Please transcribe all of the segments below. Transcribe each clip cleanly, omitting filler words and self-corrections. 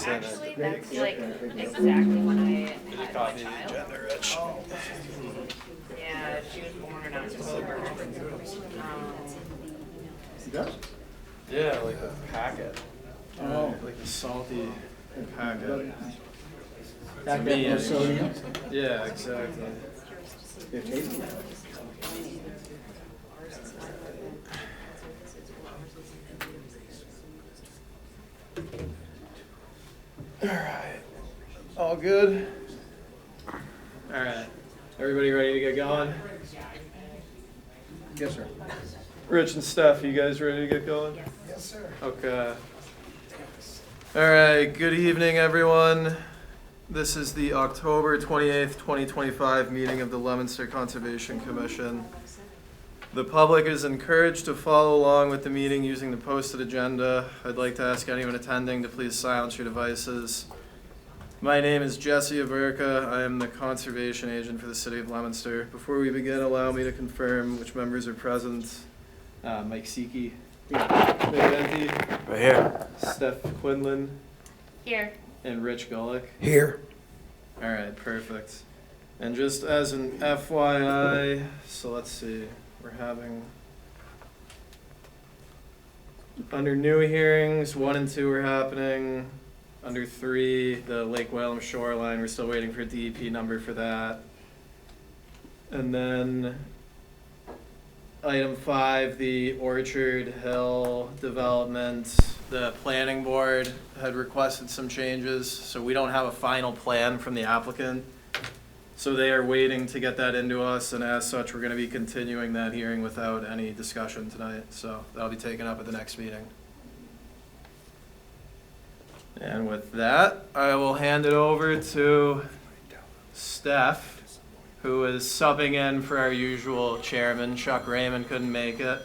Actually, that's like exactly when I had my child. Rich. Yeah, she was born in October. Yeah, like a packet. Oh, like a salty packet. Packet Me, of sodium. Yeah, exactly. Good tasty. Alright. All good? Alright. Everybody ready to get going? Yes, sir. Rich and Steph, you guys ready to get going? Yes, sir. Okay. Alright, good evening, everyone. This is the October 28th, 2025 meeting of the Leominster Conservation Commission. The public is encouraged to follow along with the meeting using the posted agenda. I'd like to ask anyone attending to please silence your devices. My name is Jesse Averka. I am the conservation agent for the city of Leominster. Before we begin, allow me to confirm which members are present. Mike Seeke. Right here. Steph Quinlan. Here. And Rich Gullick. Here. All right, perfect. And just as an FYI, so let's see, we're having, under new hearings, 1 and 2 are happening. Under 3, the Lake Whalum shoreline, we're still waiting for a DEP number for that. And then item 5, the Orchard Hill development, the planning board had requested some changes, so we don't have a final plan from the applicant. So they are waiting to get that into us, and as such, we're gonna be continuing that hearing without any discussion tonight, so that'll be taken up at the next meeting. And with that, I will hand it over to Steph, who is subbing in for our usual chairman. Chuck Raymond couldn't make it.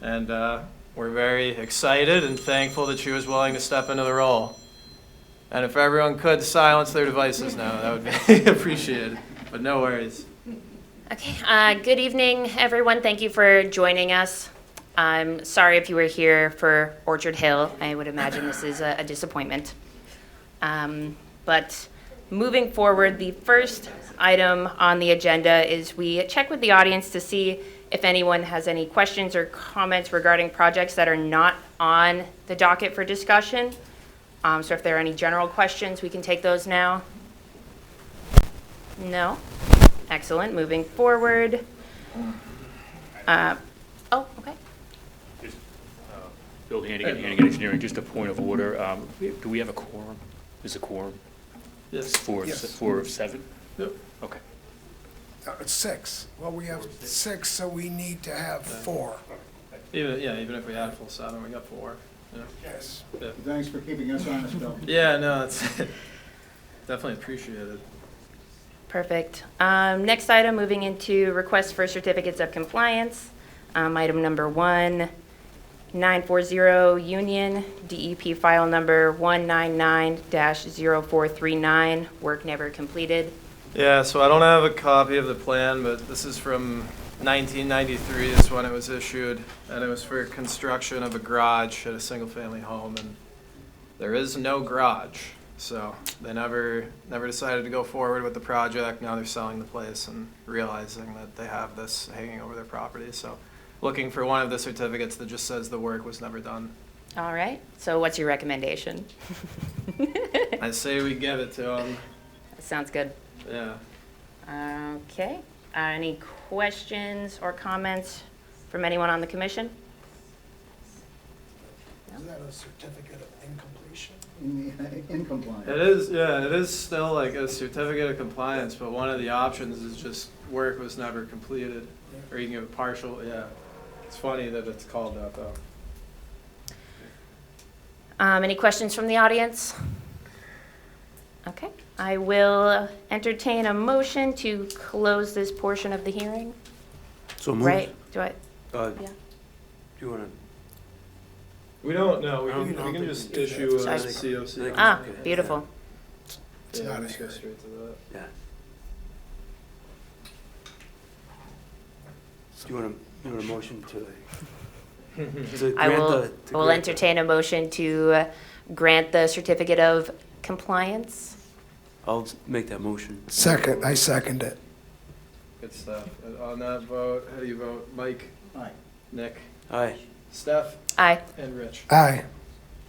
And we're very excited and thankful that she was willing to step into the role. And if everyone could silence their devices now, that would be appreciated, but no worries. Okay, good evening, everyone. Thank you for joining us. I'm sorry if you were here for Orchard Hill. I would imagine this is a disappointment. But moving forward, the first item on the agenda is we check with the audience to see if anyone has any questions or comments regarding projects that are not on the docket for discussion. So if there are any general questions, we can take those now. No? Excellent. Moving forward. Oh, okay. Just, Bill Hannigan, Hannigan Engineering, just a point of order. Do we have a quorum? Is a quorum? Yes. Four of 7? Yep. Okay. It's 6. Well, we have 6, so we need to have 4. Even if we had full 7, we got 4. Yeah. Yes. Yeah. Thanks for keeping us honest, Bill. Yeah, no, it's definitely appreciated. Perfect. Next item, moving into requests for certificates of compliance. Item number 1, 940 Union, DEP file number 199-0439, work never completed. Yeah, so I don't have a copy of the plan, but this is from 1993 is when it was issued, and it was for construction of a garage at a single-family home, and there is no garage, so they never decided to go forward with the project. Now they're selling the place and realizing that they have this hanging over their property, so looking for one of the certificates that just says the work was never done. All right, so what's your recommendation? I say we give it to them. Sounds good. Yeah. Okay. Any questions or comments from anyone on the commission? Is that a certificate of incompletion? In compliance. It is, yeah, it is still like a certificate of compliance, but one of the options is just work was never completed, or you can give a partial, yeah. It's funny that it's called that, though. Any questions from the audience? Okay, I will entertain a motion to close this portion of the hearing. So Right? Do I? Yeah. Yeah. Do you want We don't know, we I don't can, know. we can just issue a Sorry. COC. Ah, beautiful. It's Yeah, not let's a go hearing. straight to that. Yeah. Do you want a motion to I will entertain a motion to grant the certificate of compliance. I'll make that motion. Second, I second it. Good stuff. And on that vote, how do you vote? Mike, Aye. Nick, Aye. Steph, Aye. and Rich? Aye.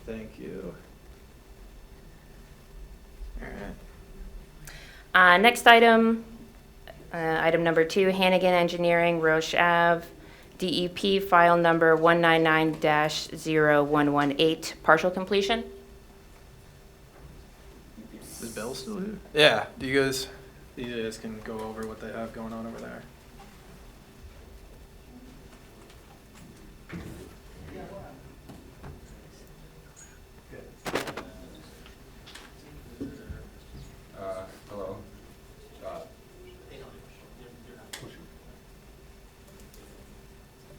Thank you. All right. Next item, item number 2, Hannigan Engineering, Roche Ave, DEP file number 199-0118, partial completion. Is Bill still here? Yeah. Do you guys can go over what they have going on over there? Hello.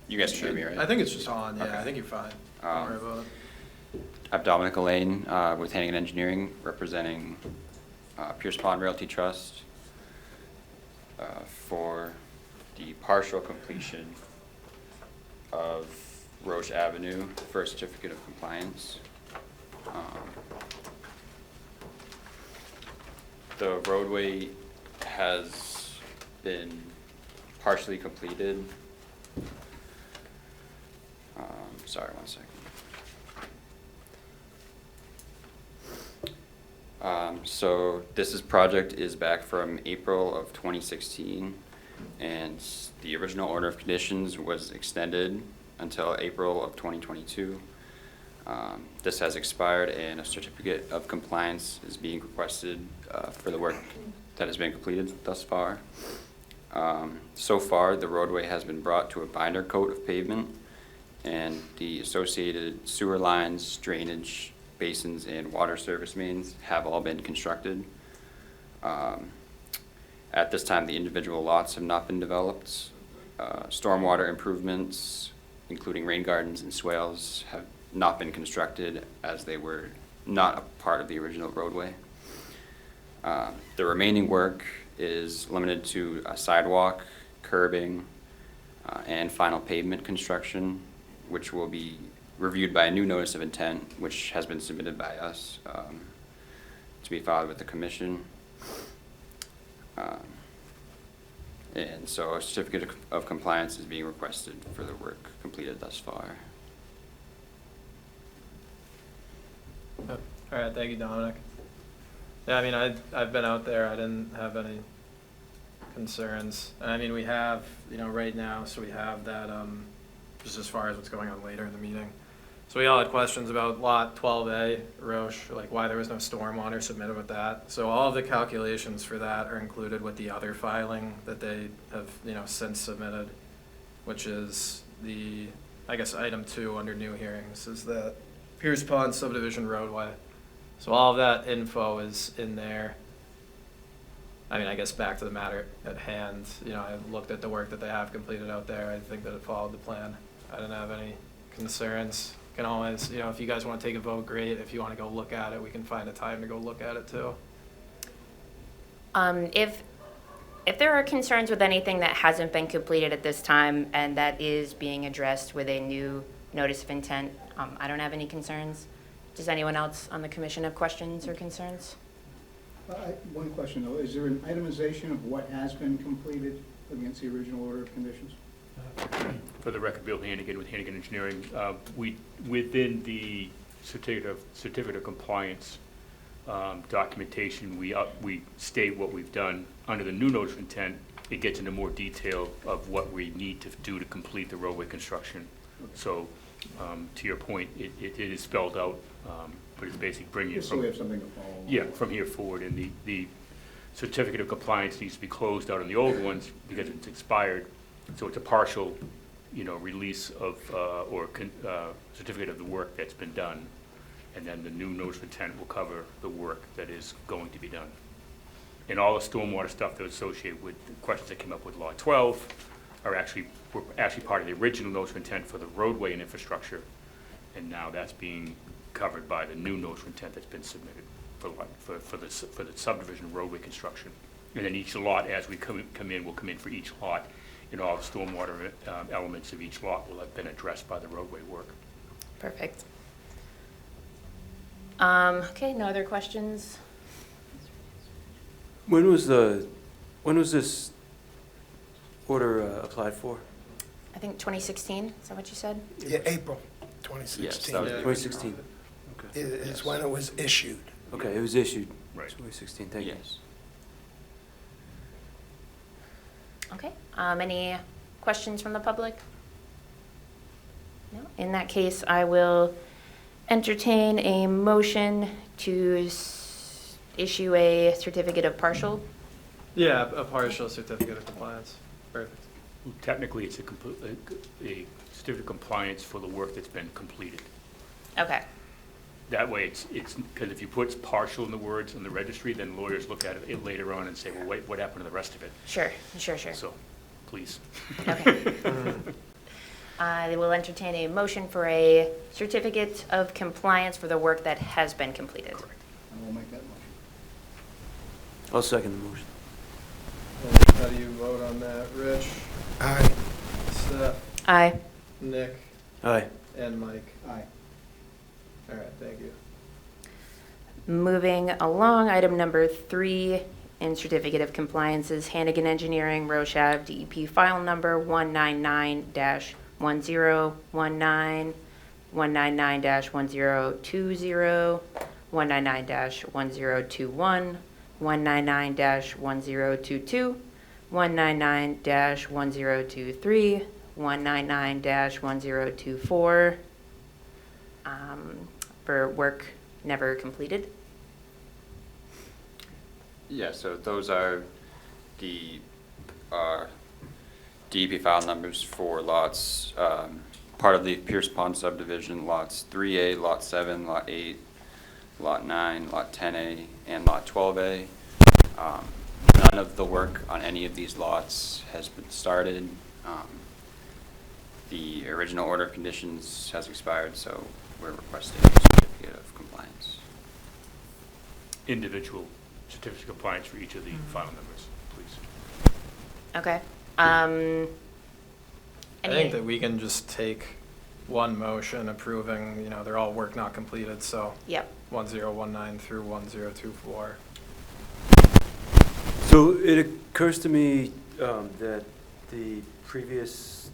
You guys can hear me, right? I think it's just on. Yeah, Okay. I think you're fine. Don't worry about it. I'm Dominic Elaine with Hannigan Engineering, representing Pierce Pond Realty Trust for the partial completion of Roche Avenue for a certificate of compliance. The roadway has been partially completed. Sorry, one second. So this project is back from April of 2016, and the original order of conditions was extended until April of 2022. This has expired, and a certificate of compliance is being requested for the work that has been completed thus far. So far, the roadway has been brought to a binder coat of pavement, and the associated sewer lines, drainage basins, and water service mains have all been constructed. At this time, the individual lots have not been developed. Stormwater improvements, including rain gardens and swales, have not been constructed as they were not a part of the original roadway. The remaining work is limited to a sidewalk, curbing, and final pavement construction, which will be reviewed by a new notice of intent, which has been submitted by us to be filed with the commission. And so a certificate of compliance is being requested for the work completed thus far. Yep. All right, thank you, Dominic. Yeah, I mean, I've been out there. I didn't have any concerns. I mean, we have, right now, so we have that, just as far as what's going on later in the meeting. So we all had questions about lot 12A, Roche, like why there was no stormwater submitted with that. So all of the calculations for that are included with the other filing that they have, since submitted, which is the, I guess, item 2 under new hearings, is that Pierce Pond subdivision roadway. So all of that info is in there. I mean, I guess back to the matter at hand, I looked at the work that they have completed out there. I think that it followed the plan. I didn't have any concerns. Can always, if you guys want to take a vote, great. If you want to go look at it, we can find a time to go look at it too. If there are concerns with anything that hasn't been completed at this time and that is being addressed with a new notice of intent, I don't have any concerns. Does anyone else on the commission have questions or concerns? One question though, is there an itemization of what has been completed against the original order of conditions? For the record, Bill Hannigan with Hannigan Engineering, within the certificate of compliance documentation, we state what we've done. Under the new notice of intent, it gets into more detail of what we need to do to complete the roadway construction. So, to your point, it is spelled out, but it's basically bringing it Just so from, we have something to follow along. yeah, from here forward. And the certificate of compliance needs to be closed out on the old ones because it's expired. So it's a partial, release of, certificate of the work that's been done. And then the new notice of intent will cover the work that is going to be done. And all the stormwater stuff that's associated with the questions that came up with Law 12 were actually part of the original notice of intent for the roadway and infrastructure. And now that's being covered by the new notice of intent that's been submitted for the subdivision roadway construction. And then each lot, as we come in, will come in for each lot. And all the stormwater elements of each lot will have been addressed by the roadway work. Perfect. Okay, no other questions? When was this order applied for? I think 2016, is that what you said? Yeah, April Yes, 2016 that was Yeah. 2016. Okay. is when it was issued. Okay, it was issued. Right. 2016, thank you. Yes. Okay, any questions from the public? No, in that case, I will entertain a motion to issue a certificate of partial. Yeah, a partial certificate of compliance. Perfect. Technically, it's a certificate of compliance for the work that's been completed. Okay, That way, it's, because if you put partial in the words in the registry, then lawyers look at it later on and say, well, wait, what happened to the rest of it? sure. So, please. Okay. I will entertain a motion for a certificate of compliance for the work that has been completed. I will make that motion. I'll second the motion. How do you vote on that? Rich, Aye. Steph, Aye. Nick, Aye. and Mike. Aye. All right, thank you. Moving along, item number 3 in certificate of compliance is Hannigan Engineering, Roche Ave, DEP file number 199-1019, 199-1020, 199-1021, 199-1022, 199-1023, 199-1024, for work never completed. Yeah, so those are the DEP file numbers for lots, part of the Pierce Pond subdivision, lots 3A, lot 7, lot 8, lot 9, lot 10A, and lot 12A. None of the work on any of these lots has been started. The original order of conditions has expired, so we're requesting a certificate of compliance. Individual certificate of compliance for each of the file numbers, please. Okay. I Any- think that we can just take one motion approving, they're all work not completed, so Yep. 1019 through 1024. So it occurs to me that the previous,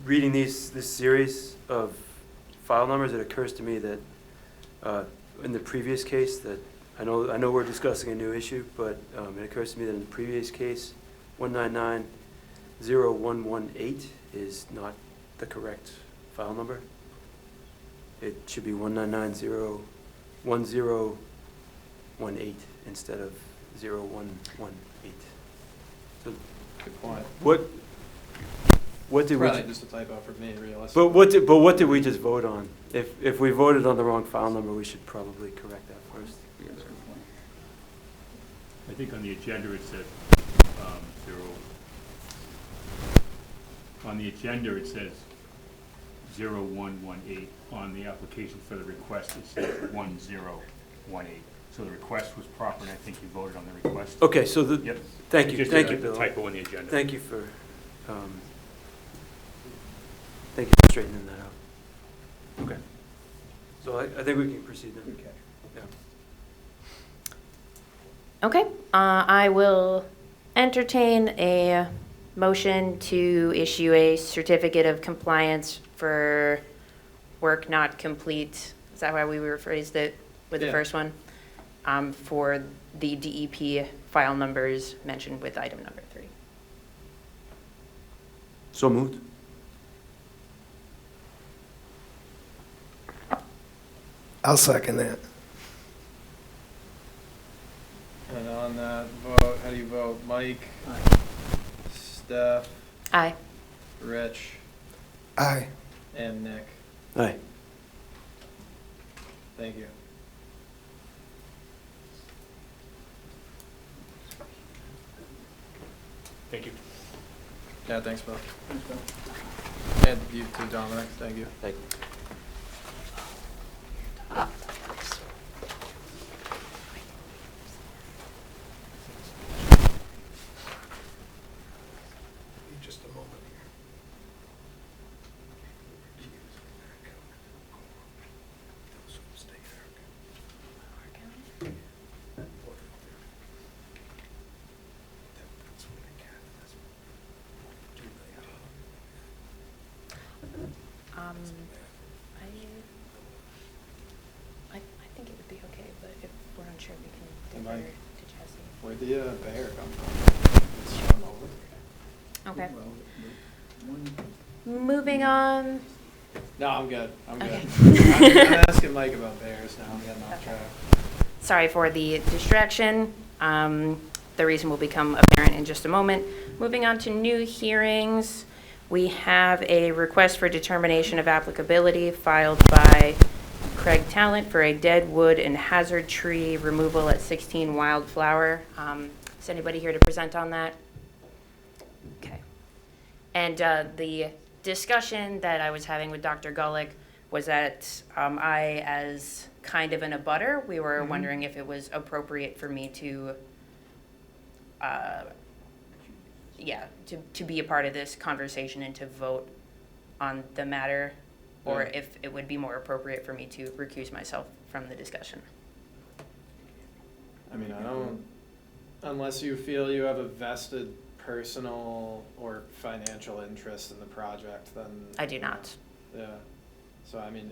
reading this series of file numbers, it occurs to me that in the previous case that, I know we're discussing a new issue, but it occurs to me that in the previous case, 199-0118 is not the correct file number. It should be 199-1018 instead of 0118. So Good point. what did we? Probably just a typo for me, realistically. But what did we just vote on? If we voted on the wrong file number, we should probably correct that first. That's a good point. I think on the agenda it says, on the agenda it says 0118. On the application for the request, it says 1018. So the request was proper, and I think you voted on the request. Okay, so Yep. thank you, Just a Bill. typo in the agenda. Thank you for straightening that out. Okay. So I think we can proceed then. Good catch. Yeah. Okay, I will entertain a motion to issue a certificate of compliance for work not complete. Is that how we rephrased it with the Yeah. first one? For the DEP file numbers mentioned with item number 3. So moved. I'll second that. And on that vote, how do you vote? Mike, Aye. Steph, Aye. Rich, Aye. and Nick. Aye. Thank you. Thank you. Yeah, thanks, Bill. Thanks, Bill. And you too, Dominic. Thank you. Thank you. Just a moment here. Those who stay there, okay. I think it would be okay, but if we're unsure, we can Am I- defer to Jesse. Where'd the bear come from? It's shown over. Okay. Well, the one, Moving on. No, I'm good. I'm good. Okay. I'm asking Mike about bears now. I'm getting off track. Sorry for the distraction. The reason will become apparent in just a moment. Moving on to new hearings, we have a request for determination of applicability filed by Craig Talent for a dead wood and hazard tree removal at 16 Wildflower. Is anybody here to present on that? Okay. And the discussion that I was having with Dr. Gulick was that I, as kind of an abutter, we were wondering if it was appropriate for me to, to be a part of this conversation and to vote on the matter, or Yeah. if it would be more appropriate for me to recuse myself from the discussion. I mean, I don't, unless you feel you have a vested personal or financial interest in the project, then. I do not. Yeah. So, I mean,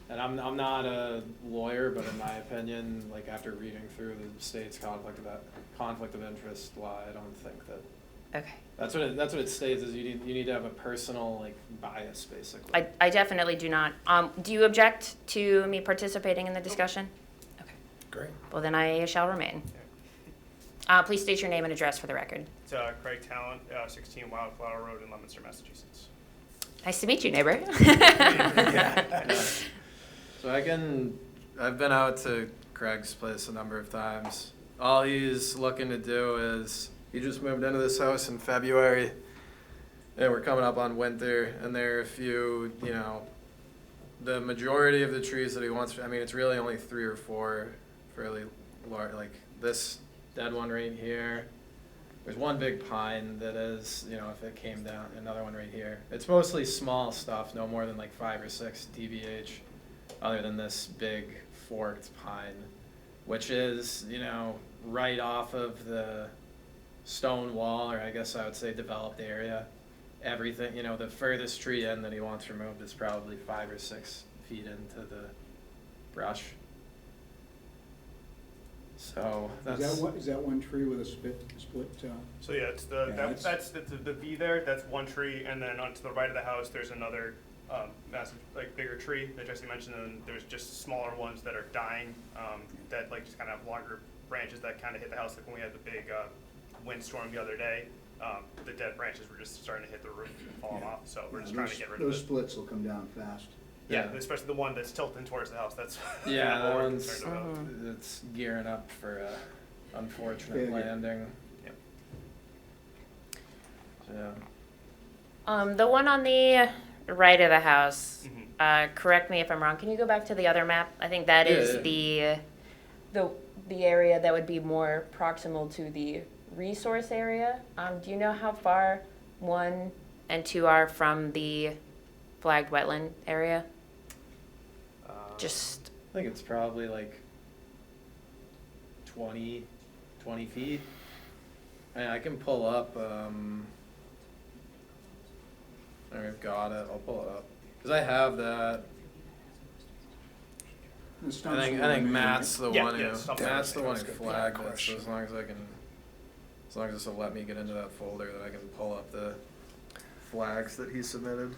and I'm not a lawyer, but in my opinion, like after reading through the state's conflict of interest law, I don't think that, Okay. that's what it states, is you need to have a personal, like, bias, basically. I definitely do not. Do you object to me participating in the discussion? Okay. Great. Well, then I shall remain. Please state your name and address for the record. It's Craig Talent, 16 Wildflower Road in Leominster, Massachusetts. Nice to meet you, neighbor. Yeah. So I've been out to Craig's place a number of times. All he's looking to do is, he just moved into this house in February, and we're coming up on winter, and there are a few, the majority of the trees that he wants, I mean, it's really only 3 or 4 fairly large, like this dead one right here. There's one big pine that is, if it came down, another one right here. It's mostly small stuff, no more than like 5 or 6 dBH, other than this big forked pine, which is, right off of the stone wall, or I guess I would say developed area. Everything, the furthest tree end that he wants removed is probably 5 or 6 feet into the brush. So that's. is that one tree with a split? So yeah, it's Yeah, that's the V there. That's one tree, and then onto the right of the house, there's another massive, like bigger tree that Jesse mentioned, and there's just smaller ones that are dying, that like just kind of have longer branches that kind of hit the house. Like when we had the big windstorm the other day, the dead branches were just starting to hit the roof and falling off. So we're just trying to get rid of Those it. splits will come down fast. Yeah, especially the one that's tilting towards the house. That's Yeah, what that we're one's concerned about. it's gearing up for a unfortunate Failure. landing. Yep. Yeah. The one on the right of the house, Mhm. correct me if I'm wrong, can you go back to the other map? I think that is the area that would be more proximal to the resource area. Do you know how far 1 and 2 are from the flagged wetland area? Just, I think it's probably like 20 feet. I can pull up, I've got it, I'll pull it up. Cause I have that. The stumps I will think remain, Matt's the Yeah, one yeah, who, stumps Matt's the are- one who that's good. flagged Yeah, it, so question. as long as this will let me get into that folder, that I can pull up the flags that he submitted.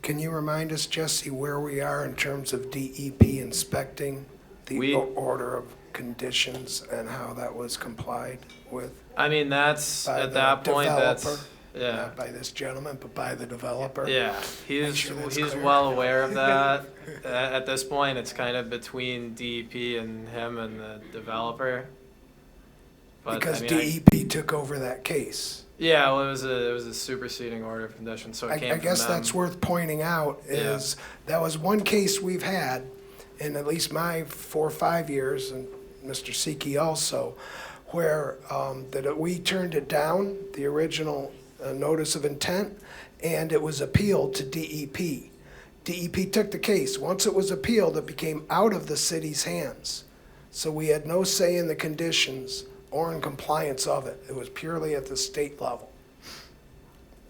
Can you remind us, Jesse, where we are in terms of DEP inspecting the We- order of conditions and how that was complied with? I mean, that's, By at the that point, that's, developer? yeah. Not by this gentleman, but by the developer? Yeah, Make sure that's he's clear. well aware of that. At this point, it's kind of between DEP and him and the developer. But, I Because mean, DEP took over that case. yeah, well, it was a superseding order of conditions, so it came I from guess them. that's worth pointing out, is that was one case we've had, in at least my 4 or 5 years, and Mr. Siki also, where that we turned it down, the original notice of intent, and it was appealed to DEP. DEP took the case. Once it was appealed, it became out of the city's hands. So we had no say in the conditions or in compliance of it. It was purely at the state level.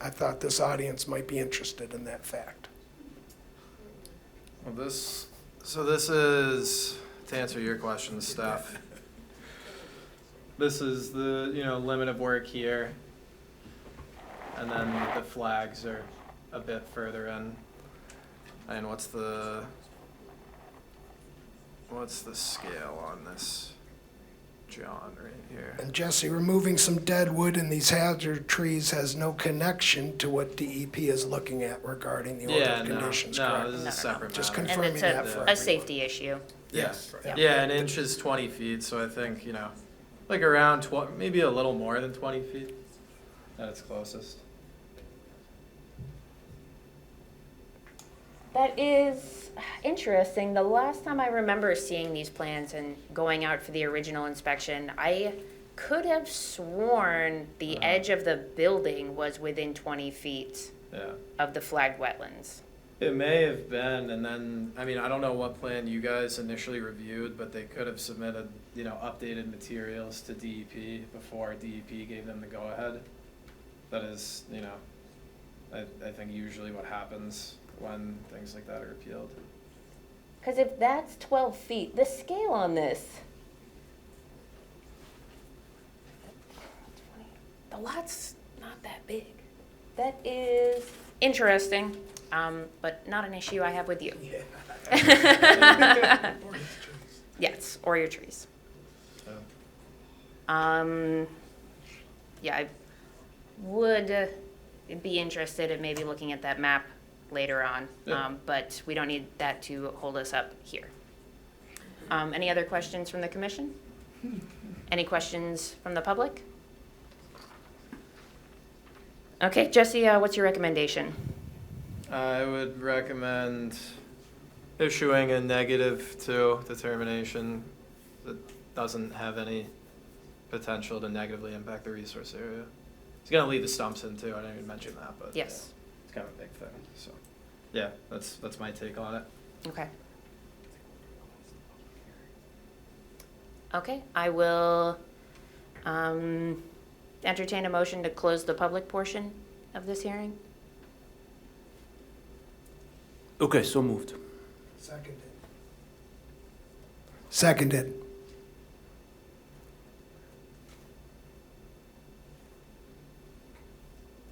I thought this audience might be interested in that fact. Well, this is, to answer your question, Steph. This is the, limit of work here. And then the flags are a bit further in. And what's the scale on this, John, right here? And Jesse, removing some dead wood in these hazard trees has no connection to what DEP is looking at regarding the order of conditions, no, correct? this is a No. separate Just matter. And confirming it's that for a safety issue. Yes. Yeah. Yeah, an inch is 20 feet, so I think, like around maybe a little more than 20 feet at its closest. That is interesting. The last time I remember seeing these plans and going out for the original inspection, I could have sworn the edge of the building was within 20 feet Yeah. of the flagged wetlands. It may have been, and then, I don't know what plan you guys initially reviewed, but they could have submitted, updated materials to DEP before DEP gave them the go-ahead. That is, I think usually what happens when things like that are appealed. Because if that's 12 feet, the scale on this, the lot's not that big. That is interesting, but not an issue I have with you. Yes, or your trees. Yeah, I would be interested in maybe looking at that map later on, Yeah. but we don't need that to hold us up here. Any other questions from the commission? Any questions from the public? Okay, Jesse, what's your recommendation? I would recommend issuing a -2 determination that doesn't have any potential to negatively impact the resource area. It's gonna leave the stumps in too, I didn't even mention that, but. Yes. Yeah, it's kind of a big thing, so, yeah, that's my take on it. Okay. Okay, I will entertain a motion to close the public portion of this hearing. Okay, so moved. Seconded. Seconded.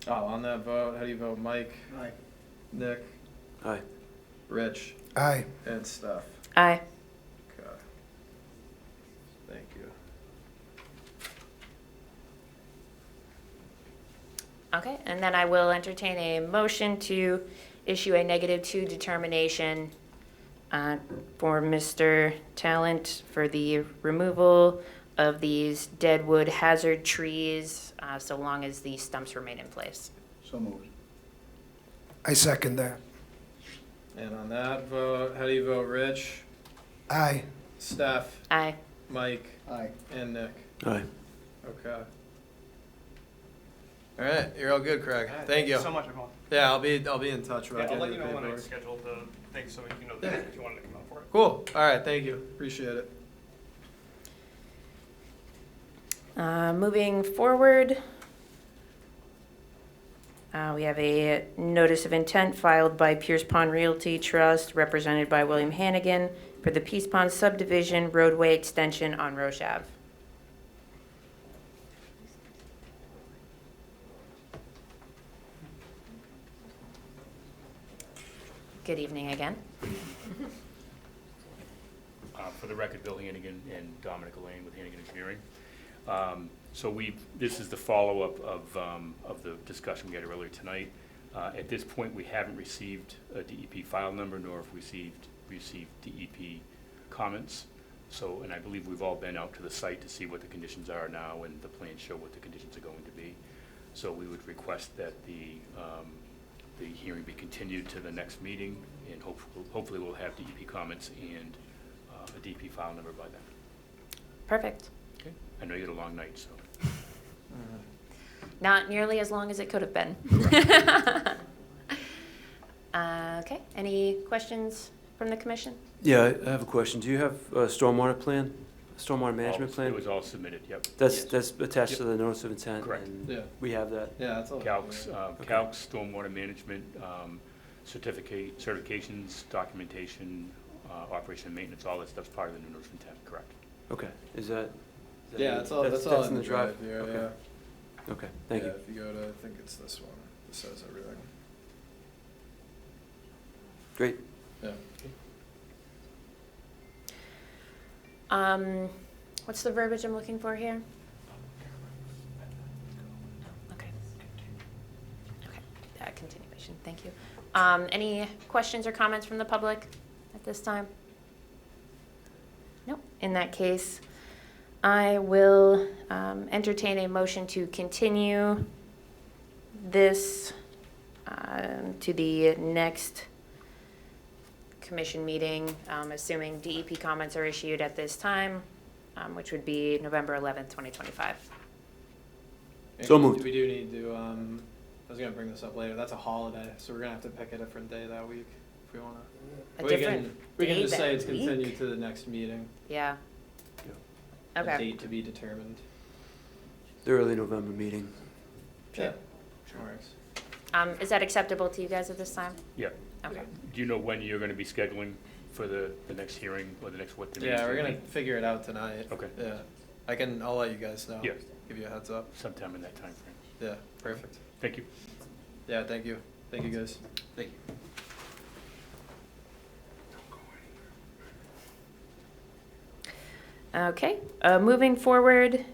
Oh, on that vote, how do you vote? Mike, Aye. Nick, Aye. Rich, Aye. and Steph? Aye. Okay. Thank you. Okay, and then I will entertain a motion to issue a -2 determination for Mr. Talent for the removal of these deadwood hazard trees, so long as the stumps remain in place. So moved. I second that. And on that vote, how do you vote? Rich, Aye. Steph, Aye. Mike, Aye. and Nick? Aye. Okay. All right, you're all good, Craig. Thank you. So much, everyone. Yeah, I'll be in touch Yeah, about I'll let getting you the know when I paperwork. schedule the thing so you know Yeah. if you wanted to come out for it. Cool. All right, thank you. Appreciate it. Moving forward, we have a notice of intent filed by Pierce Pond Realty Trust, represented by William Hannigan, for the Peace Pond subdivision roadway extension on Roche Ave. Good evening again. For the record, Bill Hannigan and Dominic Elaine with Hannigan Engineering. So this is the follow-up of the discussion we had earlier tonight. At this point, we haven't received a DEP file number, nor have we received DEP comments. So, and I believe we've all been out to the site to see what the conditions are now, and the plans show what the conditions are going to be. So we would request that the hearing be continued to the next meeting, and hopefully we'll have DEP comments and a DEP file number by then. Perfect. Okay. I know you had a long night, so. Not nearly as long as it could have been. Okay, any questions from the commission? Yeah, I have a question. Do you have a stormwater plan stormwater management It plan? was all submitted, yep. That's, Yes. that's attached to the notice of intent? Correct. And Yeah. we have that? Yeah, that's all. Calcs, Okay. calcs, stormwater management, certifications, documentation, operation and maintenance, all that stuff's part of the new notice of intent, correct? Okay, is that? Yeah, that's all, that's all in the drive here, Okay. yeah. Okay, thank Yeah, you. if you go to, I think it's this one, it says everything. Great. Yeah. What's the verbiage I'm looking for here? Okay. Okay, continuation, thank you. Any questions or comments from the public at this time? No, in that case, I will entertain a motion to continue this to the next commission meeting, assuming DEP comments are issued at this time, which would be November 11th, 2025. So moved. We do need to, I was gonna bring this up later, that's a holiday, so we're gonna have to pick a different day that week if we wanna. A We different we can day just say that it's week? continued to the next meeting. Yeah. A Okay. date to be determined. The early November meeting. Yeah. Works. Is that acceptable to you guys at this time? Yeah. Okay. Do you know when you're gonna be scheduling for the next hearing, or the next, what the meeting's Yeah, we're gonna gonna figure it out tonight. Okay. Yeah, I'll let you guys know. Yeah. Give you a heads up. be sometime in that time frame? Yeah, perfect. Thank you. Yeah, thank you. Thank you, guys. Thank you. Okay, moving forward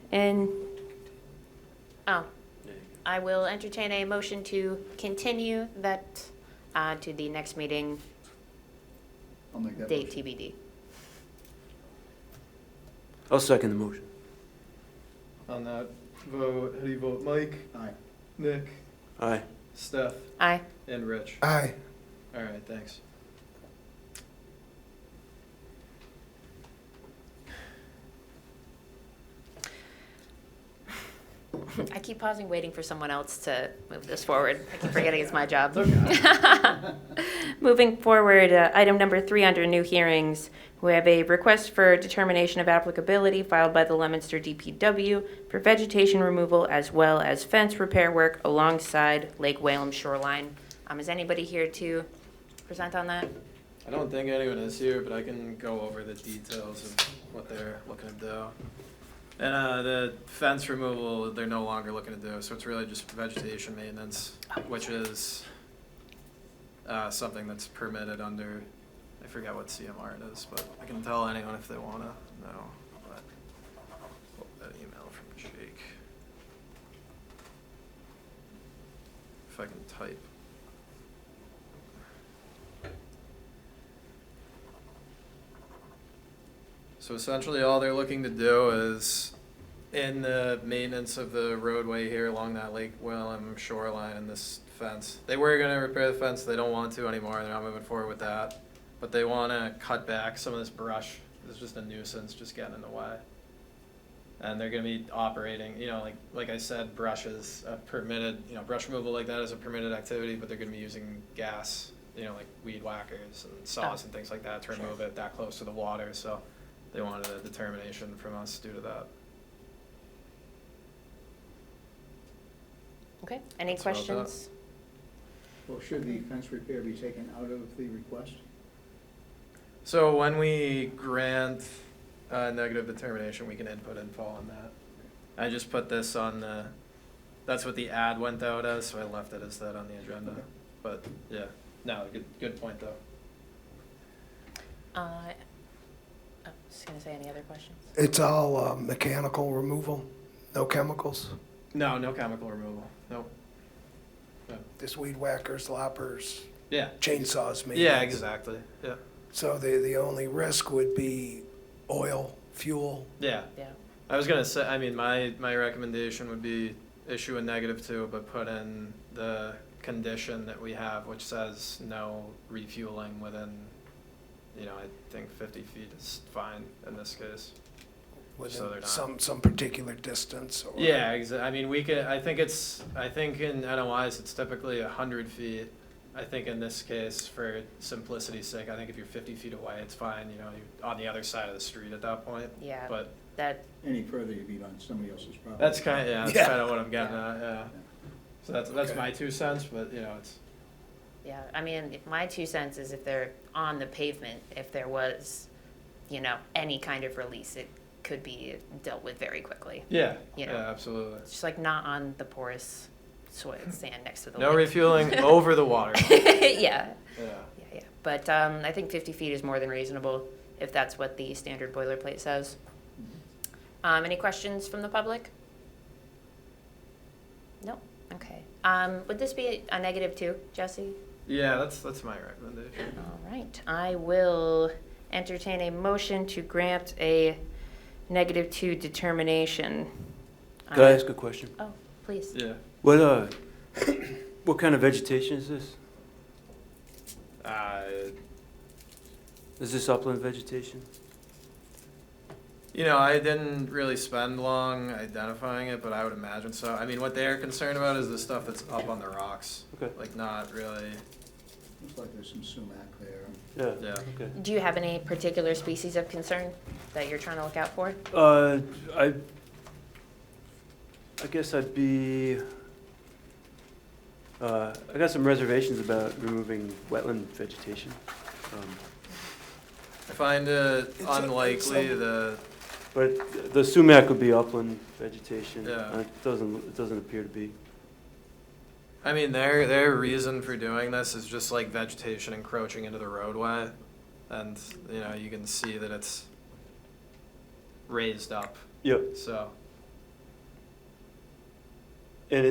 I will entertain a motion to continue that to the next meeting, I'll make that date motion. TBD. I'll second the motion. On that vote, how do you vote? Mike, Aye. Nick, Aye. Steph, Aye. and Rich. Aye. All right, thanks. I keep pausing, waiting for someone else to move this forward. I keep forgetting it's my job. Moving forward, item number 3 under new hearings, we have a request for determination of applicability filed by the Leominster DPW for vegetation removal as well as fence repair work alongside Lake Whalum shoreline. Is anybody here to present on that? I don't think anyone is here, but I can go over the details of what they're looking to do. And the fence removal, they're no longer looking to do, so it's really just vegetation maintenance, which is something that's permitted under, I forget what CMR it is, but I can tell anyone if they wanna know. But pull that email from Jake. If I can type. So essentially, all they're looking to do is, in the maintenance of the roadway here along that Lake Whalum shoreline and this fence. They were gonna repair the fence, they don't want to anymore, they're not moving forward with that. But they wanna cut back some of this brush, it's just a nuisance, just getting in the way. And they're gonna be operating, like I said, brush is a permitted, brush removal like that is a permitted activity, but they're gonna be using gas, like weed whackers and saws and things like that to remove it that close to the water, so they wanted a determination from us due to that. Okay, any That's about that. questions? Well, should the fence repair be taken out of the request? So when we grant a negative determination, we can input info on that. I just put this on the, that's what the ad went out as, so I left it as that on the agenda. Okay. But, yeah, no, good point though. Just gonna say, any other questions? It's all mechanical removal, no chemicals? No, no chemical removal, nope. Just weed whackers, loppers, Yeah, chainsaws maybe? yeah, exactly, yeah, So the only risk would be oil, fuel? yeah. Yeah. I was gonna say, I mean, my recommendation would be issue a -2, but put in the condition that we have, which says no refueling within, I think 50 feet is fine in this case. So they're Within not- some particular distance? Or Yeah, I mean, I think in NOIs, it's typically 100 feet, I think in this case, for simplicity's sake, I think if you're 50 feet away, it's fine, you know, you're on the other side of the street at that point. Yeah. But That, Any further, you'd be on somebody else's property. that's kind of, that's Yeah. kind of what I'm getting at, yeah. So that's Okay. my 2 cents, but, you know, it's, yeah, I mean, if my 2 cents is if they're on the pavement, if there was, you know, any kind of release, it could be dealt with very quickly. yeah, You know. yeah, absolutely. It's just like not on the porous soil sand next to the No lake. refueling over the water. Yeah, Yeah. yeah. But I think 50 feet is more than reasonable if that's what the standard boilerplate says. Any questions from the public? No? Okay. Would this be a -2, Jesse? Yeah, that's my recommendation. All right. I will entertain a motion to grant a -2 determination. Could I ask a question? Oh, please. Yeah. What kind of vegetation is this? Is this upland vegetation? You know, I didn't really spend long identifying it, but I would imagine so. I mean, what they're concerned about is the stuff that's up on the rocks. Okay. Like, not really, Looks like there's some sumac there. Yeah. yeah. Okay. Do you have any particular species of concern that you're trying to look out for? I guess I'd be, I got some reservations about removing wetland vegetation. I find it It's unlikely some- that, But the sumac would be upland vegetation. Yeah. It doesn't appear to be. I mean, their reason for doing this is just like vegetation encroaching into the roadway. And, you know, you can see that it's raised up, Yep. so. And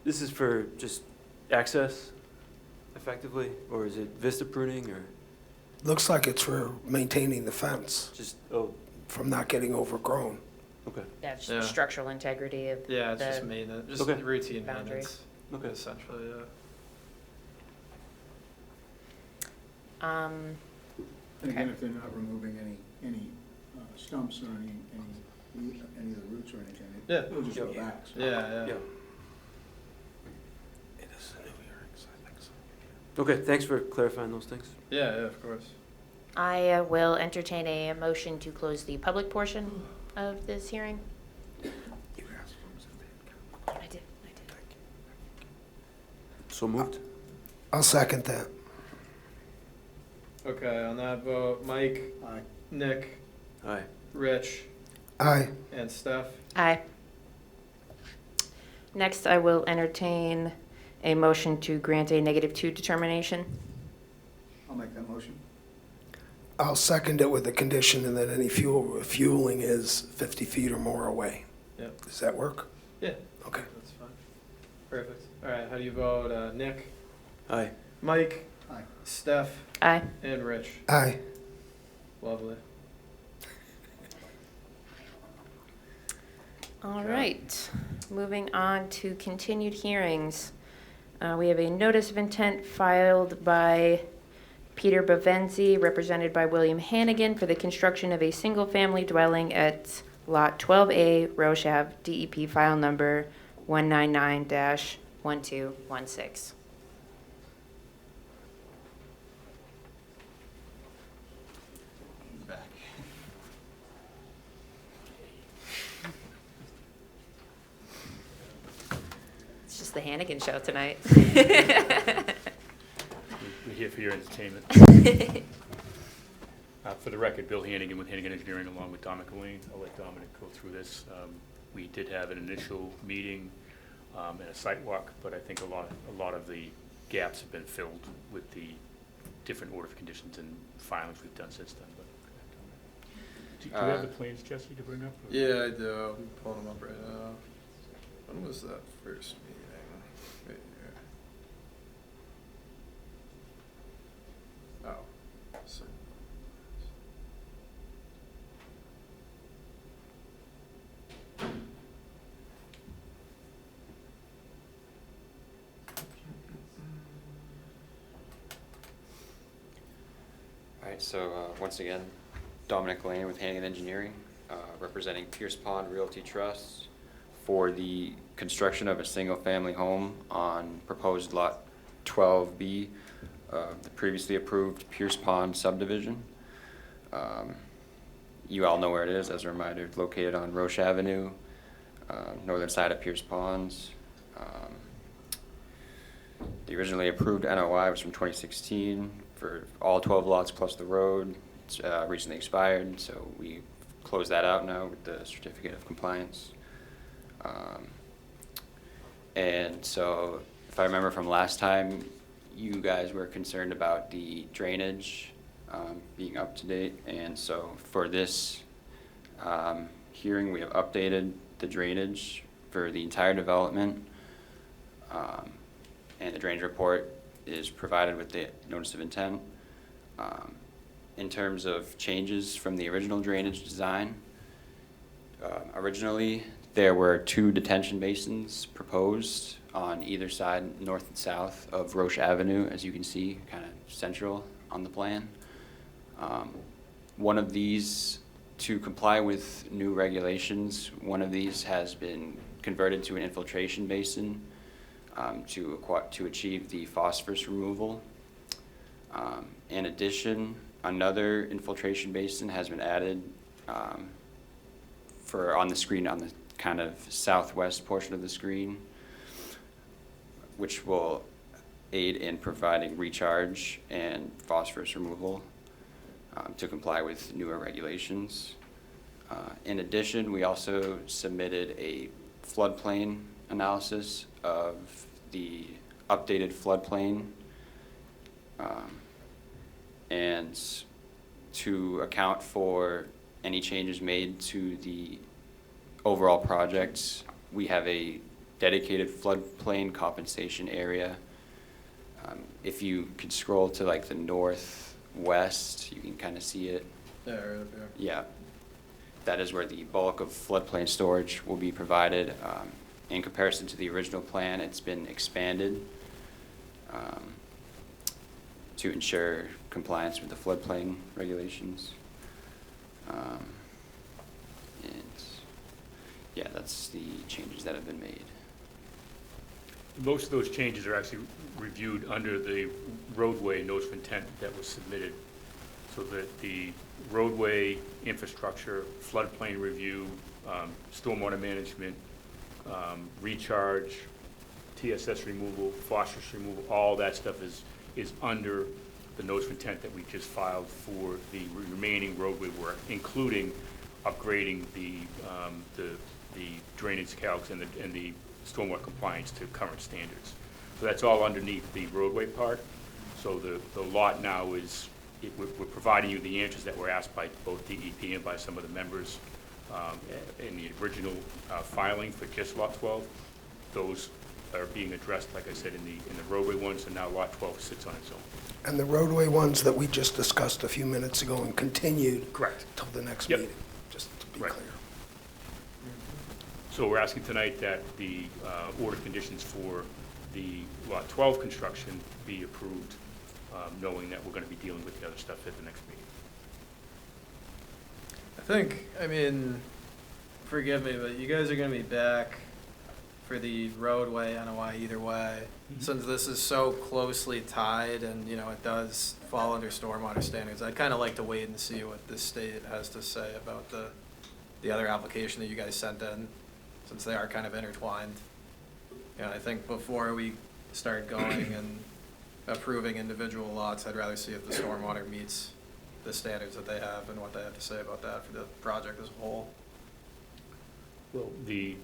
this is for just access, effectively, or is it vista pruning, or Looks like it's for maintaining the fence just, from not getting overgrown. okay, That's Yeah. structural integrity of Yeah, it's the just maintenance, just Okay. routine boundary. maintenance, okay. essentially, yeah. Um, And again, Okay. if they're not removing any stumps or any of the roots or anything, Yeah. it'll just go Yeah. back. so. Yeah, yeah. Okay, thanks for clarifying those things. Yeah, yeah, of course. I will entertain a motion to close the public portion of this hearing. I did. So moved? I'll second that. Okay, on that vote, Mike, Aye. Nick, Aye. Rich, Aye. and Steph. Aye. Next, I will entertain a motion to grant a -2 determination. I'll make that motion. I'll second it with the condition that any fueling is 50 feet or more away. Yep. Does that work? Yeah. Okay. That's fine. Perfect. All right, how do you vote? Nick, Aye. Mike, Aye. Steph, Aye. and Rich. Aye. Lovely. All Okay. right, moving on to continued hearings. We have a notice of intent filed by Peter Bavenzi, represented by William Hannigan, for the construction of a single-family dwelling at Lot 12A, Roche Ave, DEP file number 199-1216. Back. It's just the Hannigan show tonight. We're here for your entertainment. For the record, Bill Hannigan with Hannigan Engineering, along with Dominic Lane. I'll let Dominic go through this. We did have an initial meeting and a site walk, but I think a lot of the gaps have been filled with the different order of conditions and filings we've done since then. But do we have the plans, Jesse, to bring up? or- Yeah, I do. I'm pulling them up right now. When was that first meeting? Right here. Oh. So. All right, so once again, Dominic Lane with Hannigan Engineering, representing Pierce Pond Realty Trust for the construction of a single-family home on proposed lot 12B, the previously approved Pierce Pond subdivision. You all know where it is, as a reminder, it's located on Roche Avenue, northern side of Pierce Ponds. The originally approved NOI was from 2016 for all 12 lots plus the road. It's recently expired, so we closed that out now with the certificate of compliance. And so, if I remember from last time, you guys were concerned about the drainage being up to date, and so for this hearing, we have updated the drainage for the entire development, and the drainage report is provided with the notice of intent. In terms of changes from the original drainage design, originally there were 2 detention basins proposed on either side, north and south of Roche Avenue, as you can see, kind of central on the plan. One of these, to comply with new regulations, one of these has been converted to an infiltration basin to achieve the phosphorus removal. In addition, another infiltration basin has been added on the screen on the kind of southwest portion of the screen, which will aid in providing recharge and phosphorus removal to comply with newer regulations. In addition, we also submitted a floodplain analysis of the updated floodplain, and to account for any changes made to the overall projects, we have a dedicated floodplain compensation area. If you could scroll to like the northwest, you can kind of see it. Yeah, right up here. Yeah, that is where the bulk of floodplain storage will be provided. In comparison to the original plan, it's been expanded to ensure compliance with the floodplain regulations. And yeah, that's the changes that have been made. Most of those changes are actually reviewed under the roadway notice of intent that was submitted, so that the roadway infrastructure, floodplain review, stormwater management, recharge, TSS removal, phosphorus removal, all that stuff is under the notice of intent that we just filed for the remaining roadway work, including upgrading the drainage calcs and the stormwater compliance to current standards. So that's all underneath the roadway part. So the lot now is, we're providing you the answers that were asked by both DEP and by some of the members in the original filing for just lot 12. Those are being addressed, like I said, in the roadway ones, and now lot 12 sits on its own. And the roadway ones that we just discussed a few minutes ago and continued Correct. till the next Yep. meeting, just to be Right. clear. So we're asking tonight that the order conditions for the lot 12 construction be approved, knowing that we're going to be dealing with the other stuff at the next meeting. I mean, forgive me, but you guys are gonna be back for the roadway NOI either way. Since this is so closely tied and, you know, it does fall under stormwater standards, I'd kinda like to wait and see what the state has to say about the other application that you guys sent in, since they are kind of intertwined. You know, I think before we start going and approving individual lots, I'd rather see if the stormwater meets the standards that they have and what they have to say about that for the project as a whole. Well, the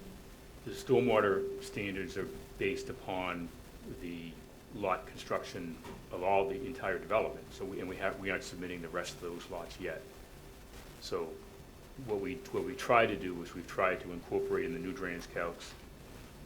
stormwater standards are based upon the lot construction of all the entire development. So we aren't submitting the rest of those lots yet. So what we try to do is we've tried to incorporate in the new drainage calcs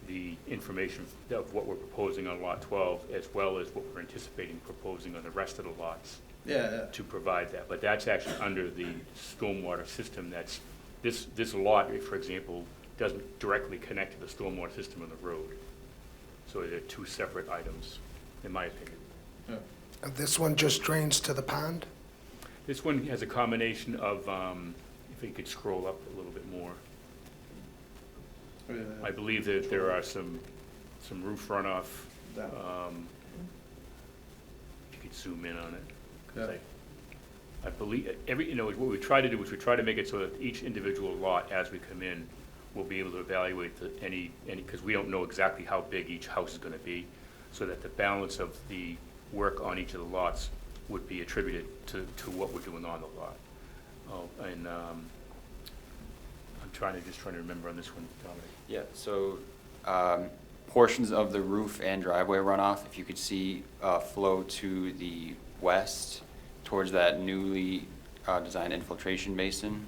the information of what we're proposing on lot 12, as well as what we're anticipating proposing on the rest of the lots. Yeah. To provide that, but that's actually under the stormwater system. That's, this lot, for example, doesn't directly connect to the stormwater system on the road. So they're 2 separate items, in my opinion. And this one just drains to the pond? This one has a combination of, if you could scroll up a little bit more. Yeah. I believe that there are some roof runoff. Yeah. If you could zoom in on it. 'Cause Yeah. I believe, what we try to do is we try to make it so that each individual lot, as we come in, will be able to evaluate any, because we don't know exactly how big each house is gonna be, so that the balance of the work on each of the lots would be attributed to what we're doing on the lot. Oh, and, I'm trying to remember on this one, Dominic. Yeah, so portions of the roof and driveway runoff, if you could see, flow to the west towards that newly designed infiltration basin.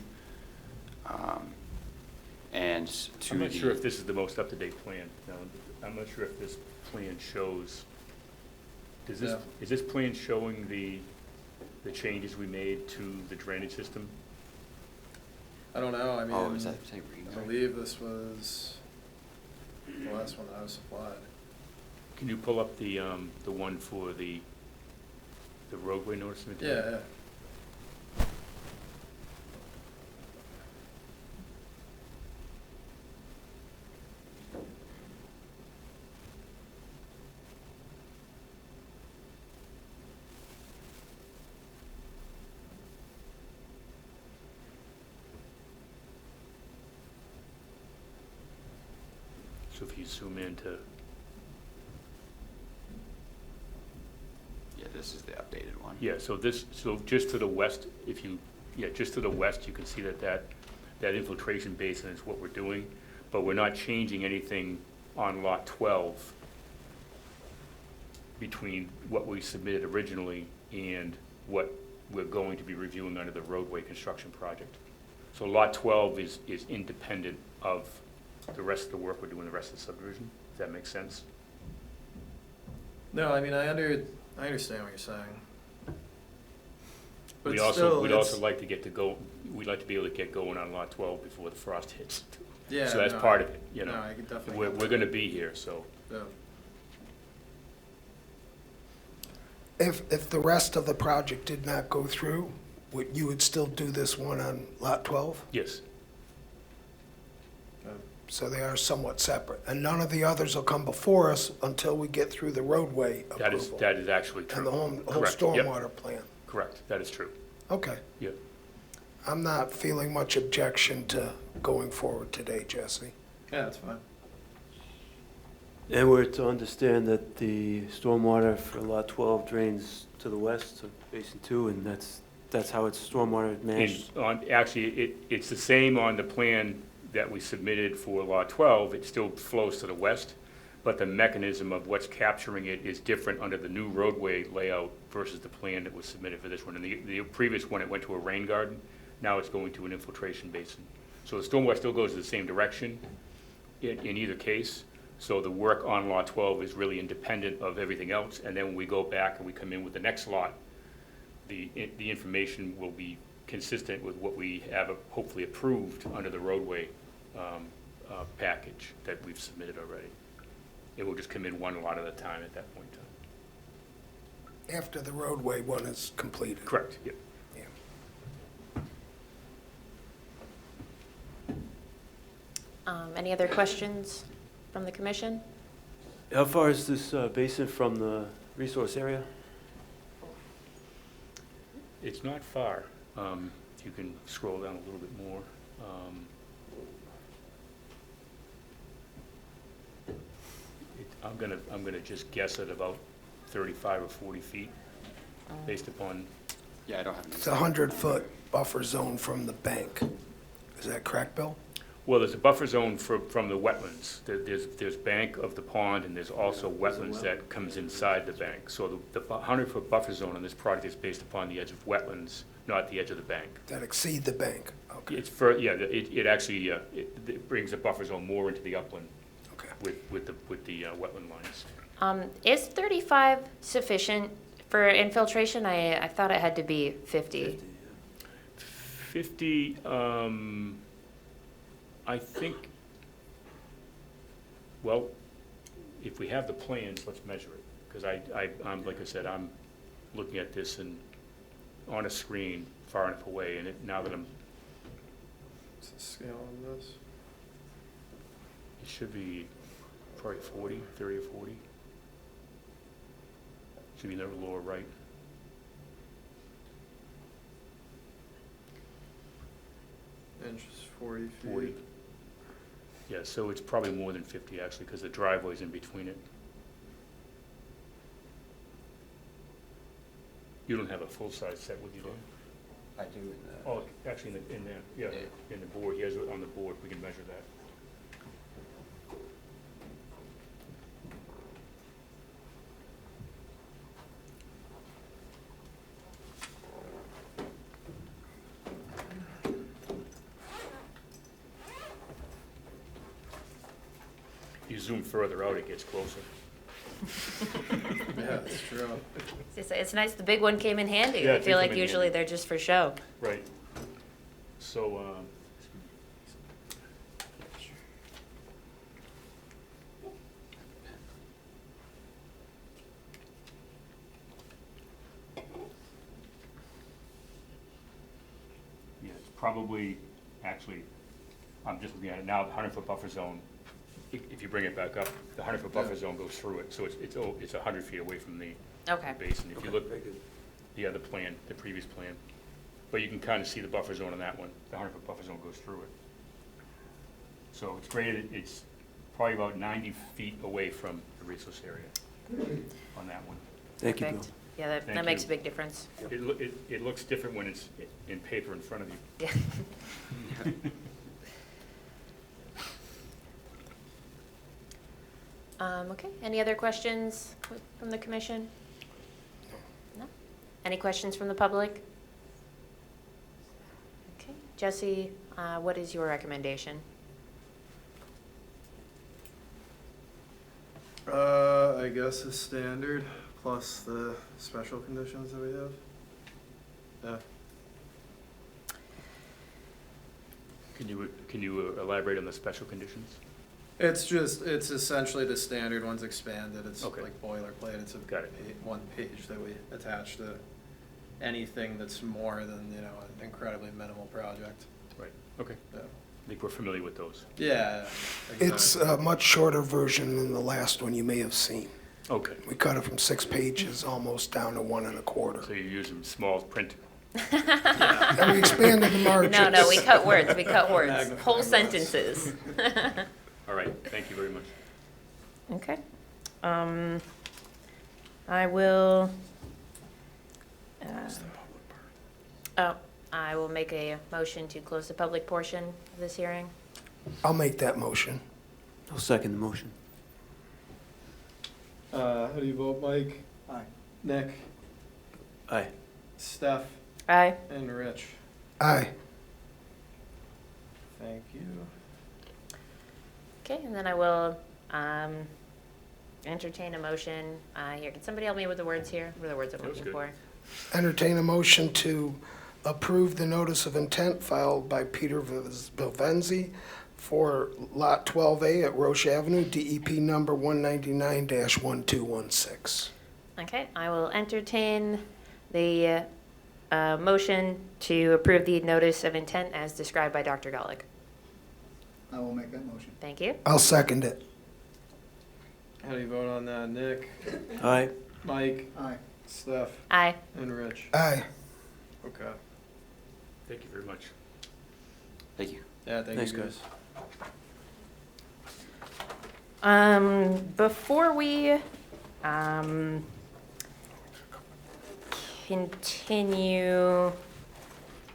And to I'm not the- sure if this is the most up-to-date plan. No, I'm not sure if this plan shows, Yeah. is this plan showing the changes we made to the drainage system? I don't know, I mean, Oh, is that, say I Reed? believe this was the last one that I was supplied. Can you pull up the one for the roadway notice? Yeah, yeah. So if you zoom into, Yeah, this is the updated one. yeah, so just to the west, just to the west, you can see that infiltration basin is what we're doing, but we're not changing anything on lot 12 between what we submitted originally and what we're going to be reviewing under the roadway construction project. So lot 12 is independent of the rest of the work we're doing, the rest of the subdivision. Does that make sense? No, I mean, I understand what you're saying. But We'd it's also, still, we'd it's- also like to we'd like to be able to get going on lot 12 before the frost hits. Yeah, So that's no, part of it, you no, know. I could definitely We're, get we're that. gonna be here, so. Yeah. If the rest of the project did not go through, you would still do this one on lot 12? Yes, So they are somewhat separate. And none of the others will come before us until we get through the roadway that is approval. actually true. And the whole Correct, yep. stormwater plan. Correct, that is true. Okay. Yep. I'm not feeling much objection to going forward today, Jesse. Yeah, that's fine. And we're to understand that the stormwater for lot 12 drains to the west, to basin 2, and that's how it's stormwater managed. Actually, it's the same on the plan that we submitted for lot 12. It still flows to the west, but the mechanism of what's capturing it is different under the new roadway layout versus the plan that was submitted for this one. And the previous one, it went to a rain garden. Now it's going to an infiltration basin. So the stormwater still goes the same direction in either case. So the work on lot 12 is really independent of everything else. And then when we go back and we come in with the next lot, the information will be consistent with what we have hopefully approved under the roadway package that we've submitted already. It will just come in one lot at a time at that point in time. After the roadway one is completed. Correct, yep. Yeah. Any other questions from the commission? How far is this basin from the resource area? It's not far. If you can scroll down a little bit more. I'm gonna just guess at about 35 or 40 feet, based upon, Yeah, I don't have an It's a 100-foot buffer zone from the bank. Is that correct, Bill? well, there's a buffer zone from the wetlands. There's bank of the pond, and there's also wetlands that comes inside the bank. So the 100-foot buffer zone on this project is based upon the edge of wetlands, not the edge of the bank. That exceed the bank? Okay, It actually, it brings the buffer zone more into the upland okay. with the wetland lines. Is 35 sufficient for infiltration? I thought it had to be 50. 50, I think, well, if we have the plans, let's measure it. Because I'm, like I said, I'm looking at this and on a screen far enough away, and now that I'm, What's the scale on this? It should be probably 40, 30 or 40. Should be in the lower right. Inches 40 feet. 40. Yeah, so it's probably more than 50 actually, because the driveway's in between it. You don't have a full-size set with you, do you? I do in the. Oh, actually, in there, yeah, in the board, he has it on the board, we can measure that. You zoom further out, it gets closer. Yeah, that's true. It's nice, the big one came in handy. Yeah, I it feel did like come in usually handy. they're just for show. Right. So, yeah, it's probably, actually, I'm just looking at it now, the 100-foot buffer zone, if you bring it back up, the 100-foot buffer zone goes through it, so it's 100 feet away from the Okay. basin. If you look, Very good. the other plan, the previous plan, but you can kind of see the buffer zone on that one. The 100-foot buffer zone goes through it. So it's graded, it's probably about 90 feet away from the resource area on that one. Thank you, Bill. Perfect. Yeah, that Thank makes a you. big difference. It looks different when it's in paper in front of you. Yeah. Okay, any other questions from the commission? No? Any questions from the public? Okay, Jesse, what is your recommendation? I guess the standard plus the special conditions that we have. Yeah. Can you elaborate on the special conditions? It's essentially the standard one's expanded. It's Okay. like boilerplate. It's a Got it. one page that we attach to anything that's more than, an incredibly minimal project. Right, okay. Yeah. I think we're familiar with those. Yeah. It's exactly. a much shorter version than the last one you may have seen. Okay, We cut it from 6 pages almost down to 1 1/4. so you're using small print. And we expanded the margins. No, we cut words, whole Magnifying glass. sentences. All right, thank you very much. Okay. I will, I will make a motion to close the public portion of this hearing. I'll make that motion. I'll second the motion. How do you vote, Mike? Aye. Nick? Aye. Steph? Aye. And Rich? Aye. Thank you. Okay, and then I will entertain a motion here. Can somebody help me with the words here? What are the words I'm That was looking good. for? Entertain a motion to approve the notice of intent filed by Peter Belvenzi for Lot 12A at Roche Avenue, DEP number 199-1216. Okay, I will entertain the motion to approve the notice of intent as described by Dr. Golick. I will make that motion. Thank you. I'll second it. How do you vote on that, Nick? Aye. Mike? Aye. Steph? Aye. And Rich? Aye. Okay. Thank you very much. Thank you. Yeah, thank Thanks, you guys. Before we continue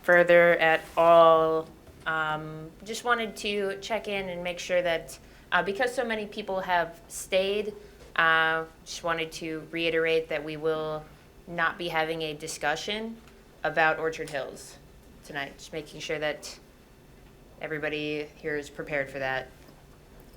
further at all, just wanted to check in and make sure that, because so many people have stayed, just wanted to reiterate that we will not be having a discussion about Orchard Hills tonight, just making sure that everybody here is prepared for that.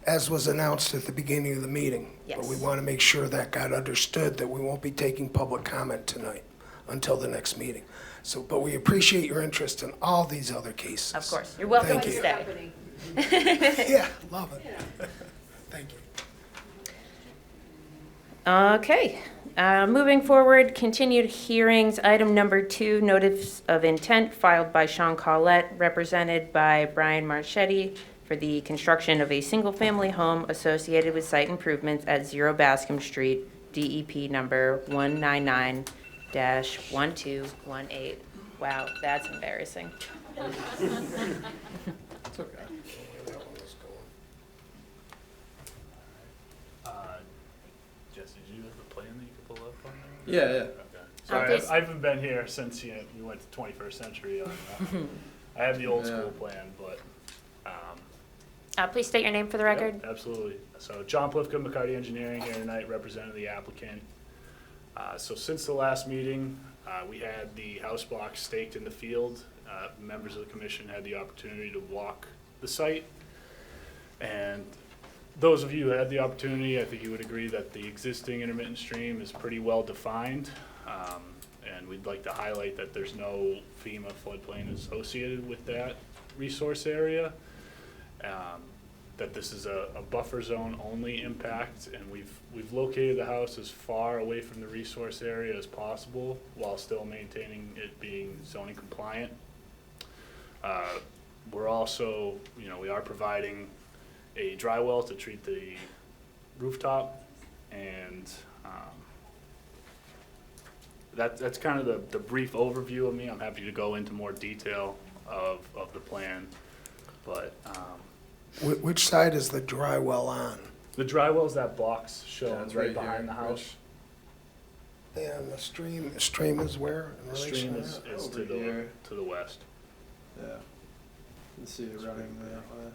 As was announced at the beginning of the meeting. But we Yes. want to make sure that got understood, that we won't be taking public comment tonight until the next meeting. So, but we appreciate your interest in all these other cases. Of course, you're welcome Thank to you. stay. Yeah, love it. Thank you. Okay, moving forward, continued hearings, item number 2, notice of intent filed by Sean Collette, represented by Brian Marchetti for the construction of a single-family home associated with site improvements at 0 Bascom Street, DEP number 199-1218. Wow, that's embarrassing. It's okay. Jesse, did you have the plan that you could pull up on there? Yeah, yeah. Okay. Sorry, please. I haven't been here since we went to 21st century. I have the old Yeah. school plan, but Please state your name for the record. Yep, absolutely. So John Plifka, McCarty Engineering here tonight, representing the applicant. So since the last meeting, we had the house block staked in the field. Members of the commission had the opportunity to walk the site. And those of you who had the opportunity, I think you would agree that the existing intermittent stream is pretty well defined. And we'd like to highlight that there's no FEMA floodplain associated with that resource area. That this is a buffer zone only impact, and we've located the house as far away from the resource area as possible while still maintaining it being zoning compliant. We're also, we are providing a dry well to treat the rooftop, and that's kind of the brief overview of me. I'm happy to go into more detail of the plan, but Which side is the dry well on? the dry well is that box Yeah, shown it's right right behind here, the house. And the stream is where in The relation stream to is that? is Over here. to the west. Yeah. You can see it running that way.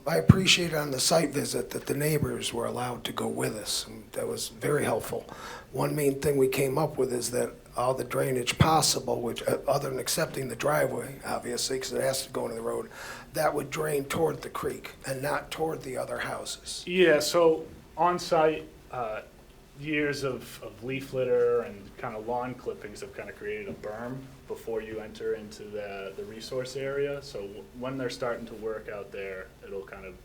I appreciate on the site visit that the neighbors were allowed to go with us, and that was very helpful. One main thing we came up with is that all the drainage possible, which, other than accepting the driveway, obviously, because it has to go into the road, that would drain toward the creek and not toward the other houses. Yeah, so on site, years of leaf litter and kind of lawn clippings have kind of created a berm before you enter into the resource area. So when they're starting to work out there, it'll kind of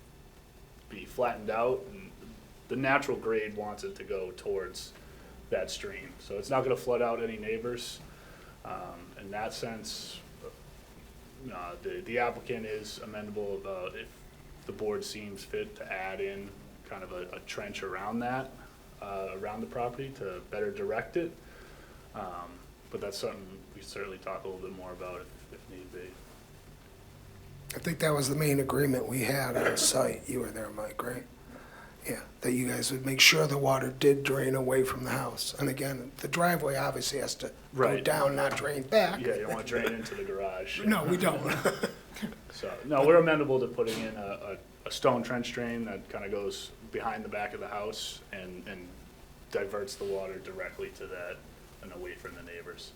be flattened out, and the natural grade wants it to go towards that stream. So it's not going to flood out any neighbors. In that sense, the applicant is amendable about if the board seems fit to add in kind of a trench around that, around the property to better direct it. But that's something we can certainly talk a little bit more about if need be. I think that was the main agreement we had on site. You were there, Mike, right? Yeah, that you guys would make sure the water did drain away from the house. And again, the driveway obviously has to go Right. down, not drain back. Yeah, you don't want to drain into the garage. No, we don't. So, no, we're amenable to putting in a stone trench drain that kind of goes behind the back of the house and diverts the water directly to that and away from the neighbors.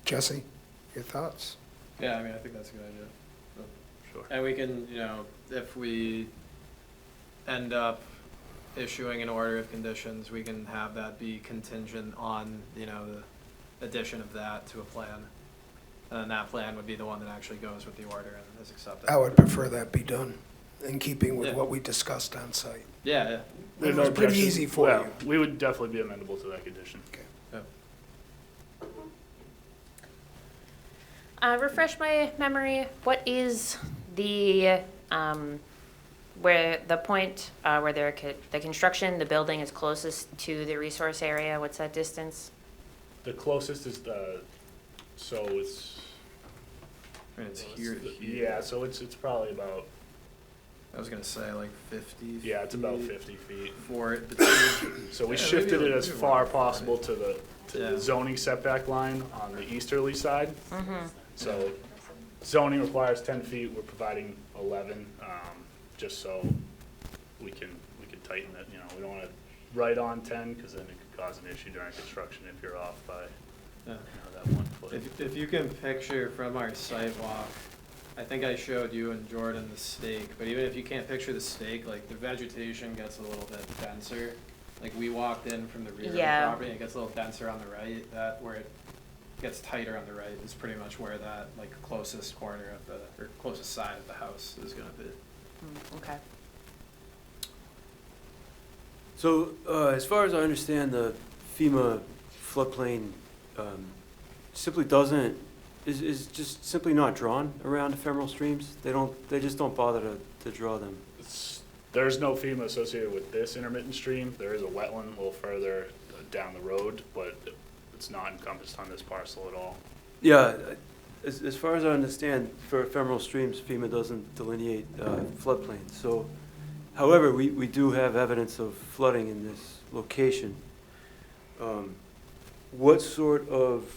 Jesse, your thoughts? Yeah, I mean, I think that's a good idea. So- Sure. And we can, if we end up issuing an order of conditions, we can have that be contingent on, the addition of that to a plan. And then that plan would be the one that actually goes with the order and is accepted. I would prefer that be done in keeping with Yeah. what we discussed on site. Yeah, yeah. It was pretty easy for Well, you. we would definitely be amenable to that condition. Yeah. Refresh my memory, what is the, where the point where the construction, the building is closest to the resource area? What's that distance? The closest is so it's. I mean, it's here to here. Yeah, so it's probably about, I was gonna say like 50. yeah, it's about feet 50 feet. For it between. So we Yeah, shifted maybe it as maybe far about possible 40. to Yeah. the zoning setback line on the easterly side. Mm-hmm. So zoning requires 10 feet, we're providing 11, just so we can tighten it, we don't want to right on 10, because then it could cause an issue during construction if you're off by, Yeah. that 1 foot. If you can picture from our sidewalk, I think I showed you and Jordan the stake, but even if you can't picture the stake, like the vegetation gets a little bit denser. Like we walked in from the rear of the Yeah. property, and it gets a little denser on the right, that where it gets tighter on the right is pretty much where that like closest corner of or closest side of the house is gonna be. Okay. So, as far as I understand, the FEMA floodplain simply doesn't is just simply not drawn around ephemeral streams. They just don't bother to draw them. There's no FEMA associated with this intermittent stream. There is a wetland a little further down the road, but it's not encompassed on this parcel at all. Yeah, as far as I understand, for ephemeral streams, FEMA doesn't delineate floodplains. So, however, we do have evidence of flooding in this location. What sort of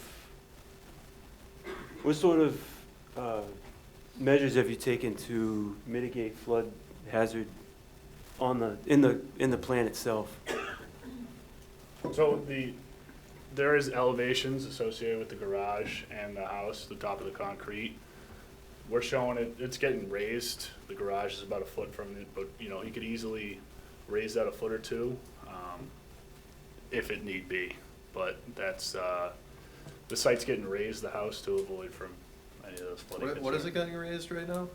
measures have you taken to mitigate flood hazard in the plan itself? So there is elevations associated with the garage and the house, the top of the concrete. We're showing it's getting raised. The garage is about a foot from it, but you could easily raise that a foot or two, if it need be. But that's, the site's getting raised, the house, to avoid from any of those flooding. What is it getting raised right now?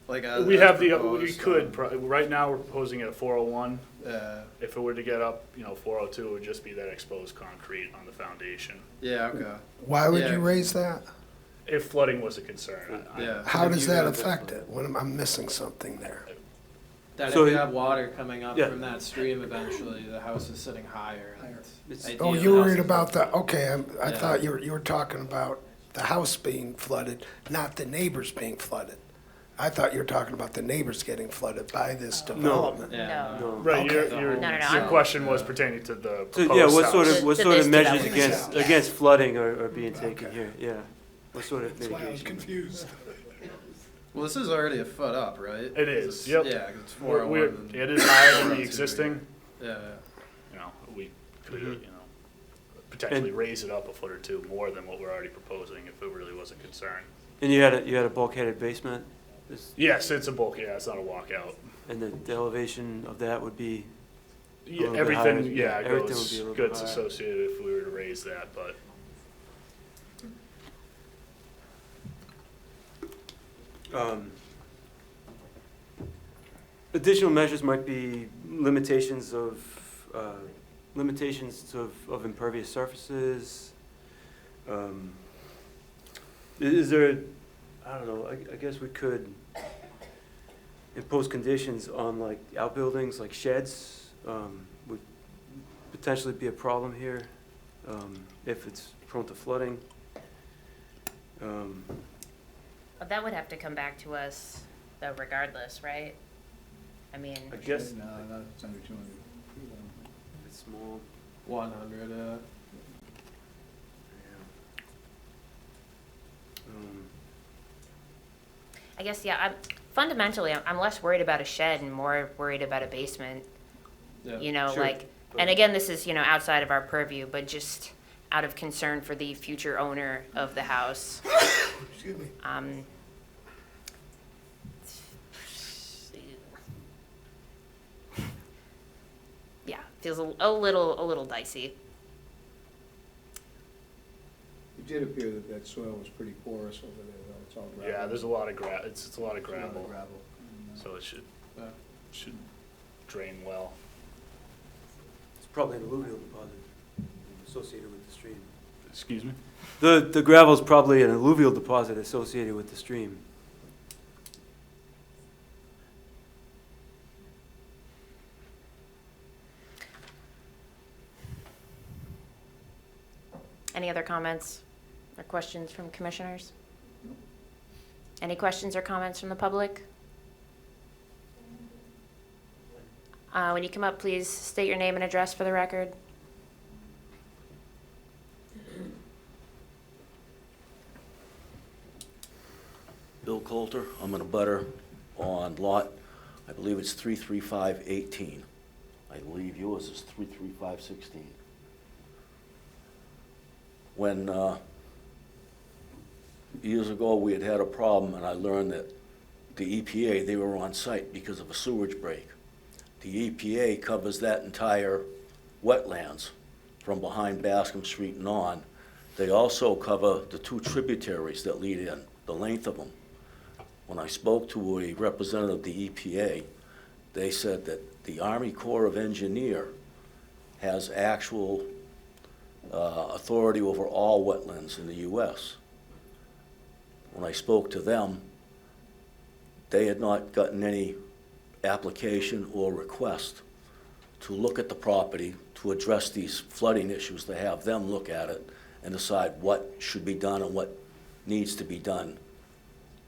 Like We as have proposed, right now we're proposing at 401. Yeah. If it were to get up, 402, it would just be that exposed concrete on the foundation. Yeah. Okay. Why would Yeah. you raise that? If flooding was a concern. Yeah. How If does you that guys- affect it? When I'm missing something there. That So if you it- have water coming up Yeah. from that stream, eventually the house is sitting higher. And It's- Oh, ideally you're the worried house is- about the, okay, I Yeah. thought you were talking about the house being flooded, not the neighbors being flooded. I thought you were talking about the neighbors getting flooded by this development. Yeah. No. No. Right, Okay. your No, your I'm- question was pertaining to the So, proposed yeah, what house. sort To- of to this measures development. against flooding are being taken Okay. here? Yeah. What sort of That's why I was mitigation? confused. Well, this is already a foot up, right? It is, It's- yep. Yeah, it's We're- 401. It is higher than the 402. existing, Yeah. we could, potentially raise it up a foot or two more than what we're already proposing if it really was a concern. And you had a bulkheaded basement, Yes, it's a bulk, yeah, it's not a walkout. and the elevation of that would be Yeah, little bit everything, higher. yeah, Everything would goes, be a little bit goods higher. associated if we were to raise that, but additional measures might be limitations of impervious surfaces. Is there, I don't know, I guess we could impose conditions on like outbuildings, like sheds, would potentially be a problem here, if it's prone to flooding. But that would have to come back to us, though, regardless, right? I mean, I guess No, no, it's under 200 feet. it's small. 100. I guess, yeah, fundamentally, I'm less worried about a shed and more worried about a basement. Yeah. Sure. And again, this is, outside of our purview, but just out of concern for the future owner of the house. Excuse me. Yeah, feels a little dicey. It did appear that soil was pretty porous over there, though. It's all gravel. yeah, there's a lot of it's a lot of It's a lot of gravel, gravel. so it Yeah. should drain well. It's probably an alluvial deposit associated with the stream. Excuse me? The gravel's probably an alluvial deposit associated with the stream. Any other comments or questions from commissioners? Any questions or comments from the public? When you come up, please state your name and address for the record. Bill Coulter, I'm in a butter on lot, I believe it's 33518. I believe yours is 33516. When, years ago, we had a problem, and I learned that the EPA, they were on site because of a sewage break. The EPA covers that entire wetlands from behind Bascom Street and on. They also cover the two tributaries that lead in, the length of them. When I spoke to a representative of the EPA, they said that the Army Corps of Engineer has actual authority over all wetlands in the U.S. When I spoke to them, they had not gotten any application or request to look at the property, to address these flooding issues, to have them look at it and decide what should be done and what needs to be done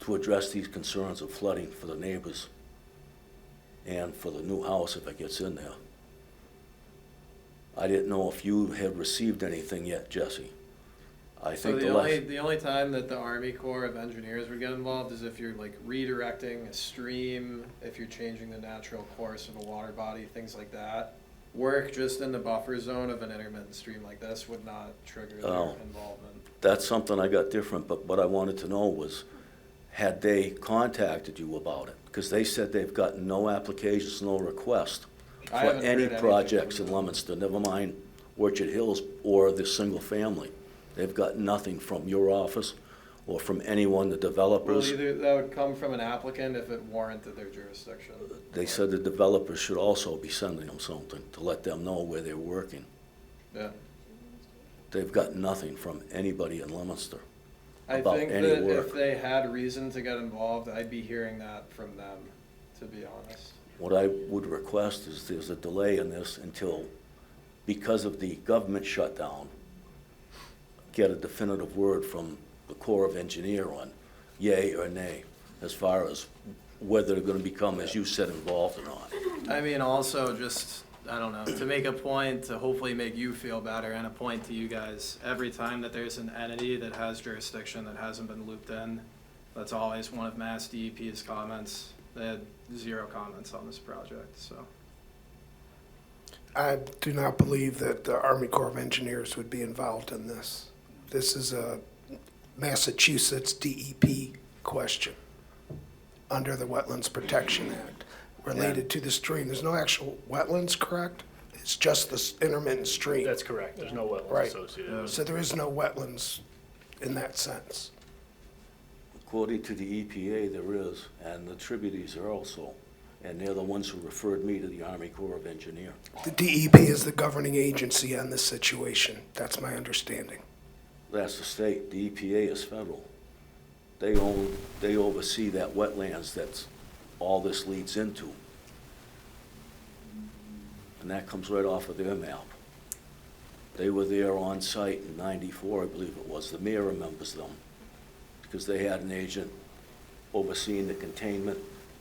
to address these concerns of flooding for the neighbors and for the new house if it gets in there. I didn't know if you had received anything yet, Jesse. I So think the only time that the Army Corps of Engineers would get involved is if you're like redirecting a stream, if you're changing the natural course of a water body, things like that. Work just in the buffer zone of an intermittent stream like this would not trigger their Oh. involvement. that's something I got different, but what I wanted to know was, had they contacted you about it? Because they said they've gotten no applications, no request for I haven't any heard anything projects from in them. Leominster, never mind Orchard Hills or the single family. They've got nothing from your office or from anyone, the Well, developers. either that would come from an applicant if it warranted their jurisdiction. They said the developers should also be sending them something to let them know where they're working. Yeah. They've got nothing from anybody in Leominster. I About think any that work. if they had reason to get involved, I'd be hearing that from them, to be honest. What I would request is there's a delay in this until, because of the government shutdown, get a definitive word from the Corps of Engineer on yay or nay, as far as whether they're gonna become, as you said, involved or not. I mean, also just, I don't know, to make a point, to hopefully make you feel better and a point to you guys, every time that there's an entity that has jurisdiction that hasn't been looped in, that's always one of Mass DEP's comments. They had 0 comments on this project, so. I do not believe that the Army Corps of Engineers would be involved in this. This is a Massachusetts DEP question under the Wetlands Protection Act related to the stream. There's no actual wetlands, correct? It's just this intermittent stream. That's correct, there's no wetlands Right. associated with it. So there is no wetlands in that sense. According to the EPA, there is, and the tributaries are also, and they're the ones who referred me to the Army Corps of Engineer. The DEP is the governing agency on this situation. That's my understanding. That's the state, the EPA is federal. They oversee that wetlands that's all this leads into. And that comes right off of their map. They were there on site in '94, I believe it was. The mayor remembers them, because they had an agent overseeing the containment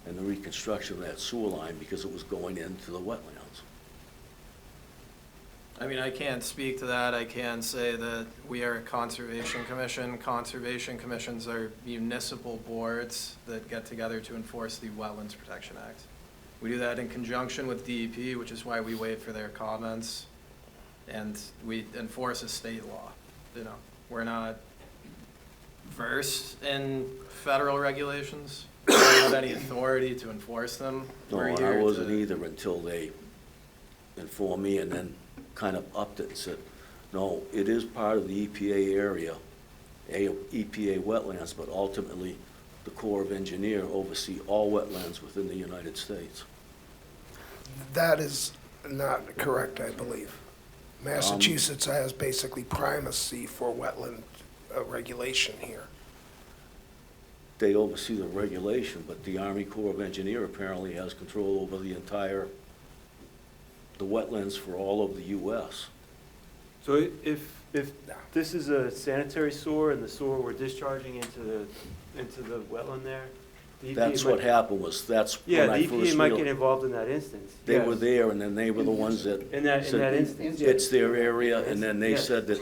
and the reconstruction of that sewer line because it was going into the wetlands. I mean, I can't speak to that. I can say that we are a conservation commission. Conservation commissions are municipal boards that get together to enforce the Wetlands Protection Act. We do that in conjunction with DEP, which is why we wait for their comments, and we enforce a state law. You know, we're not versed in federal regulations. We don't have any authority to enforce them. No, We're and here I to- wasn't either until they informed me and then kind of upped it and said, no, it is part of the EPA area, EPA wetlands, but ultimately the Corps of Engineer oversee all wetlands within the United States. That is not correct, I believe. Massachusetts has basically primacy for wetland regulation here. They oversee the regulation, but the Army Corps of Engineer apparently has control over the wetlands for all of the US. So if this is a sanitary sewer and the sewer we're discharging into the wetland there, the EPA That's what might- happened was, that's Yeah, when the I EPA first might get realized. involved in that instance. They yes. were there, and then they were the ones that In that said, instance, yes. it's their area, and then they Yes. said that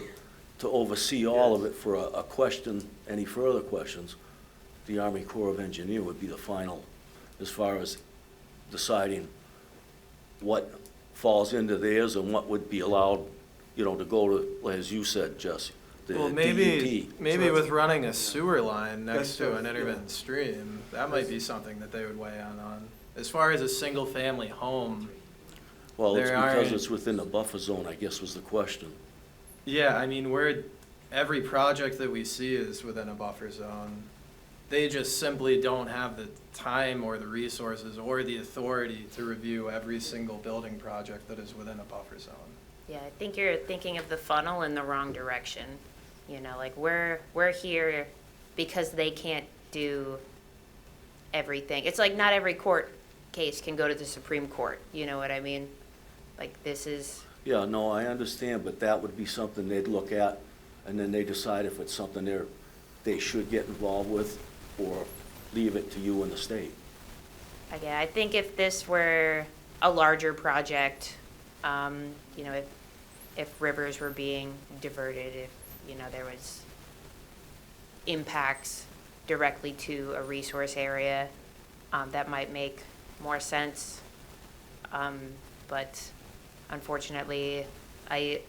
to oversee all of Yes. it for a question, any further questions, the Army Corps of Engineer would be the final, as far as deciding what falls into theirs and what would be allowed, you know, to go to, as you said, Jesse, the Well, DEP. maybe with running a sewer line next That's to true, an yeah. intermittent stream, that might be something that they would weigh in on. As far as a single-family home, Well, it's there because aren't- it's within the buffer zone, I guess was the question. yeah, I mean, every project that we see is within a buffer zone. They just simply don't have the time or the resources or the authority to review every single building project that is within a buffer zone. Yeah, I think you're thinking of the funnel in the wrong direction. You know, like we're here because they can't do everything. It's like not every court case can go to the Supreme Court, you know what I mean? Like this is, Yeah, no, I understand, but that would be something they'd look at, and then they decide if it's something they should get involved with, or leave it to you and the state. again, I think if this were a larger project, you know, if rivers were being diverted, if, you know, there was impacts directly to a resource area, that might make more sense. But unfortunately, I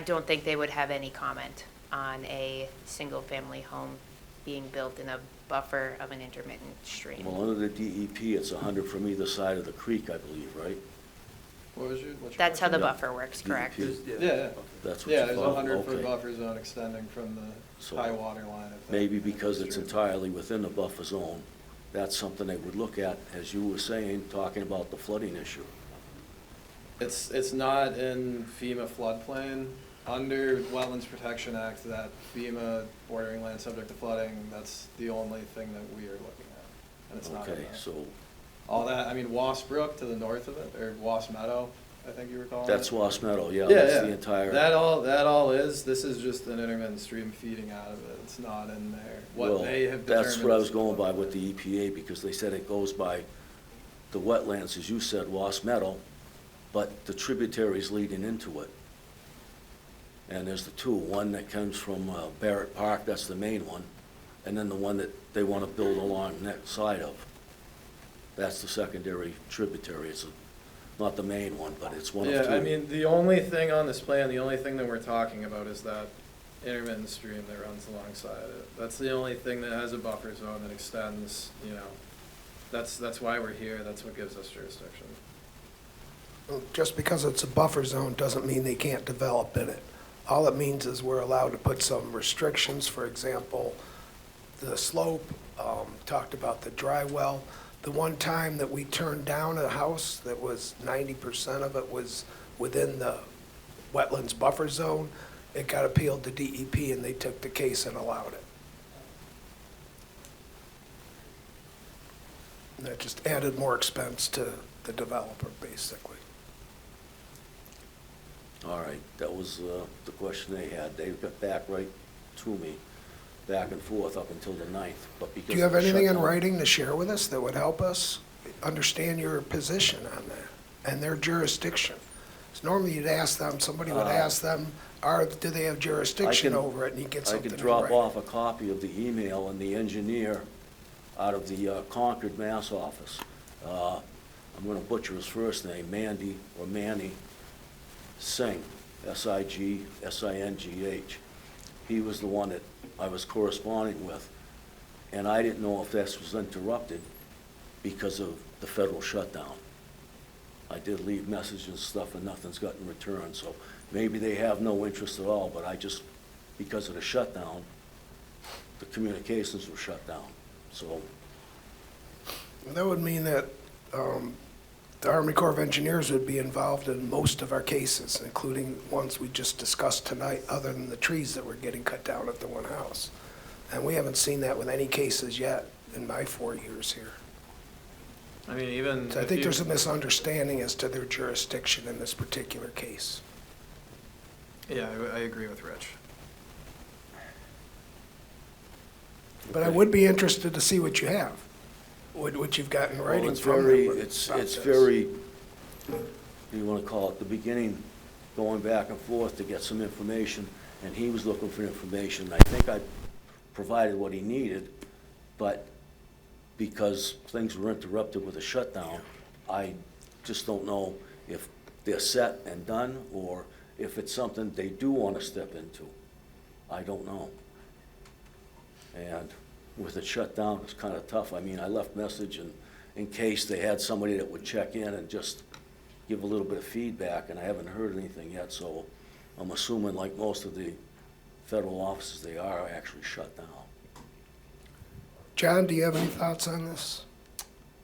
don't think they would have any comment on a single-family home being built in a buffer of an intermittent stream. Well, under the DEP, it's 100 from either side of the creek, I believe, right? What's your That's how the Yeah. buffer works, correct? DEP. Yeah, That's what yeah, you there's a thought? 100-foot Okay. buffer zone extending from the So high water line. of the- Maybe because it's stream. entirely within the buffer zone, that's something they would look at, as you were saying, talking about the flooding issue. It's not in FEMA floodplain. Under Wetlands Protection Act, that FEMA bordering land subject to flooding, that's the only thing that we are looking at. And it's not in Okay, there. so All that, I mean, Wasp Brook to the north of it, or Wasp Meadow, I think you were calling it. that's Wasp Meadow, yeah, Yeah, that's yeah. the entire. That all is, this is just an intermittent stream feeding out of it. It's not in there. What Well, they have determined. that's what I is was the going by floodplain. with the EPA, because they said it goes by the wetlands, as you said, Wasp Meadow, but the tributaries leading into it. And there's the two, one that comes from Barrett Park, that's the main one, and then the one that they want to build along that side of. That's the secondary tributary. It's not the main one, but it's one of two. Yeah, I mean, the only thing on this plan, the only thing that we're talking about is that intermittent stream that runs alongside it. That's the only thing that has a buffer zone that extends, you know, that's why we're here, that's what gives us jurisdiction. Just because it's a buffer zone doesn't mean they can't develop in it. All it means is we're allowed to put some restrictions, for example, the slope, talked about the dry well. The one time that we turned down a house that was 90% of it was within the wetlands buffer zone, it got appealed to DEP and they took the case and allowed it. And that just added more expense to the developer, basically. All right, that was the question they had. They got back right to me, back and forth up until the 9th, but because Do you have of the anything in shutdown- writing to share with us that would help us understand your position on that and their jurisdiction? 'Cause normally you'd ask them, somebody would ask them, do they have jurisdiction I can- over it, and you get I something could in drop writing. off a copy of the email and the engineer out of the Concord, Mass office. I'm gonna butcher his first name, Mandy, or Manny Singh, Singh. He was the one that I was corresponding with, and I didn't know if this was interrupted because of the federal shutdown. I did leave messages and stuff, and nothing's gotten returned, so maybe they have no interest at all, but I just, because of the shutdown, the communications were shut down, so. That would mean that the Army Corps of Engineers would be involved in most of our cases, including ones we just discussed tonight, other than the trees that were getting cut down at the one house. And we haven't seen that with any cases yet in my 4 years here. I mean, even. So I if think you- there's a misunderstanding as to their jurisdiction in this particular case. Yeah, I agree with Rich. But I would be interested to see what you have, what you've got in Well, writing it's from very, them. it's about this. very, what do you want to call it, the beginning, going back and forth to get some information, and he was looking for information. I think I provided what he needed, but because things were interrupted with a shutdown, I just don't know if they're set and done, or if it's something they do want to step into. I don't know. And with it shut down, it's kind of tough. I mean, I left message in case they had somebody that would check in and just give a little bit of feedback, and I haven't heard anything yet, so I'm assuming, like most of the federal offices, they are actually shut down. John, do you have any thoughts on this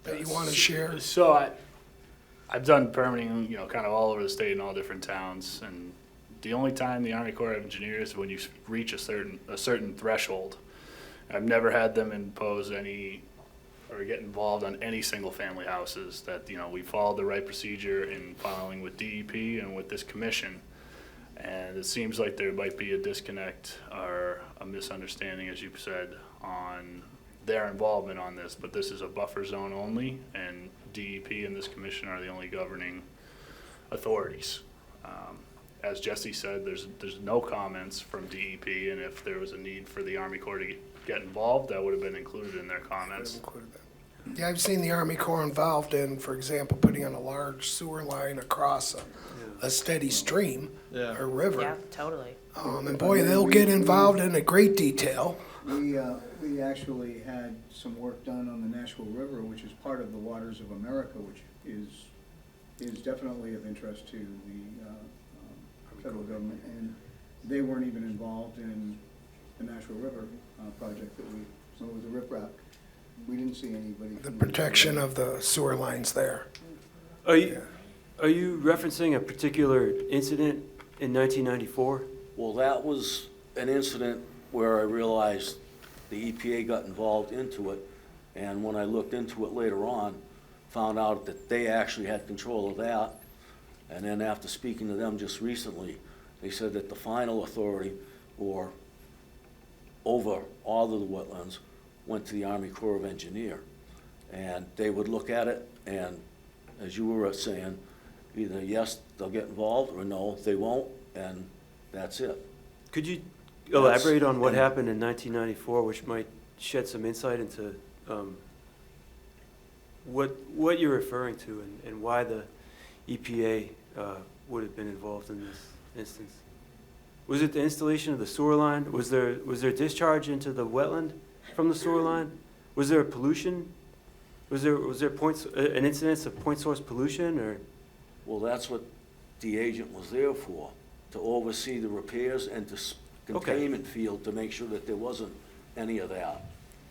that you want to share? So I've done permitting, kind of all over the state in all different towns, and the only time the Army Corps of Engineers, when you reach a certain threshold. I've never had them impose any or get involved on any single-family houses. That we followed the right procedure in following with DEP and with this commission, and it seems like there might be a disconnect or a misunderstanding, as you said, on their involvement on this. But this is a buffer zone only, and DEP and this commission are the only governing authorities. As Jesse said, there's no comments from DEP, and if there was a need for the Army Corps to get involved, that would have been included in their comments. Yeah, I've seen the Army Corps involved in, for example, putting in a large sewer line across a steady stream Yeah. or river. Yeah, totally. And boy, they'll get involved in a great detail. We actually had some work done on the Nashville River, which is part of the Waters of America, which is definitely of interest to the federal government, and they weren't even involved in the Nashville River project that so it was a riprap. We didn't see anybody. The protection of the sewer lines there. Are you referencing a particular incident in 1994? Well, that was an incident where I realized the EPA got involved into it, and when I looked into it later on, found out that they actually had control of that. And then after speaking to them just recently, they said that the final authority or over all of the wetlands went to the Army Corps of Engineer. And they would look at it, and as you were saying, either yes, they'll get involved, or no, they won't, and that's it. Could you elaborate on what happened in 1994, which might shed some insight into what you're referring to and why the EPA would have been involved in this instance? Was it the installation of the sewer line? Was there discharge into the wetland from the sewer line? Was there pollution? Was there an incidence of point source pollution, or? Well, that's what the agent was there for, to oversee the repairs and to containment field to make sure that there wasn't any of that.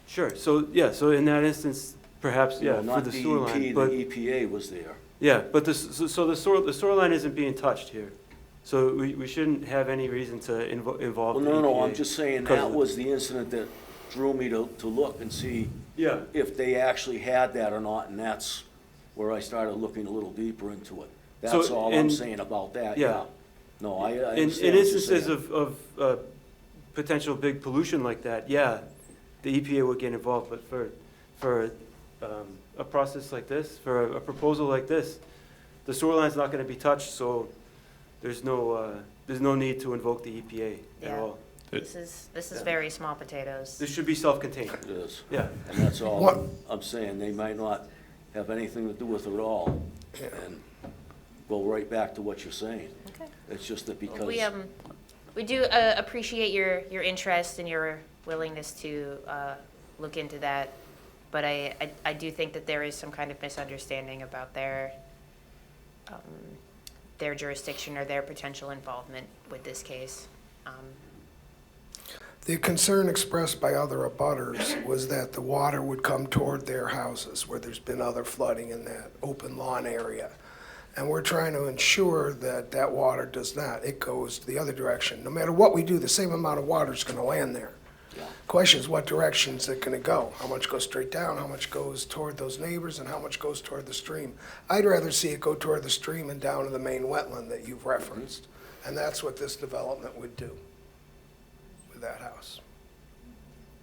Sure. So yeah. So in that instance, perhaps You know, for the sewer Not line, DEP, but the EPA was there. yeah. But the sewer line isn't being touched here, so we shouldn't have any reason to involve. Well, the no, EPA I'm just saying because that of was the incident that drew me to look and see yeah. if they actually had that or not, and that's where I started looking a little deeper into it. That's So all in- I'm saying about that, yeah. yeah. No, I In understand what you're instances saying. of potential big pollution like that, yeah, the EPA would get involved, but for a process like this, for a proposal like this, the sewer line's not gonna be touched, so there's no need to invoke the EPA at Yeah. all. This is Yeah. very small potatoes. This should be self-contained, It is, yeah. and that's all What- I'm saying. They might not have anything to do with it at all, and go right back to what you're saying. Okay. It's just that because. We do appreciate your interest and your willingness to look into that, but I do think that there is some kind of misunderstanding about their jurisdiction or their potential involvement with this case. The concern expressed by other abutters was that the water would come toward their houses where there's been other flooding in that open lawn area. And we're trying to ensure that that water does not. It goes the other direction. No matter what we do, the same amount of water is going to land there. Yeah. Question is, what direction is it going to go? How much goes straight down? How much goes toward those neighbors? And how much goes toward the stream? I'd rather see it go toward the stream and down to the main wetland that you've referenced. And that's what this development would do with that house.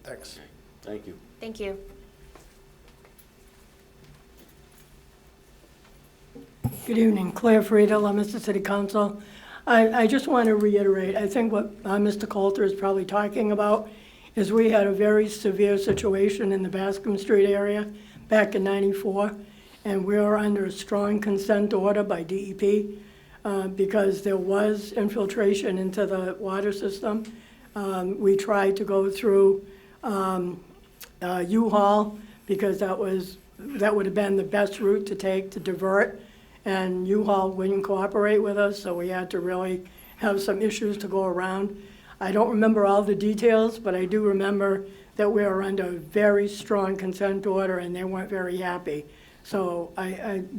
Thanks. Thank you. Thank you. Good evening, Claire Frieda, Leominster City Council. I just want to reiterate, I think what Mr. Coulter is probably talking about is we had a very severe situation in the Bascom Street area back in '94, and we were under a strong consent order by DEP because there was infiltration into the water system. We tried to go through U-Haul because that would have been the best route to take to divert, and U-Haul wouldn't cooperate with us, so we had to really have some issues to go around. I don't remember all the details, but I do remember that we were under a very strong consent order and they weren't very happy. So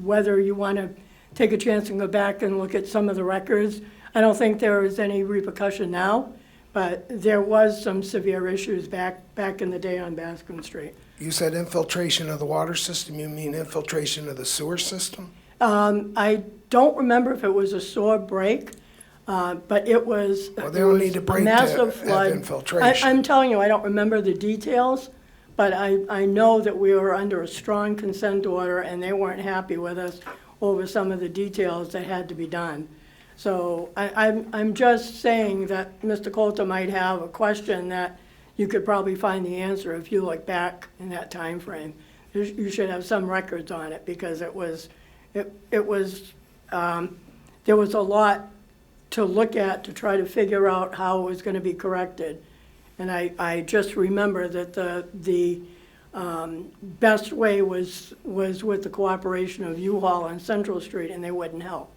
whether you want to take a chance and go back and look at some of the records. I don't think there is any repercussion now, but there was some severe issues back in the day on Bascom Street. You said infiltration of the water system, you mean infiltration of the sewer system? I don't remember if it was a sore break, but it was, Well, it they don't was need to a break to massive have flood. infiltration. I'm telling you, I don't remember the details, but I know that we were under a strong consent order, and they weren't happy with us over some of the details that had to be done. So I'm just saying that Mr. Coulter might have a question that you could probably find the answer if you look back in that time frame. You should have some records on it, because there was a lot to look at to try to figure out how it was gonna be corrected. And I just remember that the best way was with the cooperation of U-Haul on Central Street, and they wouldn't help.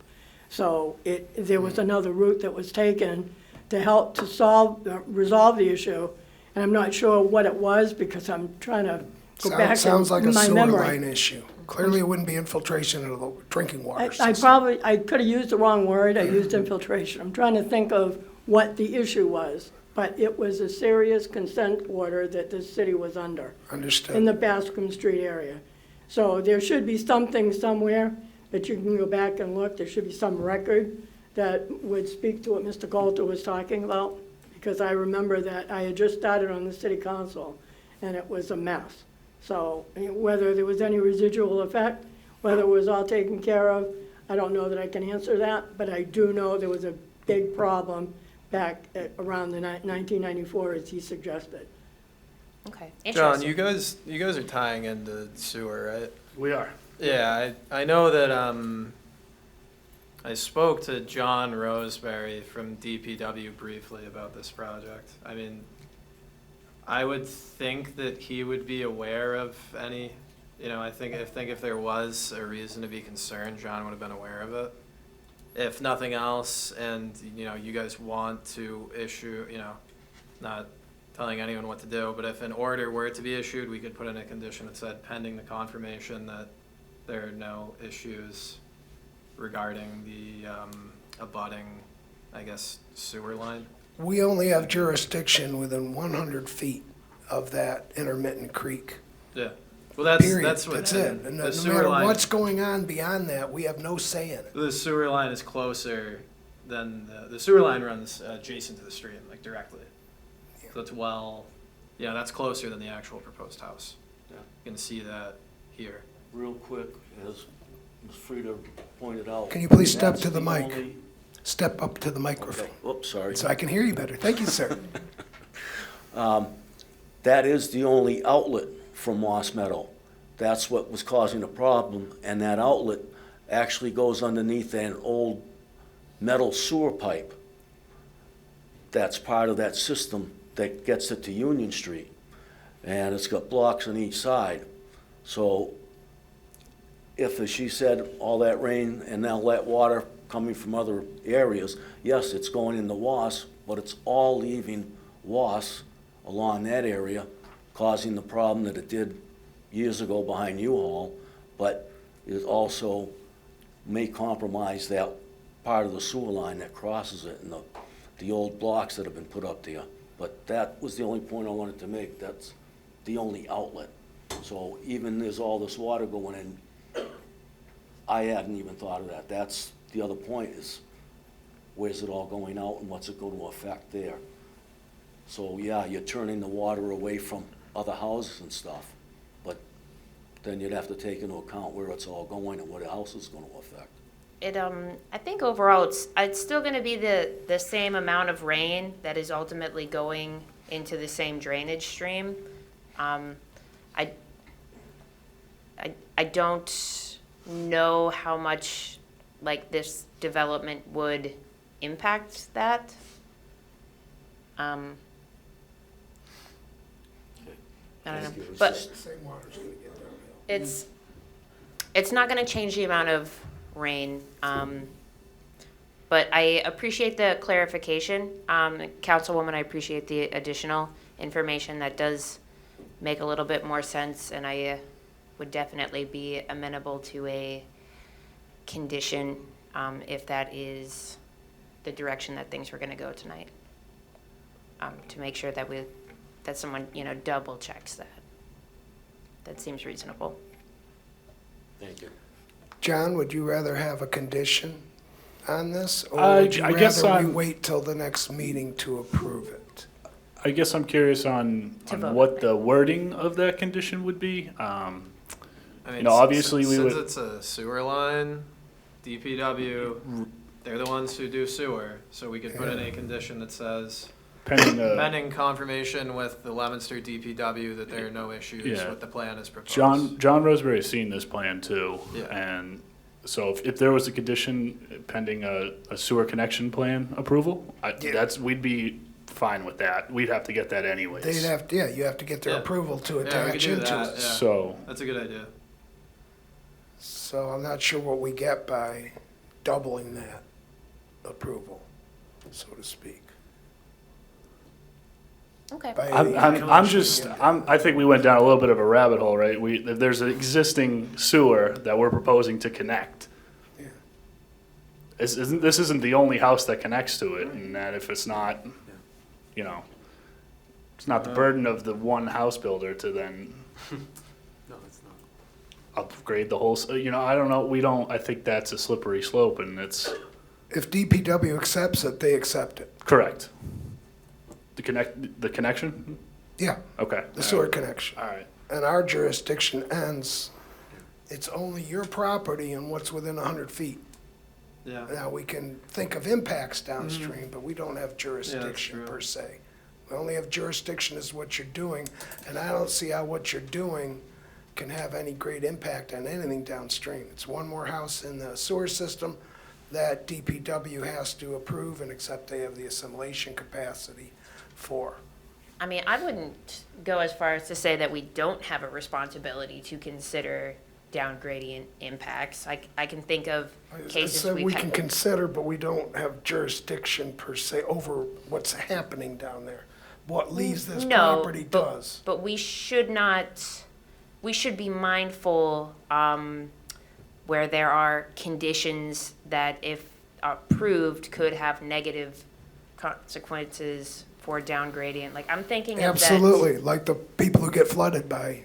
So there was another route that was taken to help to resolve the issue. And I'm not sure what it was, because I'm trying to go back Sounds like a in my sewer memory. line issue. Clearly, it wouldn't be infiltration of the drinking water I system. could have used the wrong word, I used infiltration. I'm trying to think of what the issue was, but it was a serious consent order that this city was under in Understood. the Bascom Street area. So there should be something somewhere that you can go back and look. There should be some record that would speak to what Mr. Coulter was talking about, because I remember that I had just started on the city council, and it was a mess. So whether there was any residual effect, whether it was all taken care of, I don't know that I can answer that, but I do know there was a big problem back at around the 1994, as he suggested. Okay, John, interesting. you guys are tying into sewer, right? We are. Yeah, I know that I spoke to John Roseberry from DPW briefly about this project. I mean, I would think that he would be aware of any, I think if there was a reason to be concerned, John would have been aware of it. If nothing else, and, you guys want to issue, not telling anyone what to do, but if an order were to be issued, we could put in a condition that said pending the confirmation that there are no issues regarding the abutting, I guess, sewer line. We only have jurisdiction within 100 feet of that intermittent creek. Yeah. Well, Period. that's what That's it. And the no sewer matter line. what's going on beyond that, we have no say in it. The sewer line is closer than the sewer line runs adjacent to the stream, like directly. So it's that's closer than the actual proposed house. Yeah. You can see that here. Real quick, as Ms. Frieda pointed out. Can you please step that's to the mic? only- Step up to the microphone, Okay. Oops, sorry. so I can hear you better. Thank you, sir. That is the only outlet from Moss Meadow. That's what was causing the problem, and that outlet actually goes underneath an old metal sewer pipe that's part of that system that gets it to Union Street. And it's got blocks on each side. So if, as she said, all that rain and now that water coming from other areas, yes, it's going into Was, but it's all leaving Was along that area, causing the problem that it did years ago behind U-Haul, but it also may compromise that part of the sewer line that crosses it and the old blocks that have been put up there. But that was the only point I wanted to make. That's the only outlet. So even there's all this water going in, I hadn't even thought of that. That's the other point, is where's it all going out and what's it going to affect there? So yeah, you're turning the water away from other houses and stuff, but then you'd have to take into account where it's all going and what else it's going to affect. I think overall it's still going to be the same amount of rain that is ultimately going into the same drainage stream. I don't know how much like this development would impact that. I don't know, but Same water's gonna get downhill. it's not going to change the amount of rain. But I appreciate the clarification, Councilwoman. I appreciate the additional information. That does make a little bit more sense, and I would definitely be amenable to a condition, if that is the direction that things were gonna go tonight. To make sure that that someone, double checks that. That seems reasonable. Thank you. John, would you rather have a condition on this? Or I- would you I guess rather we I'm- wait till the next meeting to approve it? I guess I'm curious on vote. what the wording of that condition would be. I mean, Obviously we since would. it's a sewer line, DPW, they're the ones who do sewer, so we could put in a condition that says, pending confirmation with the Leominster DPW that there are no issues Yeah. with the plan as proposed. John Roseberry has seen this plan too. Yeah. And so if there was a condition pending a sewer connection plan approval, Yeah. we'd be fine with that. We'd have to get that anyways. They'd have, you have to get their Yeah. approval to Yeah, we could attach do into that, it. yeah. So, That's a good idea. So I'm not sure what we get by doubling that approval, so to speak. Okay. By I'm the- I think we went down a little bit of a rabbit hole, right? There's an existing sewer that we're proposing to connect. Yeah. This isn't the only house that connects to it, and that if it's not, it's not the burden of the one house builder to then No, it's not. upgrade the whole, I don't know, I think that's a slippery slope, and it's, If DPW accepts it, they accept it. correct. The connection? Yeah, Okay. the sewer connection. All right. And our jurisdiction ends, it's only your property and what's within 100 feet. Yeah. Now, we can think of impacts downstream, but we don't have jurisdiction true. per se. We only have jurisdiction as what you're doing, and I don't see how what you're doing can have any great impact on anything downstream. It's one more house in the sewer system that DPW has to approve and accept they have the assimilation capacity for. I mean, I wouldn't go as far as to say that we don't have a responsibility to consider downgradient impacts. I can think of cases So we've we can had. consider, but we don't have jurisdiction per se over what's happening down there. What leaves this No, property does. But we should be mindful where there are conditions that, if approved, could have negative consequences for downgradient. Like, I'm thinking of that. Absolutely, like the people who get flooded by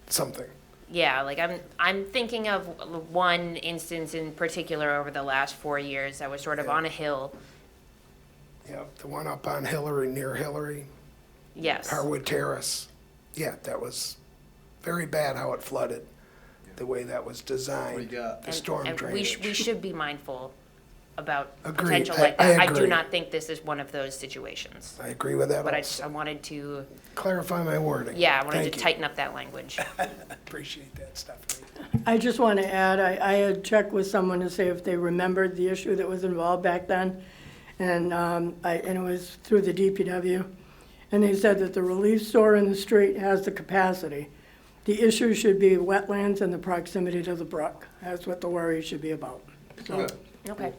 something. Yeah, like I'm thinking of one instance in particular over the last 4 years that was sort of Yeah. on a hill. Yeah, the one up on Hillary, near Hillary, Yes. Harwood Terrace. Yeah, that was very bad how it flooded, the way that was What do you designed, got? the storm and we drainage. should be mindful about Agreed. potential like I that. I do agree. not think this is one of those situations. I agree with that But I also. wanted to, Clarify my wording. yeah, I wanted Thank to you. tighten up that language. Appreciate that, Stephanie. I just want to add, I had checked with someone to see if they remembered the issue that was involved back then. And and it was through the DPW. And they said that the relief store in the street has the capacity. The issue should be wetlands and the proximity to the brook. That's what the worry should be about. So Okay. Okay.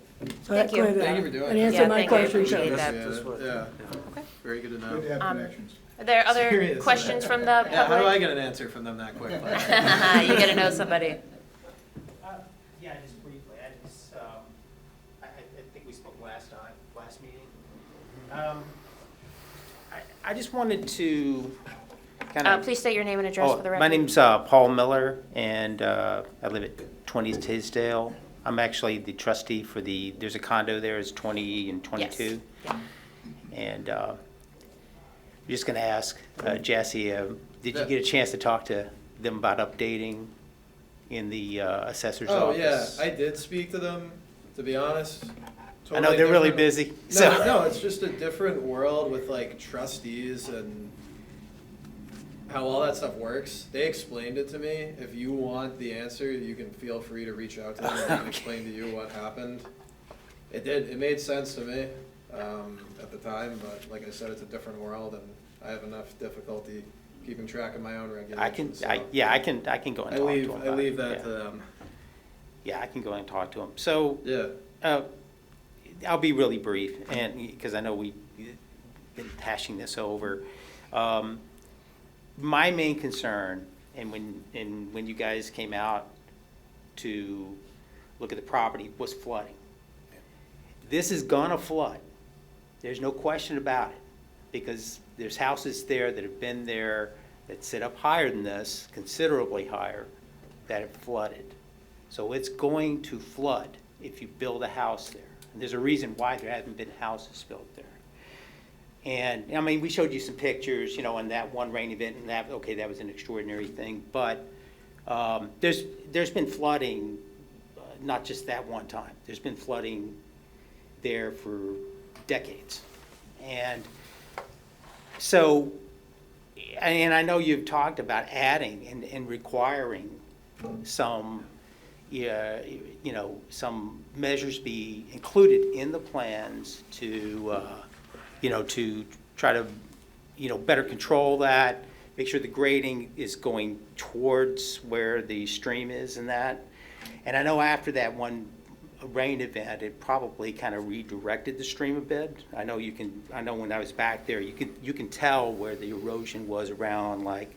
so that Thank you. cleared it Thank you up. for doing And that. answered Yeah, my thank you. I question appreciate too. that. Yeah. Very good to know. Good to have Um, connections. Are there other Seriously. questions from the Yeah, how do I public? get an answer from them that quick? You gotta know somebody. Yeah, just briefly, I think we spoke last meeting. I just wanted to kind of. Please state your name and address for the record. My name's Paul Miller, and I live at 20 Tisdale. I'm actually the trustee for there's a condo there, it's 20 and 22. Yes. Yeah. And I'm just going to ask Jesse, did you Yeah. get a chance to talk to them about updating in the assessor's Oh, office? yeah, I did speak to them, to be honest. I know Totally they're really different- busy. No, so- no, it's just a different world with like trustees and how all that stuff works. They explained it to me. If you want the answer, you can feel free to reach out to them and they can explain to you what happened. It made sense to me at the time, but like I said, it's a different world and I have enough difficulty keeping track of my own regulations. so I can go and I talk to them. leave about it, that yeah. to them. Yeah, I can go and talk to them. So, Yeah. I'll be really brief, and, because I know we've been hashing this over. My main concern, and when you guys came out to look at the property, was flooding. This is gonna flood. There's no question about it, because there's houses there that have been there that sit up higher than this, considerably higher, that have flooded. So it's going to flood if you build a house there. And there's a reason why there haven't been houses built there. And, I mean, we showed you some pictures, you know, on that one rain event, and that, okay, that was an extraordinary thing. But there's been flooding, not just that one time. There's been flooding there for decades. And so, and I know you've talked about adding and requiring some, you know, some measures be included in the plans to, you know, to try to, you know, better control that, make sure the grading is going towards where the stream is and that. And I know after that one rain event, it probably kind of redirected the stream a bit. I know when I was back there, you can tell where the erosion was around, like,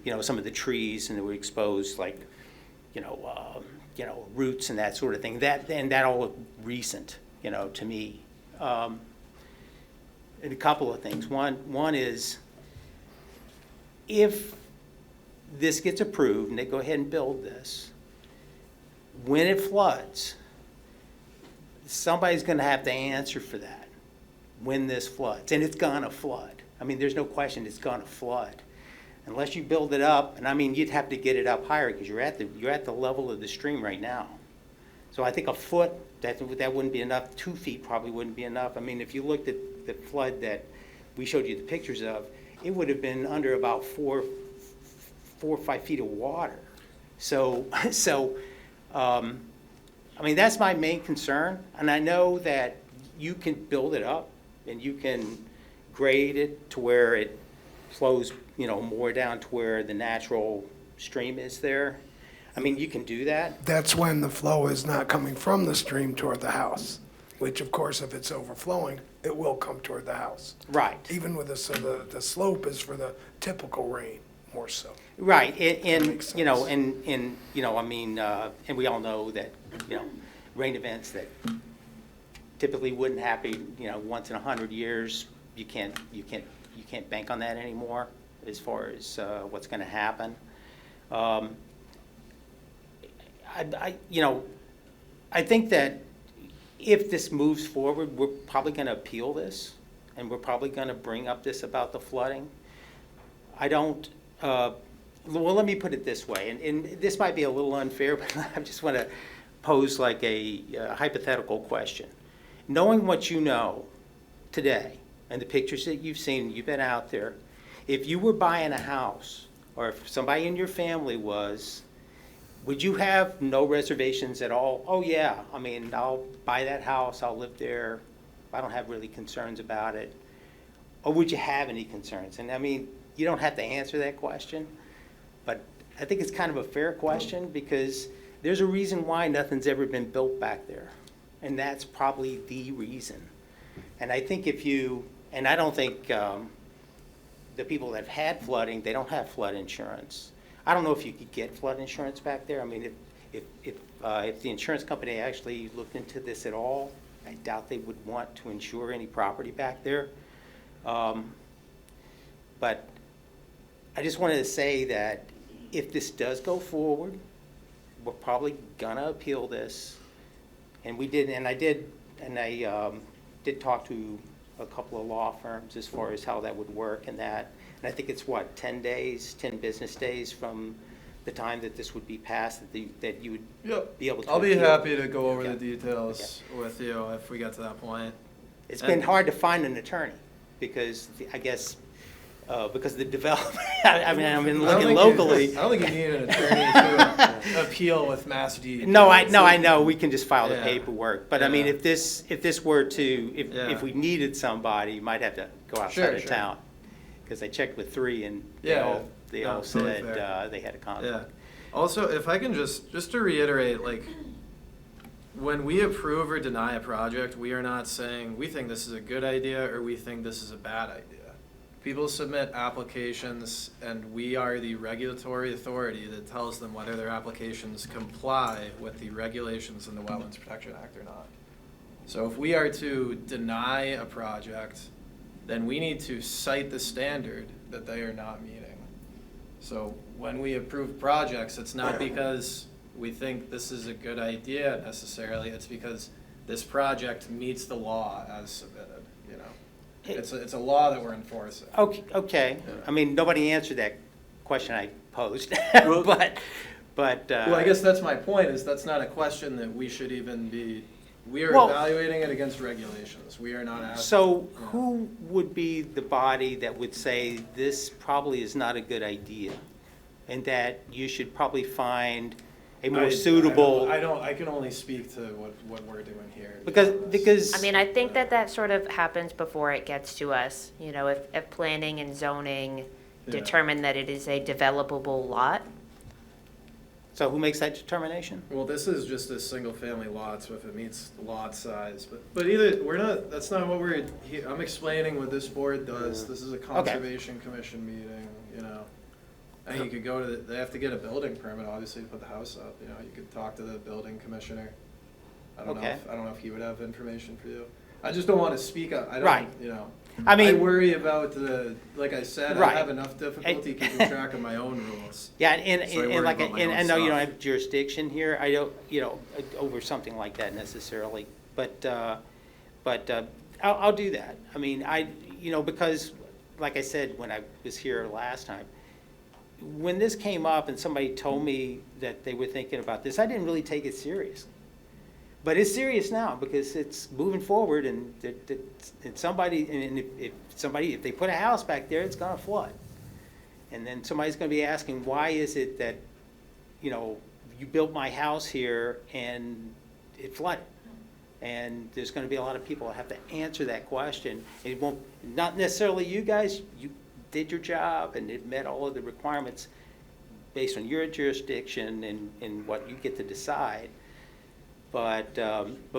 you know, some of the trees, and they were exposed, like, you know, roots and that sort of thing. That all looked recent, you know, to me. And a couple of things. One is, if this gets approved and they go ahead and build this, when it floods, somebody's going to have to answer for that when this floods. And it's going to flood. I mean, there's no question it's going to flood. Unless you build it up, and I mean, you'd have to get it up higher because you're at the level of the stream right now. So I think a foot, that wouldn't be enough. 2 feet probably wouldn't be enough. I mean, if you looked at the flood that we showed you the pictures of, it would have been under about 4 or 5 feet of water. So, I mean, that's my main concern. And I know that you can build it up and you can grade it to where it flows, you know, more down to where the natural stream is there. I mean, you can do that. That's when the flow is not coming from the stream toward the house, which of course, if it's overflowing, it will come toward the house. Right. Even with the slope is for the typical rain, more so. Right, and makes you know, sense. and you know, I mean, and we all know that, you know, rain events that typically wouldn't happen, you know, once in 100 years, you can't bank on that anymore as far as what's going to happen. You know, I think that if this moves forward, we're probably going to appeal this, and we're probably going to bring up this about the flooding. I don't. Well, let me put it this way, and this might be a little unfair, but I just want to pose like a hypothetical question. Knowing what you know today and the pictures that you've seen, you've been out there, if you were buying a house, or if somebody in your family was, would you have no reservations at all? Oh yeah, I mean, I'll buy that house, I'll live there, I don't have really concerns about it. Or would you have any concerns? And I mean, you don't have to answer that question, but I think it's kind of a fair question because there's a reason why nothing's ever been built back there. And that's probably the reason. And I think and I don't think the people that have had flooding, they don't have flood insurance. I don't know if you could get flood insurance back there. I mean, if the insurance company actually looked into this at all, I doubt they would want to insure any property back there. But I just wanted to say that if this does go forward, we're probably gonna appeal this. And I did talk to a couple of law firms as far as how that would work and that. And I think it's 10 business days from the time that this would be passed that you would be able to I'll be appeal. happy to go over the details with you if we get to that point. It's been hard to find an attorney because I guess because the developer, I mean, I've been looking locally. I don't think you need an attorney to appeal with Mass DEP. No, I know, we can just file the Yeah. paperwork, but I mean, Yeah. if this were to, Yeah. if we needed somebody, you might have to go outside of Sure. town. Because I checked with 3 and they Yeah. all No, totally said fair. they had a conflict. Yeah. Also, if I can just to reiterate, like, when we approve or deny a project, we are not saying we think this is a good idea or we think this is a bad idea. People submit applications, and we are the regulatory authority that tells them whether their applications comply with the regulations in the Wetlands Protection Act or not. So if we are to deny a project, then we need to cite the standard that they are not meeting. So when we approve projects, it's not because we think this is a good idea necessarily, it's because this project meets the law as submitted, you know? It's a law that we're enforcing. Okay, I mean, nobody answered that question I posed, but. Well, I guess that's my point, is that's not a question that we should even be, we are Well- evaluating it against regulations. We are not asking. So you know. who would be the body that would say this probably is not a good idea? And that you should probably find a more suitable? I can only speak to what we're doing here. to be honest. Because. I mean, I think that sort of happens before it gets to us. You know, if planning and zoning Yeah. determine that it is a developable lot, So who makes that determination? Well, this is just a single-family lot, so if it meets lot size, but either, we're not, that's not what I'm explaining what this board does. This is a Conservation Commission meeting, you know. And you could go to, they have to get a building permit, obviously, to put the house up, you know, you could talk to the building commissioner. I don't know if he would have information for you. I just don't wanna speak up, Right. you know. I mean- worry about like I said, I Right. have enough difficulty keeping track of my own rules. Yeah, So I and worry like, about my and own I know you don't stuff. have jurisdiction here, I don't, over something like that necessarily, but I'll do that. I mean, because, like I said, when I was here last time, when this came up and somebody told me that they were thinking about this, I didn't really take it seriously. But it's serious now, because it's moving forward, and if they put a house back there, it's gonna flood. And then somebody's gonna be asking, why is it that, you built my house here and it flooded? And there's gonna be a lot of people that have to answer that question. It won't, not necessarily you guys, you did your job and it met all of the requirements based on your jurisdiction and what you get to decide. But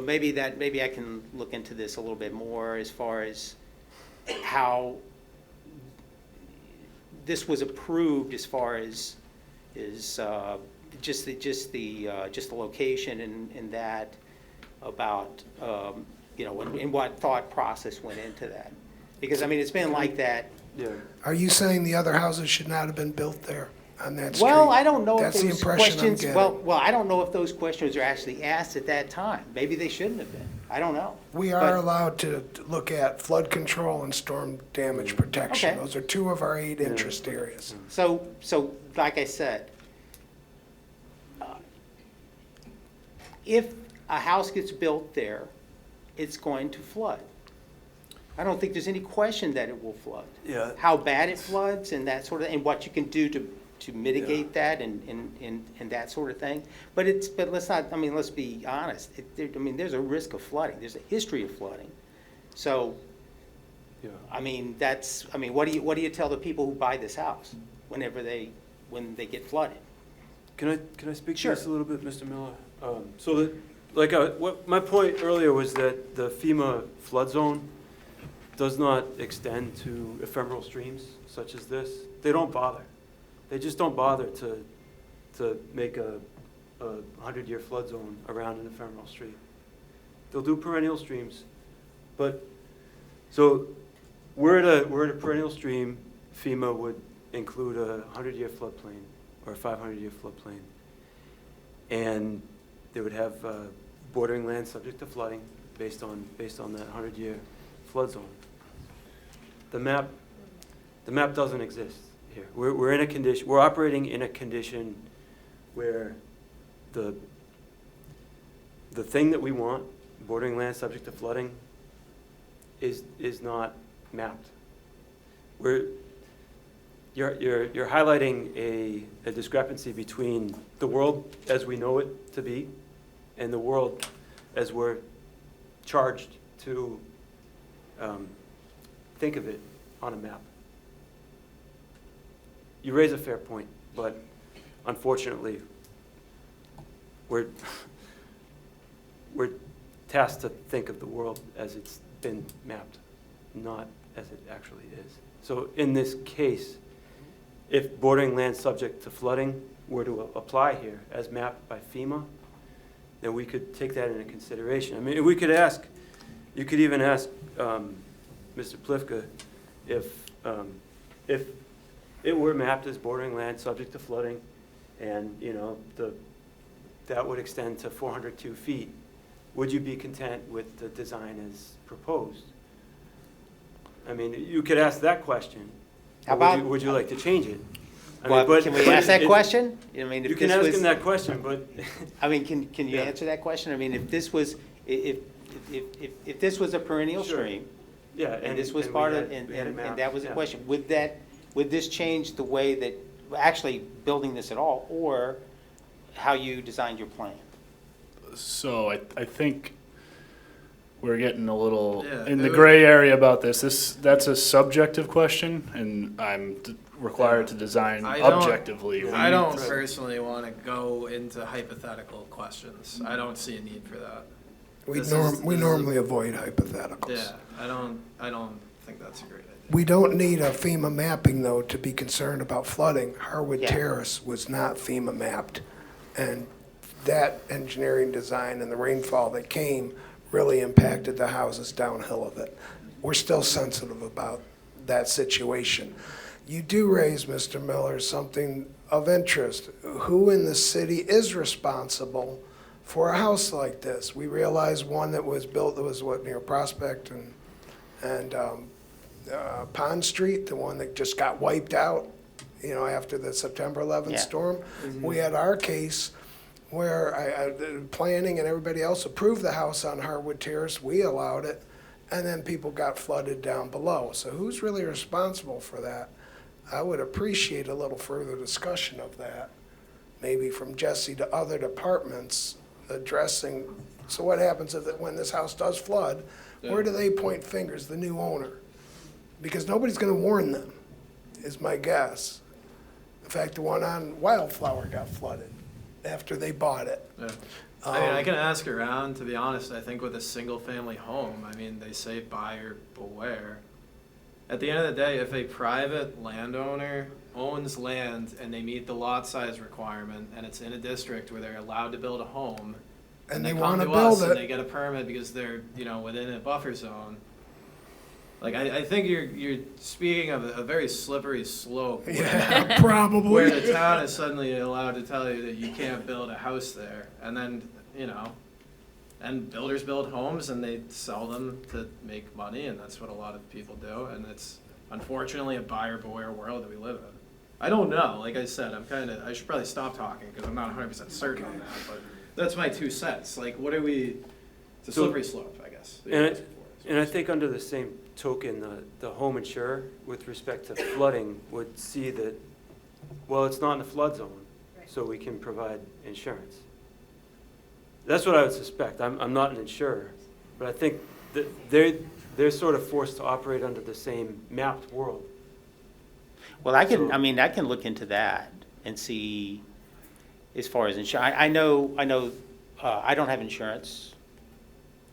maybe I can look into this a little bit more as far as how this was approved, as far as just the location and that, about and what thought process went into that. Because I mean, it's been like that. Yeah. Are you saying the other houses should not have been built there on that street? Well, I don't know if That's the those impression I'm questions, getting. well, I don't know if those questions are actually asked at that time. Maybe they shouldn't have been. I don't know. We But- are allowed to look at flood control and storm damage protection. Okay. Those are two of our 8 interest areas. So like I said, if a house gets built there, it's going to flood. I don't think there's any question that it will flood. Yeah. How bad it floods and that sort of, and what you can do to mitigate that and that sort of thing. But let's not, I mean, let's be honest. There's a risk of flooding. There's a history of flooding. So, Yeah. what do you tell the people who buy this house when they get flooded? Can I speak Sure. to this a little bit, Mr. Miller? What my point earlier was that the FEMA flood zone does not extend to ephemeral streams such as this. They don't bother. They just don't bother to make a 100-year flood zone around an ephemeral stream. They'll do perennial streams, but so we're at a perennial stream. FEMA would include a 100-year floodplain or a 500-year floodplain, and they would have bordering land subject to flooding based on that 100-year flood zone. The map doesn't exist here. We're in a condition. We're operating in a condition where the thing that we want, bordering land subject to flooding, is not mapped. You're highlighting a discrepancy between the world as we know it to be and the world as we're charged to think of it on a map. You raise a fair point, but unfortunately, we're tasked to think of the world as it's been mapped, not as it actually is. So in this case, if bordering land subject to flooding were to apply here as mapped by FEMA, then we could take that into consideration. I mean, we could ask, you could even ask Mr. Plifka if it were mapped as bordering land subject to flooding, and, you know, that would extend to 402 feet, would you be content with the design as proposed? I mean, you could ask that question. How Or would you- about- Would you like to change it? I mean, Well, but- can we but ask that it- question? I mean, if You can this ask was- him that question, but I mean, can you Yeah. answer that question? I mean, if this was, if this was a perennial Sure. stream, yeah. and this was we part of, had- and we had it mapped, that was a yeah. question, would this change the way that, actually building this at all, or how you designed your plan? So I think we're getting a little Yeah, in it the would- gray area about this. That's a subjective question, and I'm required to design I don't- objectively. I don't personally want to go into hypothetical questions. I don't see a need for that. We This is- we this is- normally avoid hypotheticals. Yeah, I don't think that's a great idea. We don't need a FEMA mapping, though, to be concerned about flooding. Harwood Yeah. Terrace was not FEMA mapped, and that engineering design and the rainfall that came really impacted the houses downhill of it. We're still sensitive about that situation. You do raise, Mr. Miller, something of interest. Who in the city is responsible for a house like this? We realize one that was built, that was near Prospect and Pond Street, the one that just got wiped out, after the September 11th Yeah. storm. We had our case where the planning and everybody else approved the house on Harwood Terrace. We allowed it, and then people got flooded down below. So who's really responsible for that? I would appreciate a little further discussion of that, maybe from Jesse to other departments addressing, so what happens when this house does flood? Where do they point fingers, the new owner? Because nobody's gonna warn them, is my guess. In fact, the one on Wildflower got flooded after they bought it. Yeah. I mean, I can ask around, to be honest. I think with a single-family home, I mean, they say buyer beware. At the end of the day, if a private landowner owns land and they meet the lot size requirement, and it's in a district where they're allowed to build a home, And they come wanna to us build and they it, get a permit because they're, within a buffer zone. Like, I think you're speaking of a very slippery slope. where- yeah, where probably. the town is suddenly allowed to tell you that you can't build a house there, and then, and builders build homes and they sell them to make money, and that's what a lot of people do, and it's unfortunately a buyer beware world that we live in. I don't know, like I said, I should probably stop talking, because I'm not 100% certain on that, but that's my 2 cents, like, it's a So- slippery slope, I guess. And I think under the same token, the home insurer, with respect to flooding, would see that, well, it's not in the flood zone, so we can provide insurance. That's what I would suspect. I'm not an insurer, but I think that they're sort of forced to operate under the same mapped world. Well, I can So- look into that and see, as far as insurance, I know, I don't have insurance,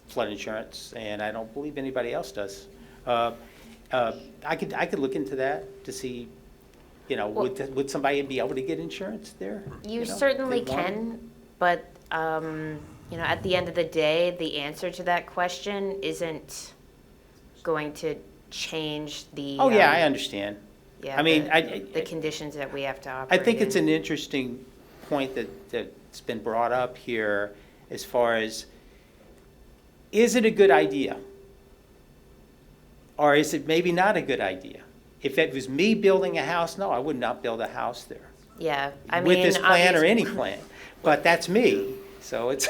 flood insurance, and I don't believe anybody else does. I could look into that to see, would somebody be able to get insurance there? You if they certainly wanted? can, but, at the end of the day, the answer to that question isn't going to change the. Oh, yeah, I understand. Yeah, I mean, the conditions that we have to I operate think it's in. an interesting point that's been brought up here, as far as, is it a good idea? Or is it maybe not a good idea? If it was me building a house, no, I would not build a house there. Yeah, I mean. With this plan or obviously- any plan, but that's me, so it's,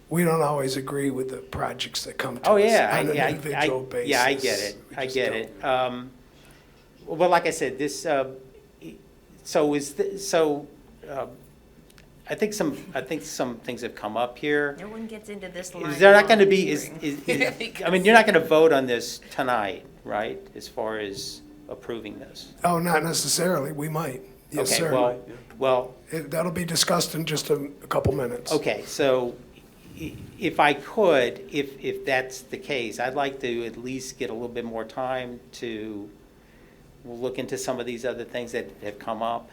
We don't always agree with the projects that come to oh, us on yeah, an individual basis. yeah, I get it, We I just get don't. it. Well, like I said, this, I think some things have come up here. No one gets into this line. Is there not gonna of be, hearing. I mean, you're not gonna vote on this tonight, right, as far as approving this? Oh, not necessarily, we might. Yes, Okay, sir. well, That'll be discussed in just a couple minutes. okay, so if I could, if that's the case, I'd like to at least get a little bit more time to look into some of these other things that have come up,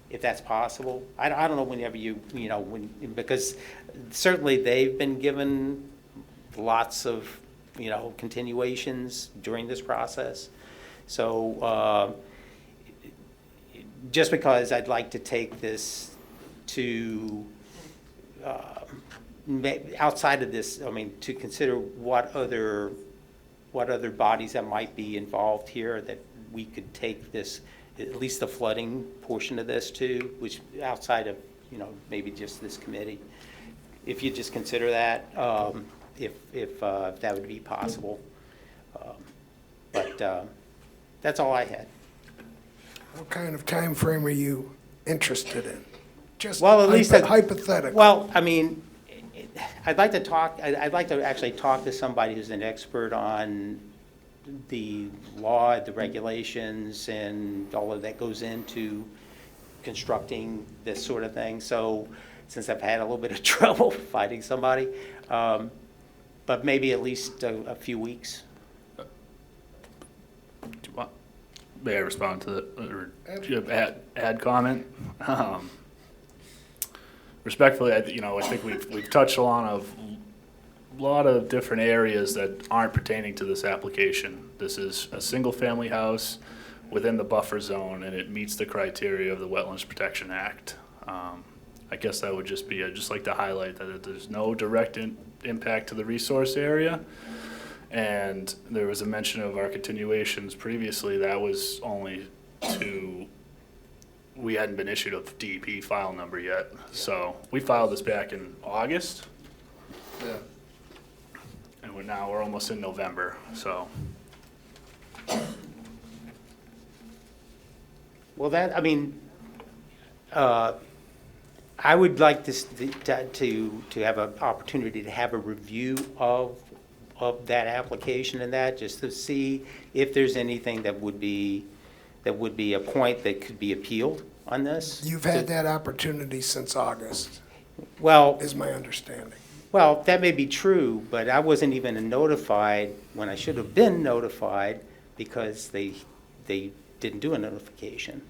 if that's possible. I don't know whenever because certainly they've been given lots of, continuations during this process. So just because I'd like to take this to, outside of this, to consider what other bodies that might be involved here that we could take this, at least the flooding portion of this to, which outside of, maybe just this committee. If you just consider that, if that would be possible. But that's all I had. What kind of time frame are you interested in? Just Well, at least hypothetical. Well, I'd like to actually talk to somebody who's an expert on the law, the regulations, and all of that goes into constructing this sort of thing. So, since I've had a little bit of trouble finding somebody, but maybe at least a few weeks. May I respond to that, or do you have add comment? Respectfully, I think we've touched on a lot of different areas that aren't pertaining to this application. This is a single-family house within the buffer zone, and it meets the criteria of the Wetlands Protection Act. I guess that would just be, I'd just like to highlight that there's no direct impact to the resource area. And there was a mention of our continuations previously. That was only we hadn't been issued a DEP file number yet. So we filed this back in August. Yeah. And we're almost in November, so. Well, I would like this to have an opportunity to have a review of that application and that, just to see if there's anything that would be a point that could be appealed on this. You've had that opportunity since August, Well, is my understanding. well, that may be true, but I wasn't even notified when I should have been notified because they didn't do a notification.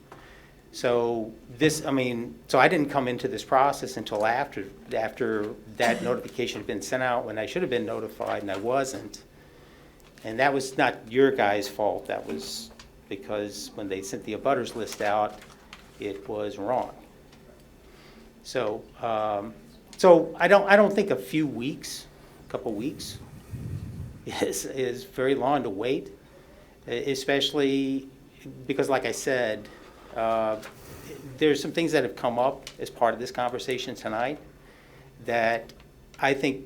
So so I didn't come into this process until after that notification had been sent out, when I should have been notified and I wasn't. And that was not your guys' fault. That was because when they sent the abutters list out, it was wrong. So, I don't think a few weeks, a couple weeks, is very long to wait, especially because, like I said, there's some things that have come up as part of this conversation tonight that I think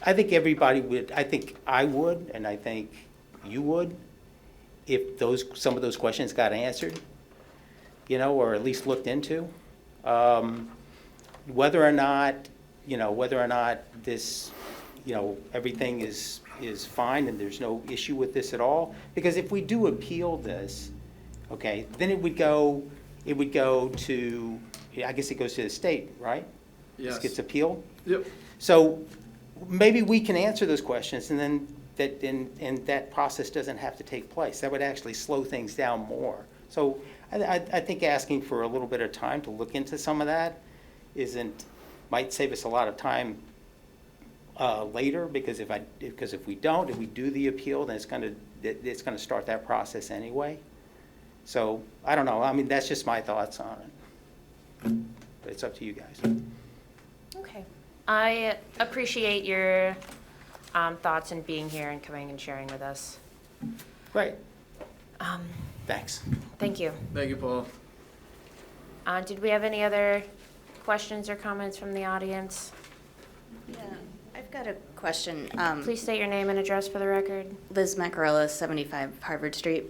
everybody would, I think I would, and I think you would, if some of those questions got answered, or at least looked into. Whether or not this, everything is fine and there's no issue with this at all. Because if we do appeal this, okay, then it would go to, I guess it goes to the state, right? Yes. This gets appealed? Yep. So maybe we can answer those questions and then that process doesn't have to take place. That would actually slow things down more. So I think asking for a little bit of time to look into some of that might save us a lot of time later, because if we do the appeal, then it's gonna start that process anyway. So I don't know. That's just my thoughts on it. But it's up to you guys. Okay. I appreciate your thoughts and being here and coming and sharing with us. Great. Thanks. Thank you. Thank you, Paul. Did we have any other questions or comments from the audience? Yeah, I've got a question. Please state your name and address for the record. Liz Macarella, 75 Harvard Street.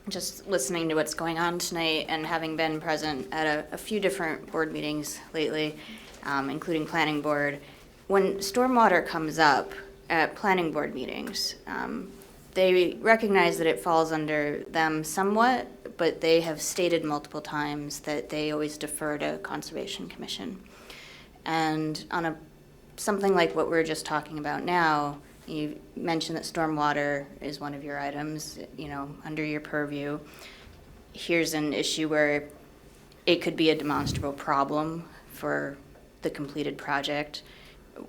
Just listening to what's going on tonight and having been present at a few different board meetings lately, including planning board. When stormwater comes up at planning board meetings, they recognize that it falls under them somewhat, but they have stated multiple times that they always defer to Conservation Commission. And on a something like what we're just talking about now, you mentioned that stormwater is one of your items, under your purview. Here's an issue where it could be a demonstrable problem for the completed project.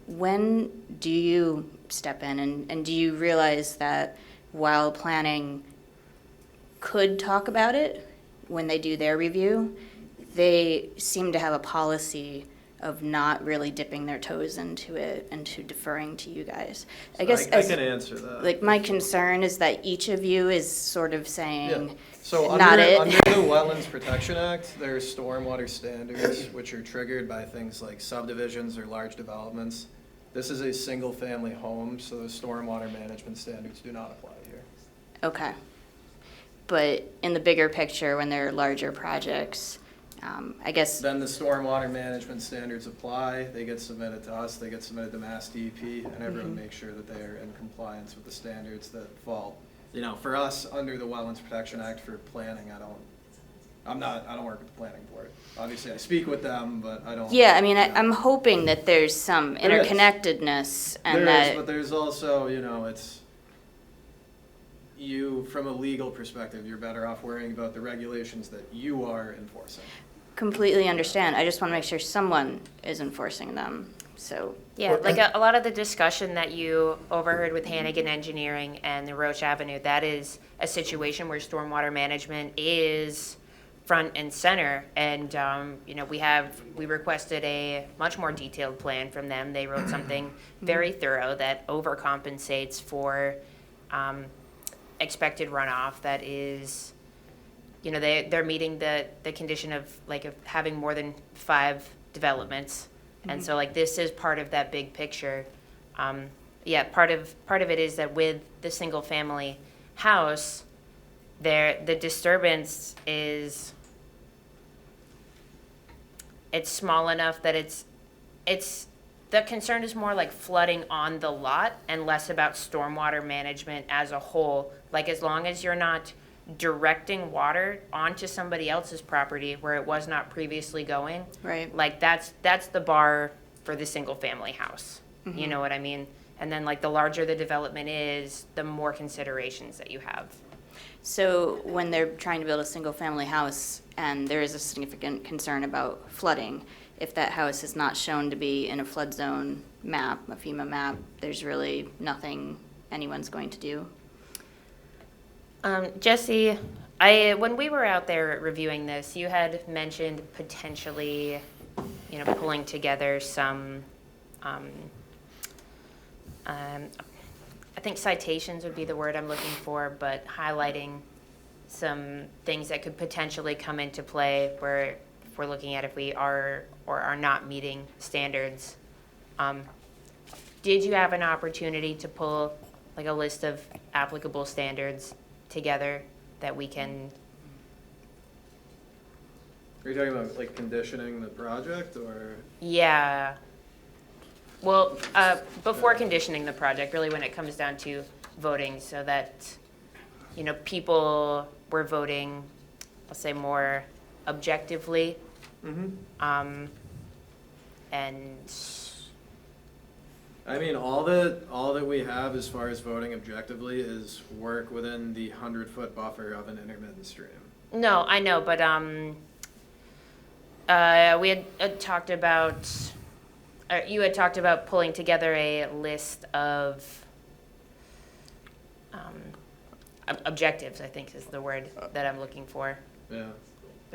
When do you step in, and do you realize that while planning could talk about it when they do their review, they seem to have a policy of not really dipping their toes into it and to deferring to you guys? I guess I can answer that. like my concern is that each of you is sort of saying, So not it. under the Wetlands Protection Act, there's stormwater standards which are triggered by things like subdivisions or large developments. This is a single-family home, so the stormwater management standards do not apply here. Okay. But in the bigger picture, when there are larger projects, I guess, Then the stormwater management standards apply, they get submitted to us, they get submitted to Mass DEP, and everyone makes sure that they are in compliance with the standards that fall. For us, under the Wetlands Protection Act for planning, I don't work with the planning board. Obviously, I speak with them, but I don't. yeah, I mean, I'm hoping that there's some There is. interconnectedness and There is, that, but there's also, it's, from a legal perspective, you're better off worrying about the regulations that you are enforcing. completely understand. I just want to make sure someone is enforcing them, so. Yeah, like a lot of the discussion that you overheard with Hannigan Engineering and the Roche Avenue, that is a situation where stormwater management is front and center. And, we requested a much more detailed plan from them. They wrote something very thorough that overcompensates for expected runoff that is, they're meeting the condition of having more than 5 developments. And so this is part of that big picture. Part of it is that with the single family house, the disturbance is, it's small enough that the concern is more like flooding on the lot and less about stormwater management as a whole. As long as you're not directing water onto somebody else's property where it was not previously going. Right. That's the bar for the single family house. You know what I mean? And then the larger the development is, the more considerations that you have. So when they're trying to build a single-family house and there is a significant concern about flooding, if that house is not shown to be in a flood zone map, a FEMA map, there's really nothing anyone's going to do? Jesse, when we were out there reviewing this, you had mentioned potentially, pulling together some, I think citations would be the word I'm looking for, but highlighting some things that could potentially come into play where if we're looking at if we are or are not meeting standards. Did you have an opportunity to pull a list of applicable standards together that we can? Are you talking about conditioning the project or? Yeah. Well, before conditioning the project, really when it comes down to voting, so that, people were voting, I'll say more objectively. And I mean, all that we have as far as voting objectively is work within the 100-foot buffer of an intermittent stream. no, I know, but we had talked about, you had talked about pulling together a list of objectives, I think is the word that I'm looking for. Yeah.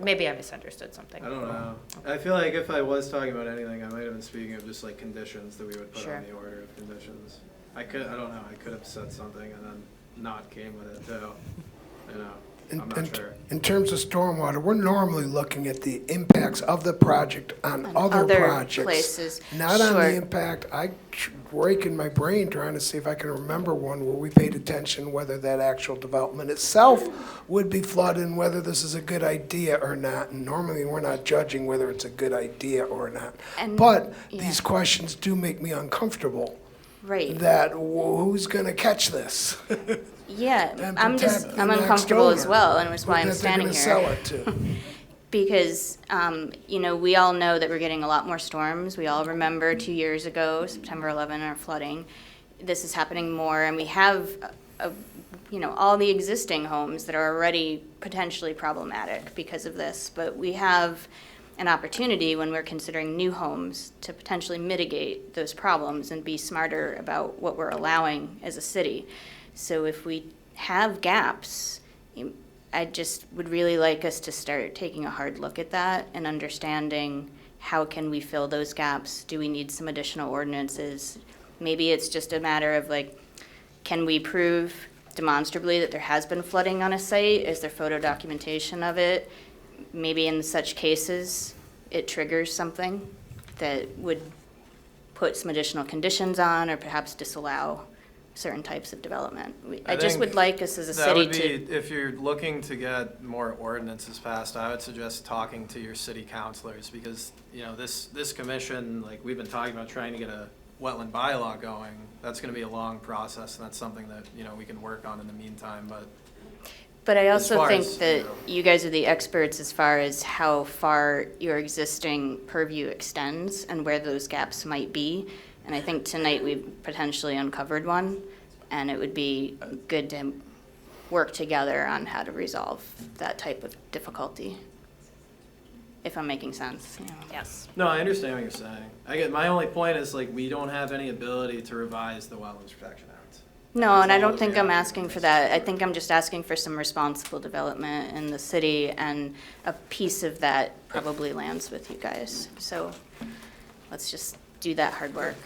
Maybe I misunderstood something. I don't know. I feel like if I was talking about anything, I might have been speaking of just conditions that we would put Sure. on the order of conditions. I don't know. I could have said something and then not came with it too. I'm not sure. In terms of stormwater, we're normally looking at the impacts of the project on other projects. Places. Not on the Sure. impact, raking my brain trying to see if I can remember one where we paid attention whether that actual development itself would be flooded and whether this is a good idea or not. And normally, we're not judging whether it's a good idea or not. And- But yeah. these questions do make me uncomfortable. Right. That who's gonna catch this? Yeah, And I'm protect the I'm next uncomfortable as owner well, and that's why I'm that they're standing gonna sell here. it to. Because, we all know that we're getting a lot more storms. We all remember 2 years ago, September 11, our flooding. This is happening more, and we have, all the existing homes that are already potentially problematic because of this. But we have an opportunity when we're considering new homes to potentially mitigate those problems and be smarter about what we're allowing as a city. So if we have gaps, I just would really like us to start taking a hard look at that and understanding how can we fill those gaps? Do we need some additional ordinances? Maybe it's just a matter of can we prove demonstrably that there has been flooding on a site? Is there photo documentation of it? Maybe in such cases, it triggers something that would put some additional conditions on or perhaps disallow certain types of development. I just would like us as a That city would to. be, if you're looking to get more ordinances passed, I would suggest talking to your city councilors, because, this commission, we've been talking about trying to get a wetland bylaw going. That's gonna be a long process, and that's something that, we can work on in the meantime, But I as also far think as, that you guys are the experts as far as how far your existing purview extends and where those gaps might be. And I think tonight we've potentially uncovered one, and it would be good to work together on how to resolve that type of difficulty, if I'm making sense. Yes. No, I understand what you're saying. My only point is, we don't have any ability to revise the Wetlands Protection Act. No, and I That's all don't that think we I'm have. asking for that. I think I'm just asking for some responsible development in the city, and a piece of that probably lands with you guys. So let's just do that hard work.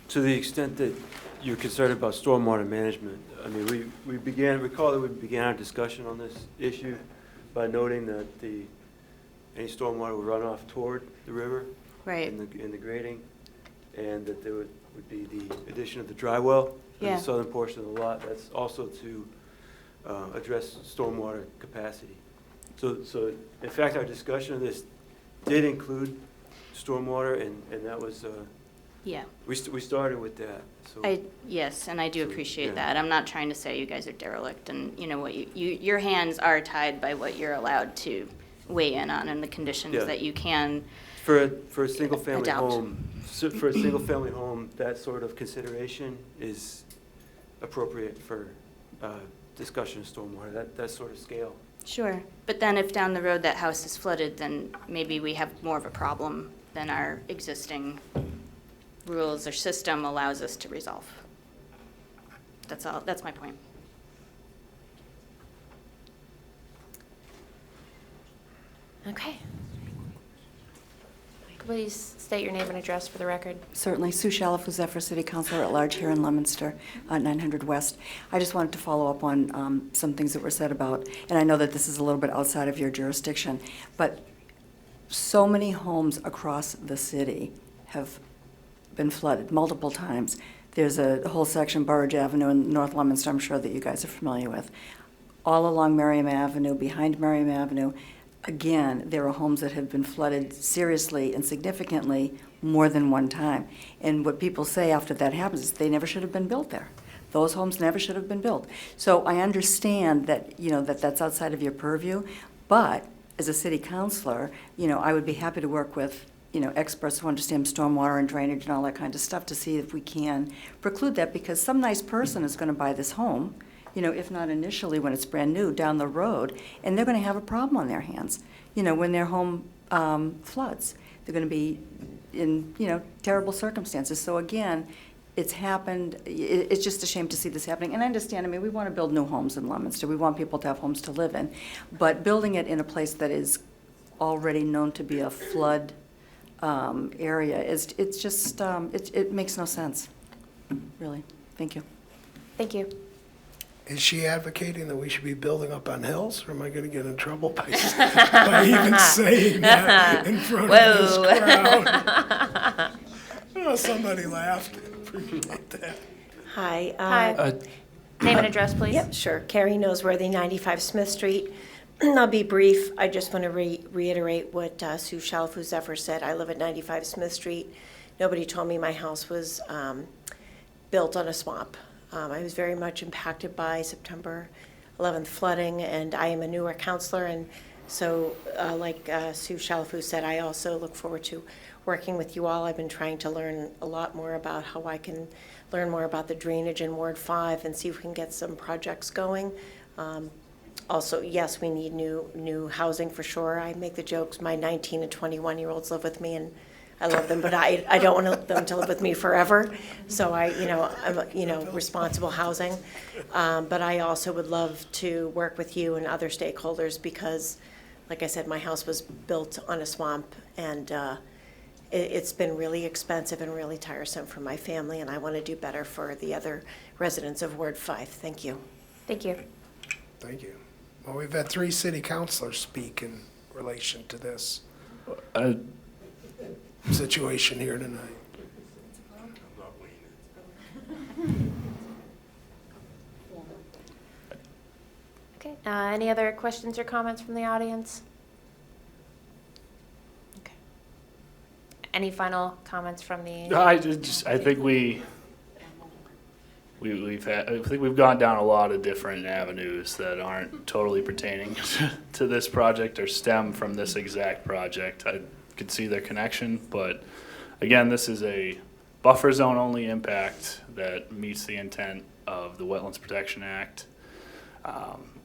To the extent that you're concerned about stormwater management, we began our discussion on this issue by noting that any stormwater would run off toward the river. Right. In the grading, and that there would be the addition of the dry well in Yeah. the southern portion of the lot. That's also to address stormwater capacity. So in fact, our discussion of this did include stormwater, and that was, Yeah. we started with that, so. Yes, and I do So, appreciate yeah. that. I'm not trying to say you guys are derelict, and your hands are tied by what you're allowed to weigh in on and the conditions Yeah. that you can. For a single-family Adopt. home, that sort of consideration is appropriate for discussion of stormwater, that sort of scale. Sure. But then if down the road that house is flooded, then maybe we have more of a problem than our existing rules or system allows us to resolve. That's all, that's my point. Okay. Please state your name and address for the record. Certainly. Sue Shalif, Zephyr City Councilor at Large here in Leominster, 900 West. I just wanted to follow up on some things that were said about, and I know that this is a little bit outside of your jurisdiction, but so many homes across the city have been flooded multiple times. There's a whole section, Burridge Avenue in North Leominster, I'm sure that you guys are familiar with. All along Merriam Avenue, behind Merriam Avenue, again, there are homes that have been flooded seriously and significantly more than one time. And what people say after that happens is they never should have been built there. Those homes never should have been built. So I understand that, that's outside of your purview, but as a city councilor, I would be happy to work with, experts who understand stormwater and drainage and all that kind of stuff to see if we can preclude that, because some nice person is going to buy this home, if not initially when it's brand new, down the road, and they're going to have a problem on their hands, when their home floods. They're going to be in, terrible circumstances. So again, it's happened. It's just a shame to see this happening. And I understand, we want to build new homes in Leominster. We want people to have homes to live in. But building it in a place that is already known to be a flood area, it's just, it makes no sense, really. Thank you. Thank you. Is she advocating that we should be building up on hills, or am I going to get in trouble by even saying that in front of this crowd? Oh, somebody laughed. Appreciate that. Hi. Hi. Name and address, please. Yep, sure. Carrie Noseworthy, 95 Smith Street. I'll be brief. I just want to reiterate what Sue Shalif Zephyr said. I live at 95 Smith Street. Nobody told me my house was built on a swamp. I was very much impacted by September 11th flooding, and I am a newer counselor, and So like Sue Shalfo said, I also look forward to working with you all. I've been trying to learn a lot more about how I can learn more about the drainage in Ward 5 and see if we can get some projects going. Also, yes, we need new housing for sure. I make the jokes, my 19 and 21-year-olds live with me, and I love them, but I don't want them to live with me forever. So I'm responsible housing. But I also would love to work with you and other stakeholders because, like I said, my house was built on a swamp, and it's been really expensive and really tiresome for my family, and I want to do better for the other residents of Ward 5. Thank you. Thank you. Thank you. Well, we've had 3 city councilors speak in relation to this situation here tonight. Okay, any other questions or comments from the audience? Okay. Any final comments from the? I think I think we've gone down a lot of different avenues that aren't totally pertaining to this project or stem from this exact project. I could see their connection, but again, this is a buffer zone only impact that meets the intent of the Wetlands Protection Act.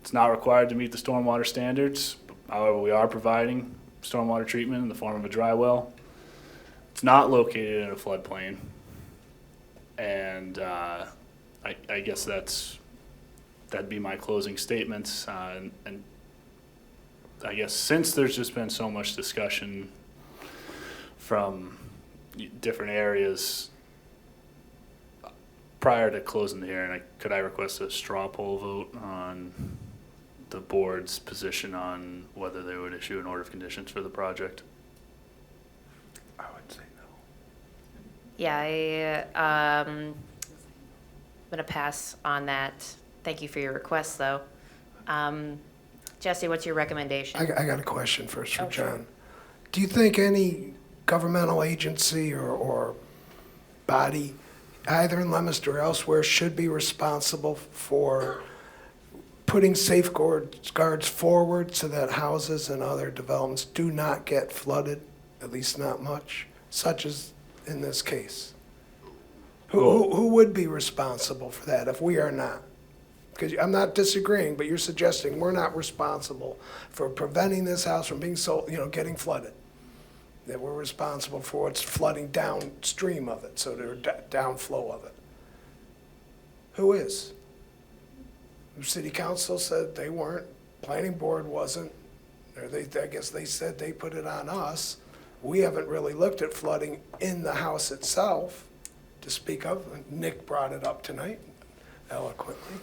It's not required to meet the stormwater standards. However, we are providing stormwater treatment in the form of a dry well. It's not located in a floodplain, and I guess that'd be my closing statements. And I guess since there's just been so much discussion from different areas prior to closing the hearing, could I request a straw poll vote on the board's position on whether they would issue an order of conditions for the project? I would say no. Yeah, I'm going to pass on that. Thank you for your request, though. Jesse, what's your recommendation? I got a question first for Oh, sure. John. Do you think any governmental agency or body, either in Leominster or elsewhere, should be responsible for putting safeguards forward so that houses and other developments do not get flooded, at least not much, such as in this case? Who would be responsible for that if we are not? Because I'm not disagreeing, but you're suggesting we're not responsible for preventing this house from being getting flooded. That we're responsible for what's flooding downstream of it, so there's downflow of it. Who is? The city council said they weren't, planning board wasn't, or I guess they said they put it on us. We haven't really looked at flooding in the house itself to speak of. Nick brought it up tonight eloquently.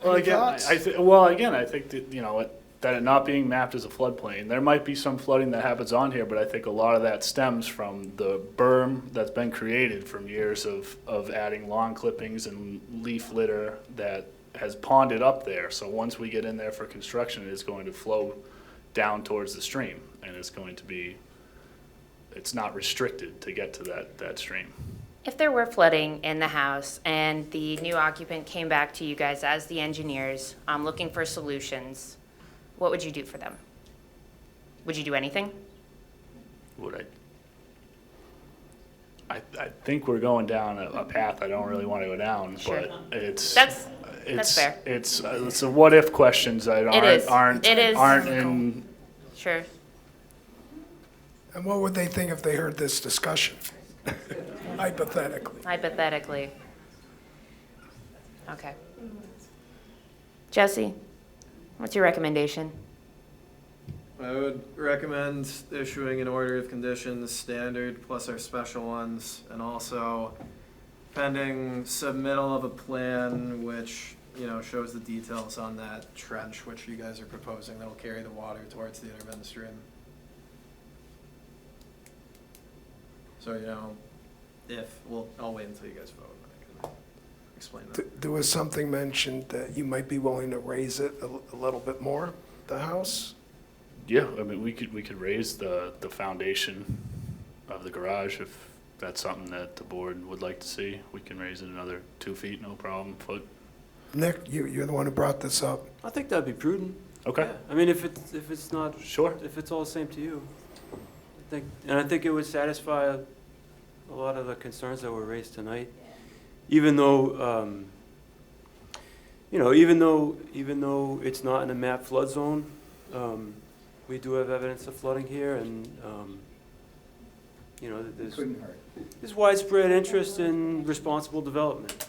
Well, Any again, thoughts? I think that, that it not being mapped as a floodplain, there might be some flooding that happens on here, but I think a lot of that stems from the berm that's been created from years of adding lawn clippings and leaf litter that has ponded up there. So once we get in there for construction, it's going to flow down towards the stream, and it's not restricted to get to that stream. If there were flooding in the house and the new occupant came back to you guys as the engineers looking for solutions, what would you do for them? Would you do anything? Would I think we're going down a path I don't really want to go down, Sure. but That's fair. It's a what if questions that aren't in. Sure. And what would they think if they heard this discussion? Hypothetically. Hypothetically. Okay. Jesse, what's your recommendation? I would recommend issuing an order of conditions standard plus our special ones, and also pending submittal of a plan which, shows the details on that trench which you guys are proposing that'll carry the water towards the Interven stream. So, I'll wait until you guys vote. I can explain that. There was something mentioned that you might be willing to raise it a little bit more, the house? Yeah, I mean, we could raise the foundation of the garage if that's something that the board would like to see. We can raise it another 2 feet, no problem, foot. Nick, you're the one who brought this up. I think that'd be prudent. Okay, Yeah, I mean, if it's not, sure. if it's all the same to you, I think it would satisfy a lot of the concerns that were raised tonight, even though, even though it's not in a map flood zone, we do have evidence of flooding here, and, Couldn't hurt. there's widespread interest in responsible development.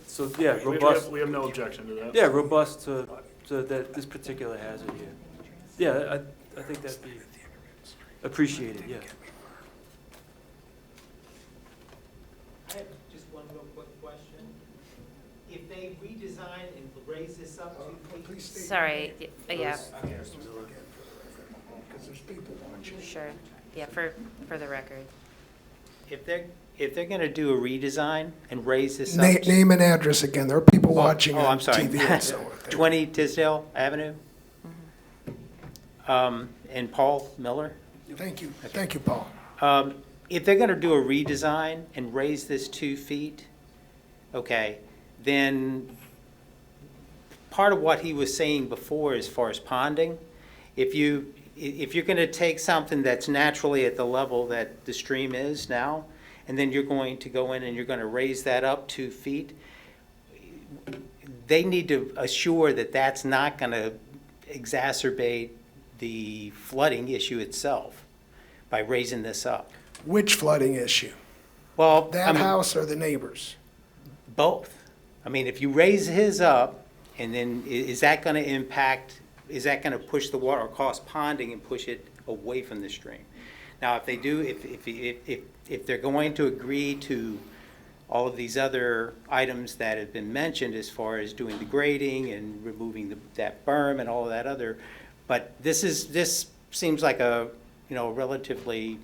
So, yeah, We robust, have no objection to that. yeah, robust to that, this particular hazard here. Yeah, I think that'd be appreciated, yeah. I have just one real quick question. If they redesign and raise this up 2 feet. Sorry, yeah, Because there's people watching. sure. Yeah, for the record. If they're gonna do a redesign and raise this up. Name and address again. There are people watching Oh, on I'm sorry. TV and so on. 20 Tisdale Avenue. And Paul Miller. Thank you. Thank you, Paul. If they're gonna do a redesign and raise this 2 feet, okay, then part of what he was saying before as far as ponding, if you're gonna take something that's naturally at the level that the stream is now, and then you're going to go in and you're gonna raise that up 2 feet, they need to assure that that's not gonna exacerbate the flooding issue itself by raising this up. Which flooding issue? Well, I That mean, house or the neighbors? both. I mean, if you raise his up, and then is that gonna impact, is that gonna push the water or cause ponding and push it away from the stream? Now, if they do, if they're going to agree to all of these other items that have been mentioned as far as doing the grading and removing that berm and all of that other, but this seems like a, relatively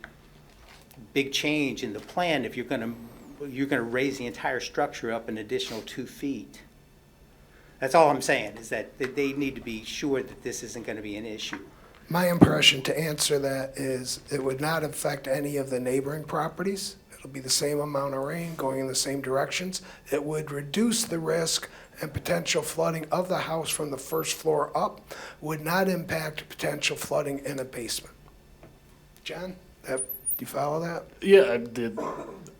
big change in the plan if you're gonna raise the entire structure up an additional 2 feet. That's all I'm saying, is that they need to be sure that this isn't gonna be an issue. My impression to answer that is it would not affect any of the neighboring properties. It'll be the same amount of rain going in the same directions. It would reduce the risk and potential flooding of the house from the first floor up, would not impact potential flooding in a basement. John, do you follow that? Yeah,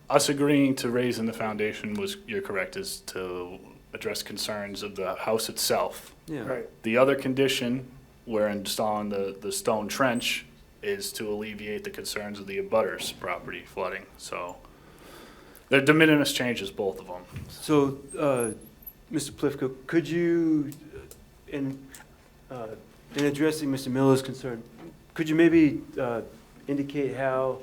us agreeing to raising the foundation was, you're correct, is to address concerns of the house itself. Yeah. Right. The other condition, we're installing the stone trench, is to alleviate the concerns of the abutters property flooding, so. They're de minimis changes, both of them. So, Mr. Plifko, could you, in addressing Mr. Miller's concern, could you maybe indicate how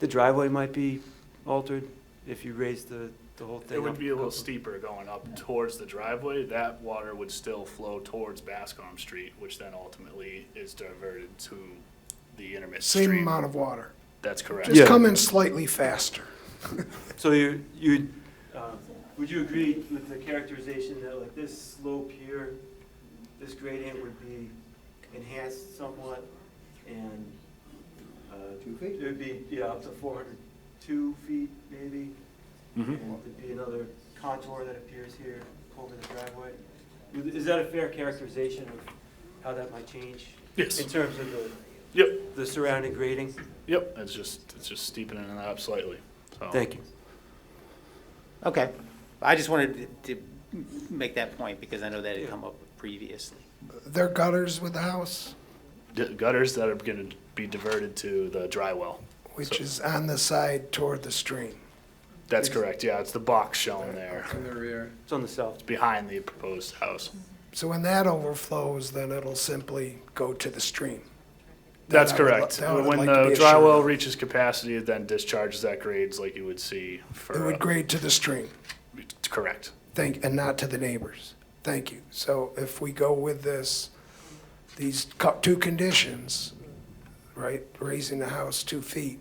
the driveway might be altered if you raised the whole thing It would up be a little couple- steeper going up towards the driveway. That water would still flow towards Bascom Street, which then ultimately is diverted to the intermittent Same stream. amount of water. That's correct. Just come in slightly faster. So would you agree with the characterization that like this slope here, this gradient would be enhanced somewhat, and 2 feet? it would be, up to 402 feet maybe? Mhm. And there'd be another contour that appears here over the driveway. Is that a fair characterization of how that might change? Yes. In terms of Yep, the surrounding grading? yep, it's just steepening it up slightly, so. Thank you. Okay. I just wanted to make that point because I know that had come up previously. There are gutters with the house, Gutters that are gonna be diverted to the dry well. which So- is on the side toward the stream. That's correct, yeah, it's the box shown there. In the rear. It's on the south. It's behind the proposed house. So when that overflows, then it'll simply go to the stream. That's That I would li- correct. that I would When like to the be dry assured well of. reaches capacity, it then discharges at grades like you would see for. It would grade to the stream, Correct. and not to the neighbors. Thank you. So if we go with these two conditions, right, raising the house 2 feet,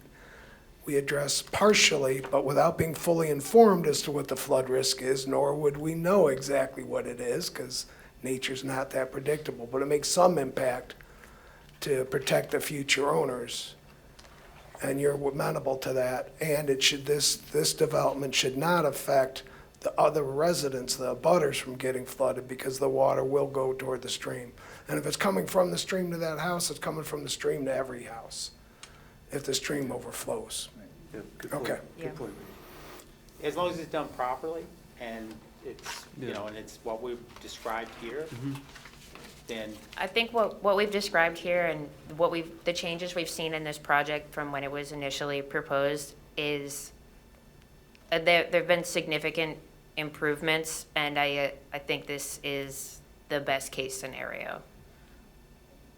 we address partially, but without being fully informed as to what the flood risk is, nor would we know exactly what it is, because nature's not that predictable, but it makes some impact to protect the future owners. And you're amenable to that, and this development should not affect the other residents, the abutters, from getting flooded, because the water will go toward the stream. And if it's coming from the stream to that house, it's coming from the stream to every house, if the stream overflows. Yeah, good point. Okay. Yeah. Good point. As long as it's done properly and it's, you Yeah. know, and it's what we've described here, then, I think what we've described here and the changes we've seen in this project from when it was initially proposed is, there've been significant improvements, and I think this is the best case scenario.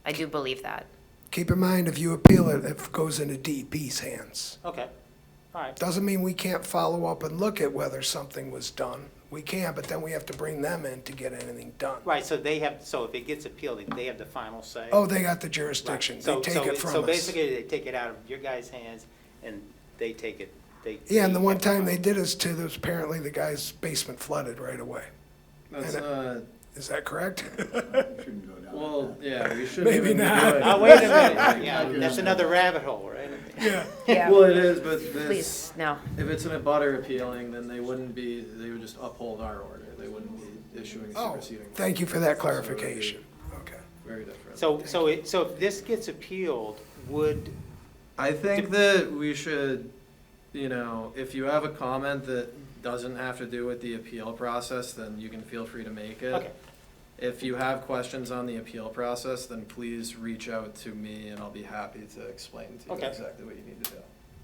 I do believe that. Keep in mind, if you appeal it, it goes into DEP's hands. okay, all right. Doesn't mean we can't follow up and look at whether something was done. We can, but then we have to bring them in to get anything done. Right, so they have, so if it gets appealed, they have the final say? Oh, they got the Right. jurisdiction. They So- take so it from us. So basically, they take it out of your guys' hands and they take it, Yeah, and the they one have time they final- did us to, apparently the guy's basement flooded right away. That's And not, Is that correct? Shouldn't go down well, that. yeah, we shouldn't Maybe even be not. doing Oh, it. wait a minute, Like, yeah, like, that's another rabbit hole, right? Yeah. Yeah. Well, it is, but this, Please, no. if it's in a butter appealing, then they would just uphold our order. They wouldn't be issuing a Oh, superseding. thank you for that clarification. Okay. Very different. So if this gets appealed, would, I think that we should, if you have a comment that doesn't have to do with the appeal process, then you can feel free to make it. okay, If you have questions on the appeal process, then please reach out to me and I'll be happy to explain to you Okay. exactly what you need to do.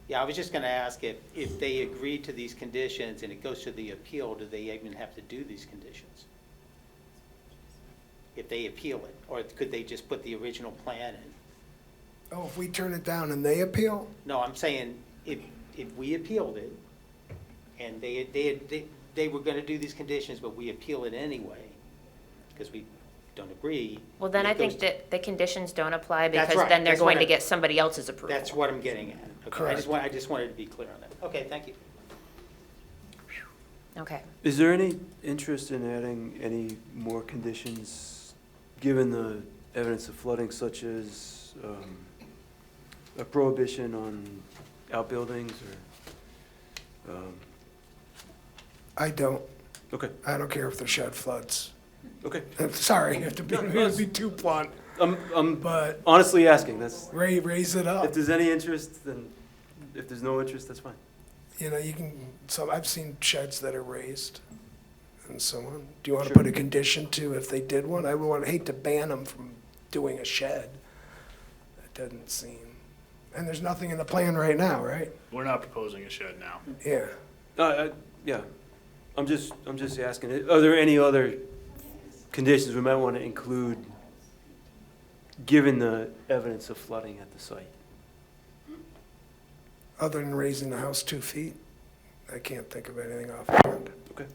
yeah, I was just gonna ask if they agree to these conditions and it goes to the appeal, do they even have to do these conditions? If they appeal it, or could they just put the original plan in? Oh, if we turn it down and they appeal? No, I'm saying if we appealed it and they were gonna do these conditions, but we appeal it anyway, because we don't agree. Well, then and I it goes think that the conditions don't apply That's because right. then they're That's going what to I- get somebody else's approval. That's what I'm getting at. Okay, Correct. I just wanted to be clear on that. Okay, thank you. Okay. Is there any interest in adding any more conditions, given the evidence of flooding, such as a prohibition on outbuildings or? I don't. Okay, I don't care if the shed floods. okay. Sorry, to be too blunt, I'm but honestly asking, that's, raise it up. if there's any interest, then, if there's no interest, that's fine. You know, I've seen sheds that are raised and so on. Do you want to Sure. put a condition to if they did one? I would hate to ban them from doing a shed. That doesn't seem, and there's nothing in the plan right now, right? We're not proposing a shed now. Yeah. Yeah, I'm just asking, are there any other conditions we might want to include, given the evidence of flooding at the site? Other than raising the house 2 feet, I can't think of anything offhand. Okay.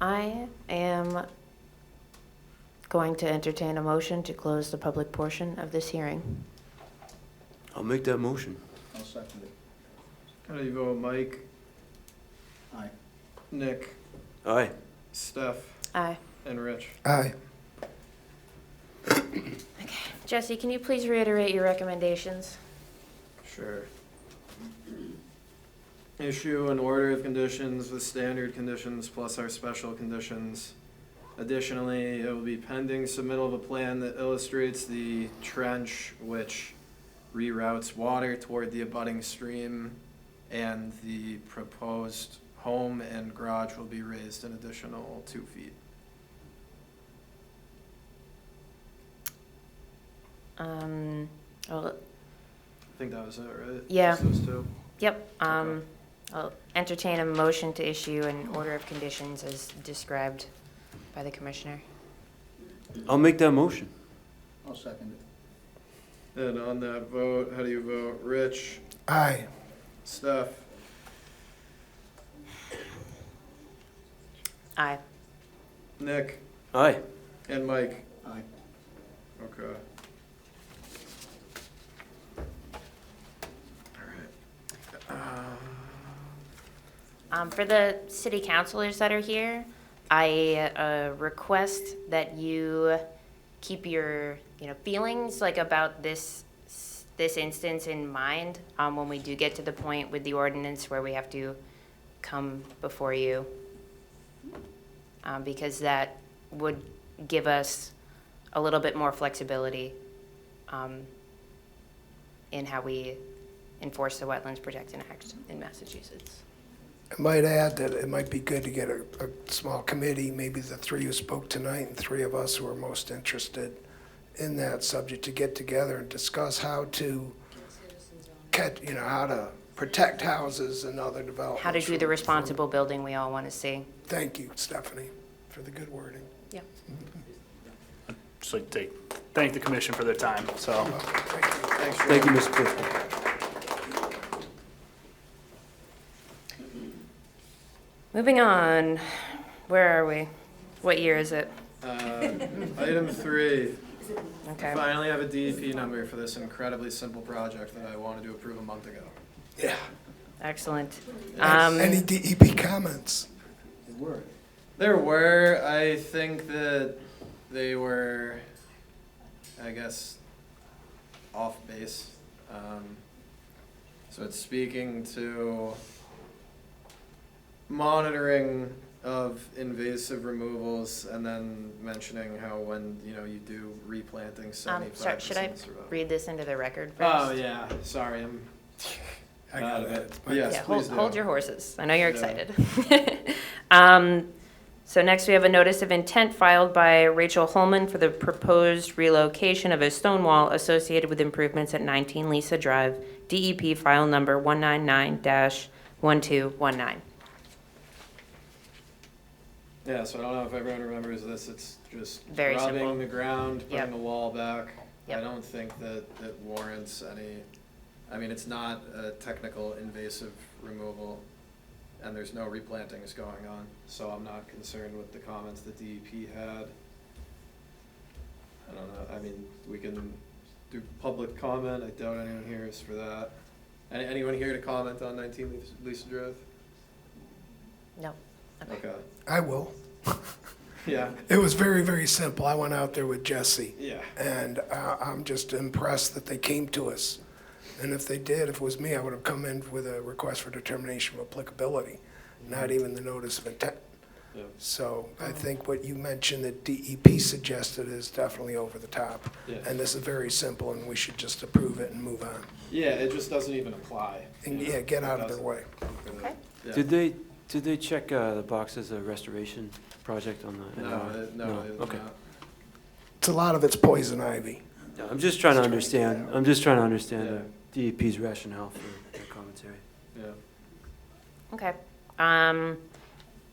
I am going to entertain a motion to close the public portion of this hearing. I'll make that motion. I'll second it. How do you vote, Mike, Aye. Nick, Aye. Steph, Aye. and Rich? Aye. Jesse, can you please reiterate your recommendations? Sure. Issue an order of conditions with standard conditions plus our special conditions. Additionally, it will be pending submittal of a plan that illustrates the trench which reroutes water toward the abutting stream, and the proposed home and garage will be raised an additional 2 feet. Well, I think that was it, right? Yeah. Just those two? yep, I'll entertain a motion to issue an order of conditions as described by the commissioner. I'll make that motion. I'll second it. And on that vote, how do you vote? Rich, Aye. Steph, Aye. Nick, Aye. and Mike? Aye. Okay. All right. For the city councilors that are here, I request that you keep your, feelings like about this instance in mind when we do get to the point with the ordinance where we have to come before you. Because that would give us a little bit more flexibility in how we enforce the Wetlands Protection Act in Massachusetts. I might add that it might be good to get a small committee, maybe the three who spoke tonight and three of us who are most interested in that subject, to get together and discuss how to how to protect houses and other developments. How to do the responsible building we all want to see. Thank you, Stephanie, for the good wording. Yeah. Just like to thank the commission for their time, so. Thank you, Mr. Clifford. Moving on, where are we? What year is it? Item 3. Okay. Finally have a DEP number for this incredibly simple project that I wanted to approve a month ago. Yeah. Excellent. Any DEP comments? There were. I think that they were, I guess, off base. So it's speaking to monitoring of invasive removals, and then mentioning how when you do replanting 75%. Sorry, should I read this into the record first? Oh yeah, sorry, I got it. Yes, Yeah, please do. hold your horses. I know you're Yeah. excited. So next we have a notice of intent filed by Rachel Holman for the proposed relocation of a stone wall associated with improvements at 19 Lisa Drive, DEP file number 199-1219. Yeah, so I don't know if everyone remembers this. It's just Very rubbing simple. the ground, putting Yep. the wall back. Yep. I don't think that it warrants any. I mean, it's not a technical invasive removal, and there's no replantings going on, so I'm not concerned with the comments that DEP had. I don't know. I mean, we can do public comment. I doubt anyone here is for that. Anyone here to comment on 19 Lisa Drive? No. Okay. I will. Yeah. It was very, very simple. I went out there with Jesse. Yeah. And I'm just impressed that they came to us. And if they did, if it was me, I would have come in with a request for determination of applicability, not even the notice of intent. Yeah. So I think what you mentioned that DEP suggested is definitely over the top. Yeah. And this is very simple, and we should just approve it and move on. Yeah, it just doesn't even apply. And you know? yeah, get out It of their doesn't. way. Okay. Yeah. Did they check the box as a restoration project on the? No, they did Okay. not. It's a lot of it's poison ivy. No, I'm just trying to understand. I'm just trying to understand Yeah. DEP's rationale for their commentary. Yeah. Okay.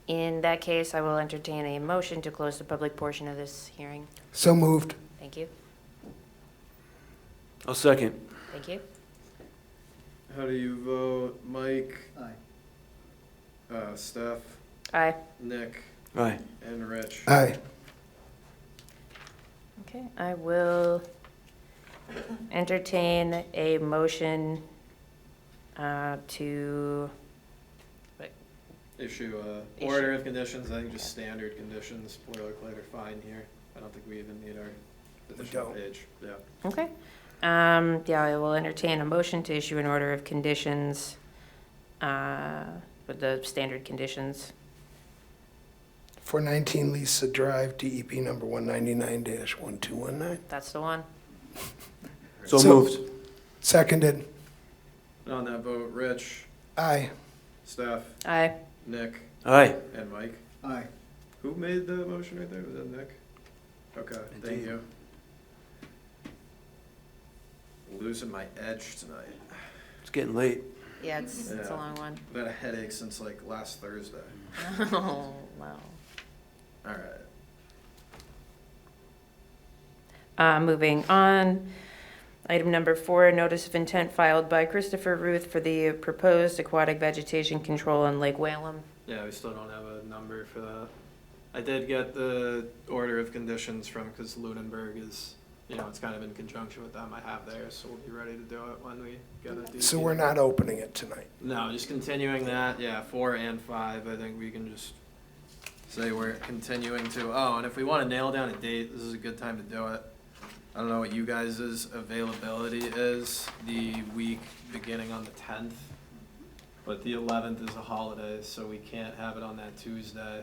In that case, I will entertain a motion to close the public portion of this hearing. So moved. Thank you. I'll second. Thank you. How do you vote? Mike, Aye. Steph, Aye. Nick, Aye. and Rich. Aye. Okay, I will entertain a motion to, Issue order of conditions. I think just standard conditions, boilerplate are fine here. I don't think we even need our additional don't. page. Yeah. okay. Yeah, I will entertain a motion to issue an order of conditions with the standard conditions. For 19 Lisa Drive, DEP number 199-1219. That's the one. So So- moved. Seconded. And on that vote, Rich, Aye. Steph, Aye. Nick, Aye. and Mike. Aye. Who made the motion right there? Was that Nick? Okay, thank Indeed. you. Losing my edge tonight. It's getting late. Yeah, it's a Yeah. long one. I've had a headache since like last Thursday. Oh, wow. All right. Moving on. Item number 4, notice of intent filed by Christopher Ruth for the proposed aquatic vegetation control on Lake Whalum. Yeah, we still don't have a number for that. I did get the order of conditions from, because Lunenburg is, it's kind of in conjunction with them. I have theirs, so we'll be ready to do it when we get a DEP. So we're not opening it tonight. No, just continuing that, yeah, 4 and 5, I think we can just say we're continuing to, oh, and if we want to nail down a date, this is a good time to do it. I don't know what you guys' availability is the week beginning on the 10th, but the 11th is a holiday, so we can't have it on that Tuesday.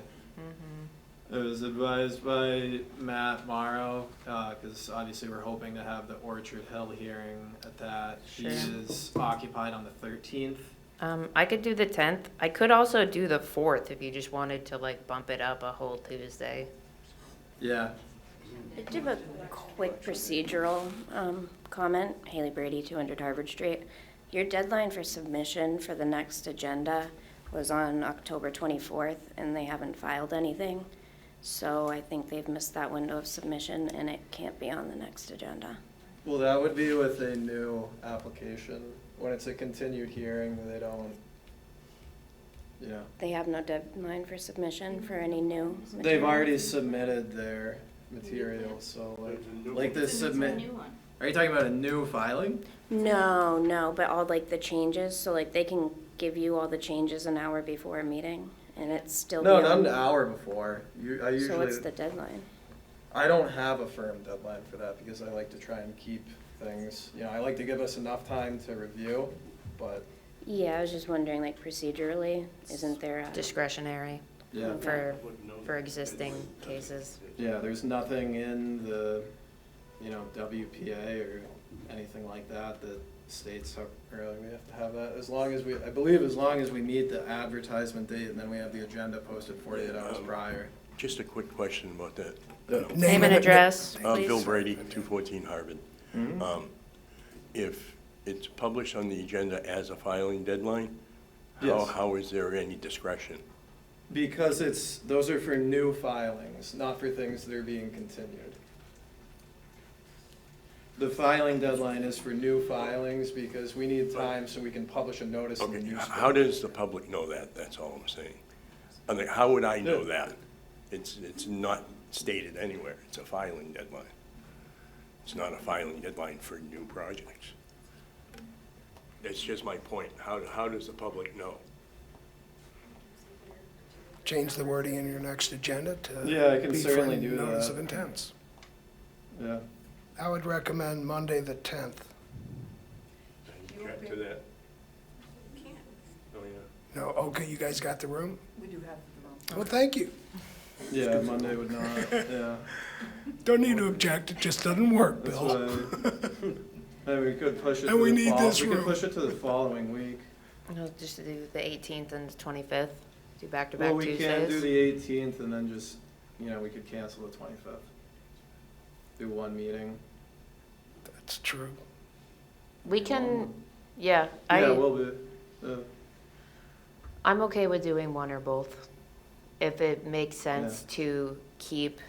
It was advised by Matt Morrow, because obviously we're hoping to have the Orchard Hill hearing at that. He Sure. is occupied on the 13th. I could do the 10th. I could also do the 4th if you just wanted to like bump it up a whole Tuesday. Yeah. I do have a quick procedural comment. Haley Brady, 200 Harvard Street. Your deadline for submission for the next agenda was on October 24th, and they haven't filed anything. So I think they've missed that window of submission, and it can't be on the next agenda. Well, that would be with a new application. When it's a continued hearing, they don't, yeah. They have no deadline for submission for any new material? They've already submitted their material, so like the submit. Are you talking about a new filing? No, but all like the changes, so like they can give you all the changes an hour before a meeting, and it's still No, be not on- an hour before. I usually. So what's the deadline? I don't have a firm deadline for that because I like to try and keep things, I like to give us enough time to review, but Yeah, I was just wondering, like procedurally, isn't there a? Discretionary yeah. for existing cases. Yeah, there's nothing in the, WPA or anything like that that states how early we have to have that. I believe as long as we meet the advertisement date and then we have the agenda posted 48 hours prior. Just a quick question about that. Name and address, please. Bill Brady, 214 Harvard. Mhm. If it's published on the agenda as a filing deadline, Yes. how is there any discretion? Because those are for new filings, not for things that are being continued. The filing deadline is for new filings because we need time so we can publish a notice in the Okay, newspaper. how does the public know that? That's all I'm saying. I mean, how would I know Yeah. that? It's not stated anywhere. It's a filing deadline. It's not a filing deadline for new projects. That's just my point. How does the public know? Change the wording in your next agenda to Yeah, I can be for certainly do notice that. of intents. Yeah. I would recommend Monday, the 10th. Object to that? Oh, yeah. No, okay, you guys got the room? We do have the room. Well, thank you. Yeah, Monday would not, yeah. Don't need to object, it just doesn't work, That's Bill. why, we could push it And to we the need fall, this we could room. push it to the following week. No, just do the 18th and the 25th, do back-to-back Well, we Tuesdays. can't do the 18th and then just, we could cancel the 25th. Do one meeting. That's true. We can, yeah, Yeah, we'll be, I'm okay with doing one or both, if it makes sense to keep.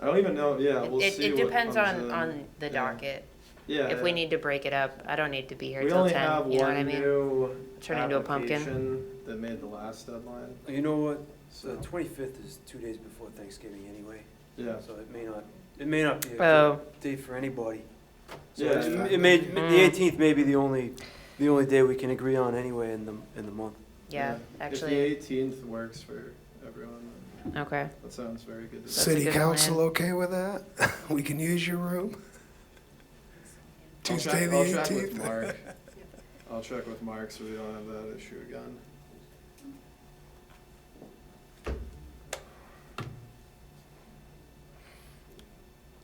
I don't even know, yeah, we'll see It what depends comes in. on the Yeah. docket. Yeah. If we need to break it up, I don't need to be here We till only 10, have you know what I one mean? new Turn into a pumpkin. application that made the last deadline. You know what? So- The 25th is 2 days before Thanksgiving anyway, Yeah. so it may not be a Oh. good date for anybody. So Yeah, it's- yeah. the 18th may be the only day we can agree on anyway in the month. Yeah, If actually, the 18th works for everyone, then okay. that sounds very good. to me. a City good council plan. okay with that? We can use your room? I'll Tuesday, check- the I'll check with 18th? Mark. I'll check with Mark so we don't have that issue again.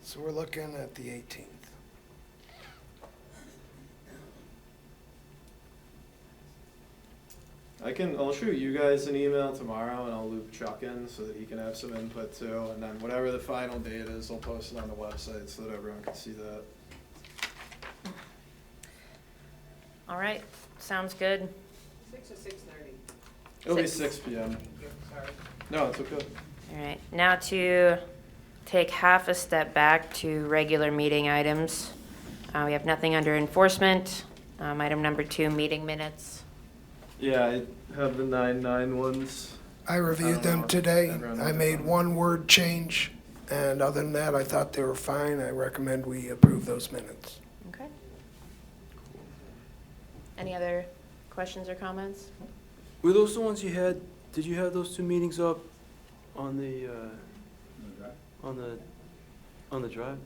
So we're looking at the 18th. I'll shoot you guys an email tomorrow and I'll loop Chuck in so that he can have some input too. And then whatever the final date is, I'll post it on the website so that everyone can see that. All right, sounds good. 6 or 6:30? It'll be 6. 6 p.m. Sorry. No, it's okay. All right, now to take half a step back to regular meeting items. We have nothing under enforcement. Item number 2, meeting minutes. Yeah, I have the 9/9 ones. I I reviewed don't them know. today. Everyone I knows made them. one word change, and other than that, I thought they were fine. I recommend we approve those minutes. Okay. Any other questions or comments? Were those the ones you had, did you have those 2 meetings up on the, on the drive?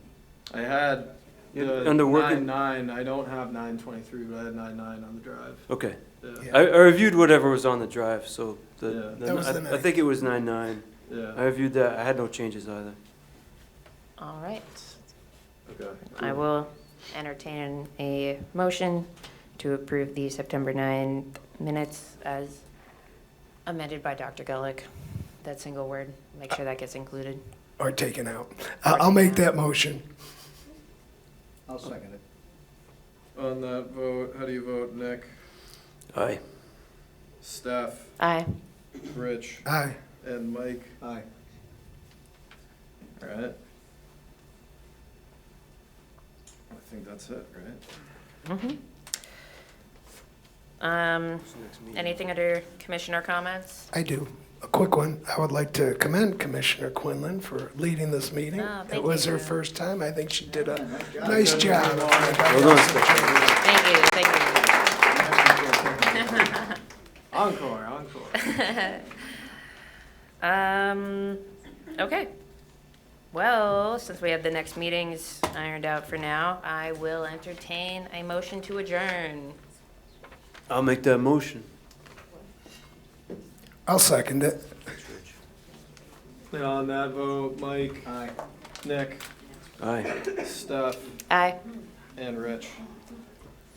I had Yeah, the under working- 9/9, I don't have 9/23, but I had 9/9 on the drive. Okay. Yeah. I reviewed whatever was on the drive, so Yeah. That was the I think it was 9/9. Yeah. I reviewed that, I had no changes either. All right. Okay. I will entertain a motion to approve the September 9 minutes as amended by Dr. Gulick. That single word, make sure that gets included. Or taken out. I'll make that motion. I'll second it. On that vote, how do you vote, Nick? Aye. Steph? Aye. Rich? Aye. And Mike? Aye. All right. I think that's it, right? Mm-hmm. What's the next meeting? Anything under commissioner comments? I do. A quick one. I would like to commend Commissioner Quinlan for leading this meeting. Oh, It thank was her you. first time. I think she did a nice job. Well done, Steph. Thank you, thank Encore, encore. you. Okay. Well, since we have the next meetings ironed out for now, I will entertain a motion to adjourn. I'll make that motion. I'll second it. Thanks, Rich. And on that vote, Mike? Aye. Nick? Aye. Steph? Aye. And Rich?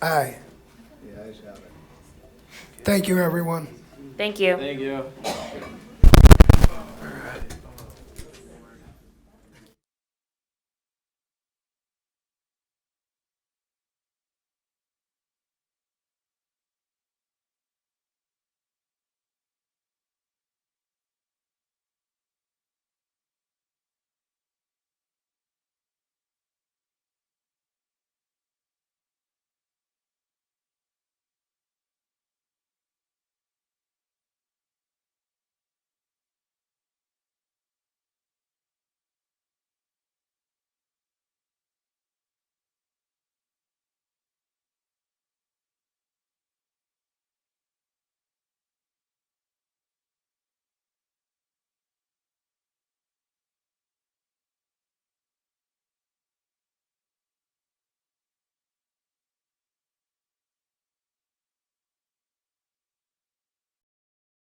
Aye. The ayes have it. Thank you, everyone. Thank you. Thank you.